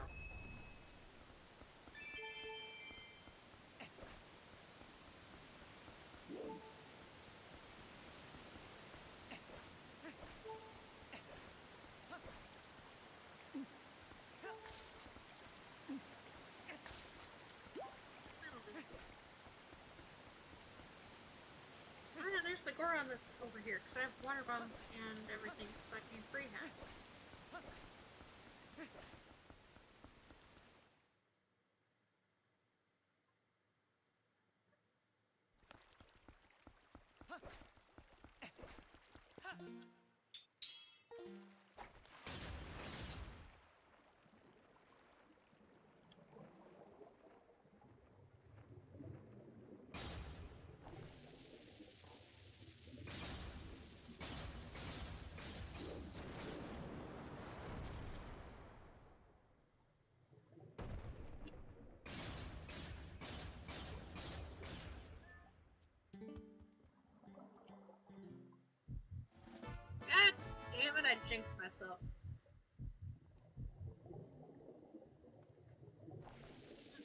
Oh yeah, there's the Goron that's over here, because I have water bombs and everything, so I can free him. God damn it, I jinxed myself.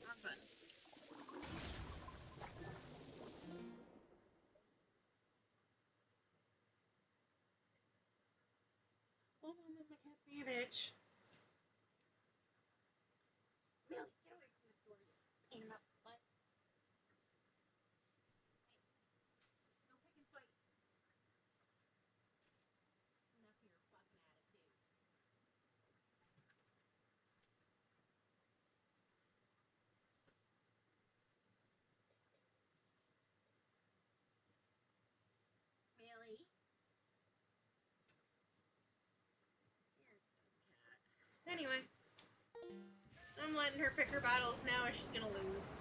Wrong button. Hold on, my cat's being a bitch. Really, get away from the door, you pain in the butt. No picking fights. Enough of your fucking attitude. Really? You're a cat. Anyway, I'm letting her pick her battles now, and she's gonna lose.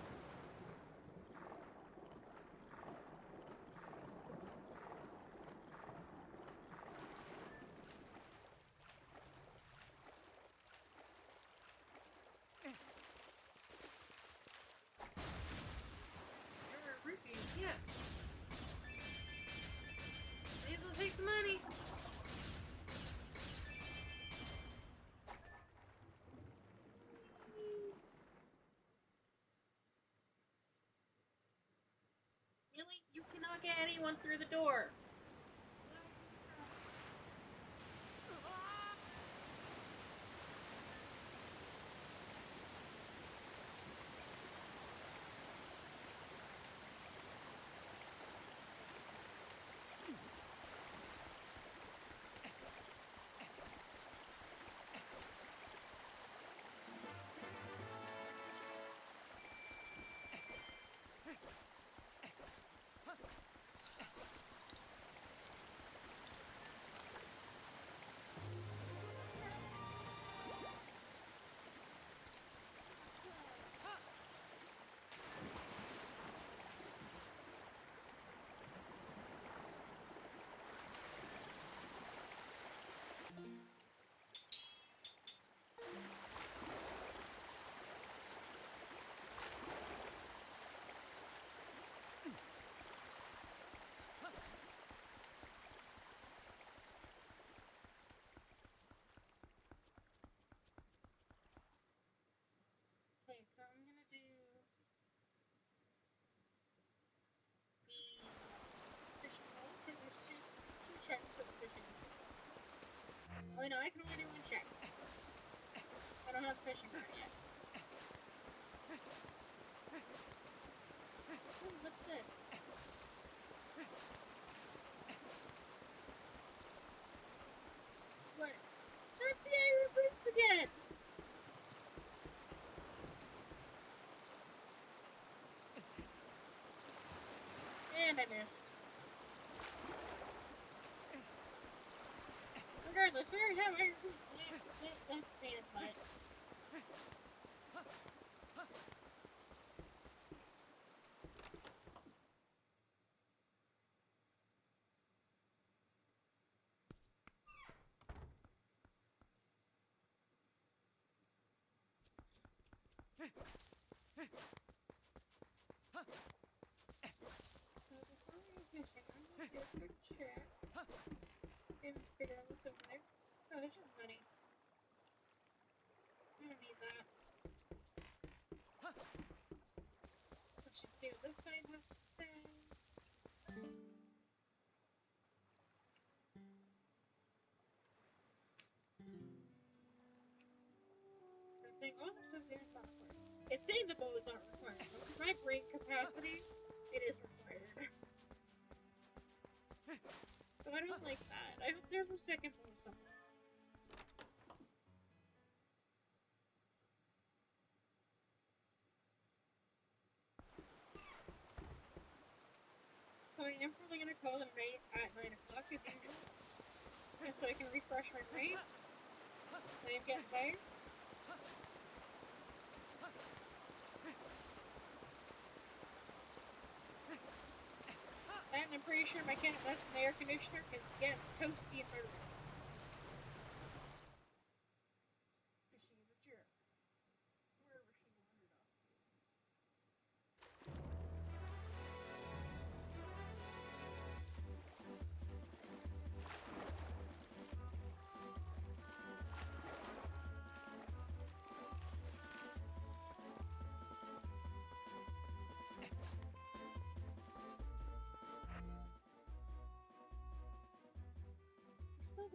There are rupees, yeah. These will take the money. Really? You cannot get anyone through the door. Oh no, I can only do one check. I don't have fishing rod yet. Ooh, what's this? What? Not the iron boots again! And I missed. Regardless, we already have iron boots, so that's a pain in the butt. So before we go fishing, I'm gonna do a quick check and figure out what's over there. Oh, there's just money. I don't need that. Let's just see what this side has to say. It's saying all the stuff there is not required. It's saying the bow is not required, but for my brain capacity, it is required. So I don't like that. I hope there's a second bow somewhere. So I am probably gonna call it a night at 9 o'clock as usual. Just so I can refresh my brain. I am getting tired. And I'm pretty sure my cat messed with the air conditioner because it's getting toasty in my room. She's a jerk. Wherever she wandered off to. I'm still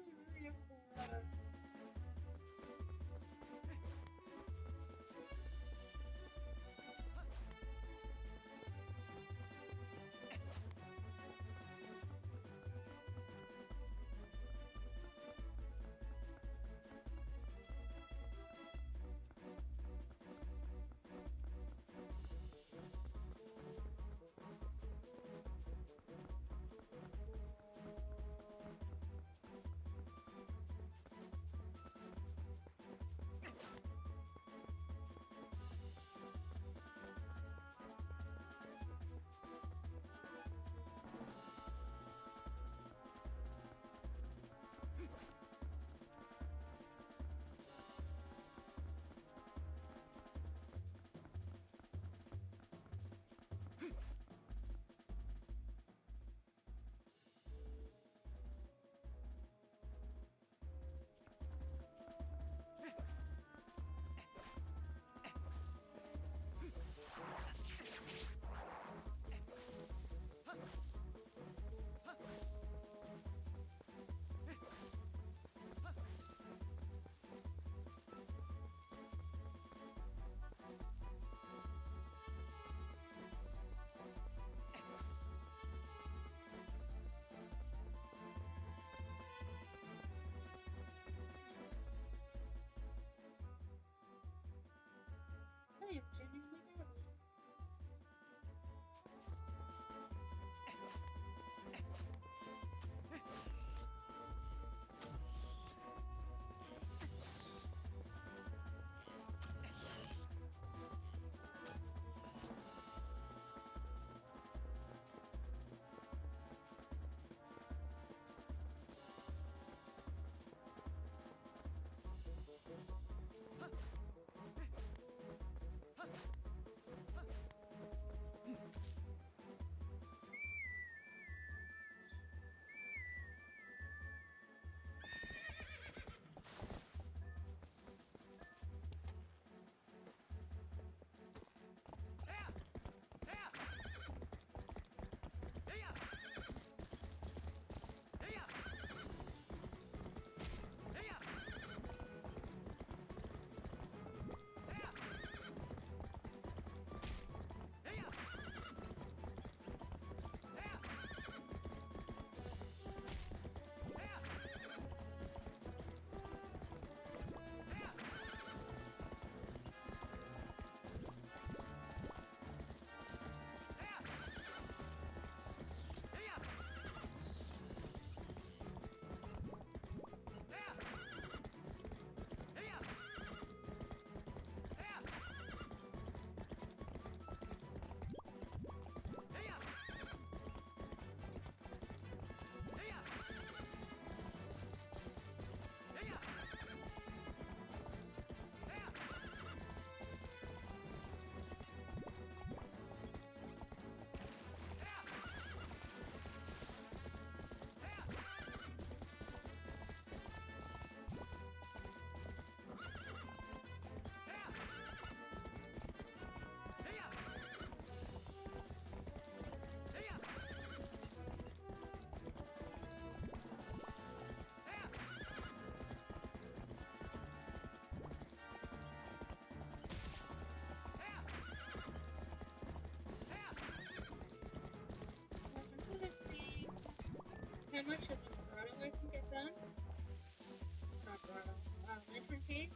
lantern cave.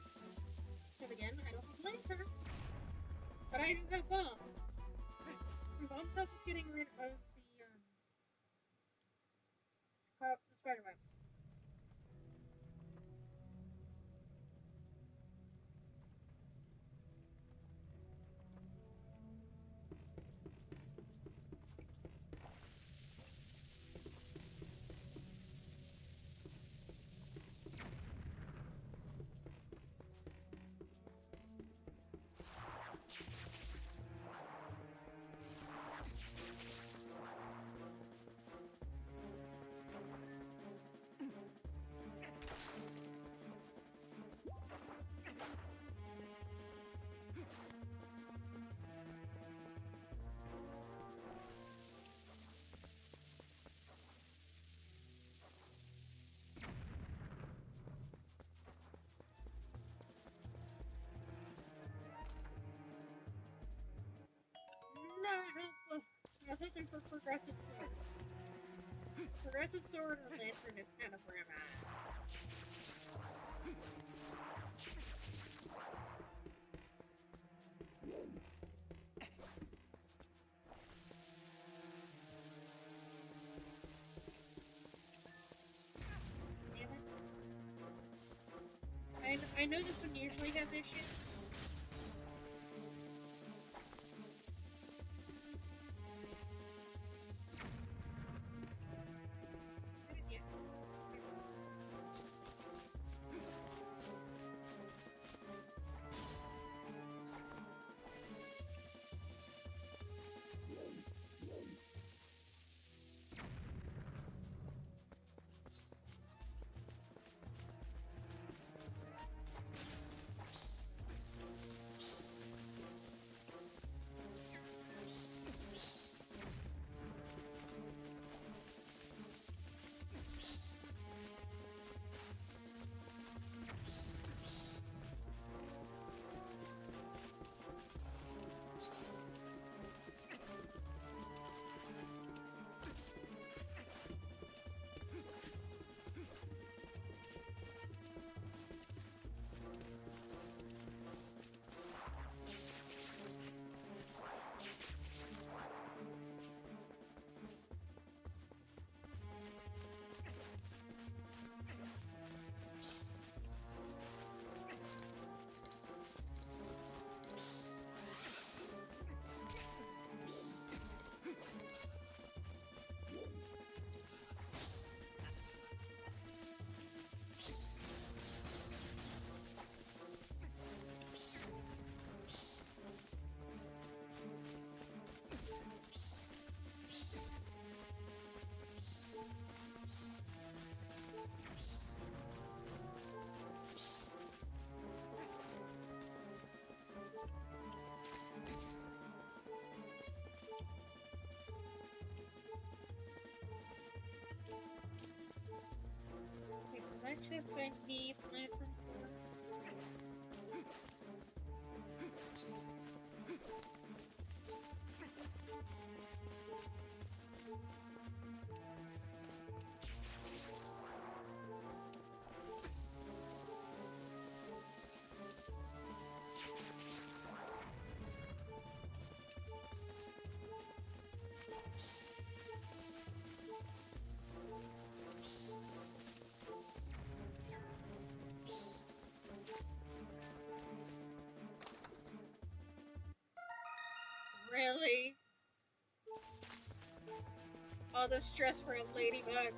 Because again, I don't have lantern. But I do have bombs. And bombs help with getting rid of the spider webs. No, I was looking for progressive sword. Progressive sword or lantern is kind of where I'm at. I know this one usually has issues. That chest I need lantern for. Really? All the stress for a ladybug.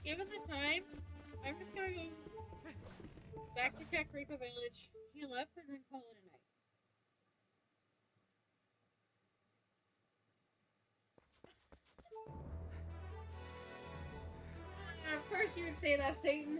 Given the time, I'm just gonna go back to Kakariko Village, heal up, and then call it a night. Of course you would say that, Satan.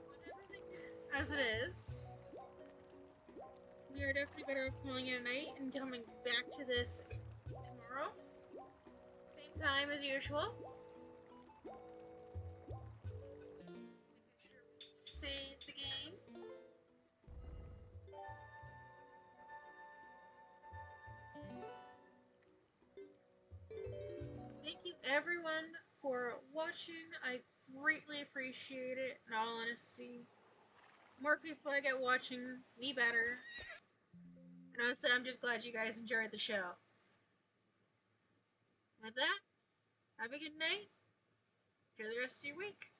with everything as it is, we are definitely better off calling it a night and coming back to this tomorrow. Same time as usual. Making sure we save the game. Thank you everyone for watching. I greatly appreciate it, in all honesty. The more people I get watching, the better. And honestly, I'm just glad you guys enjoyed the show. With that, have a good night. Enjoy the rest of your week.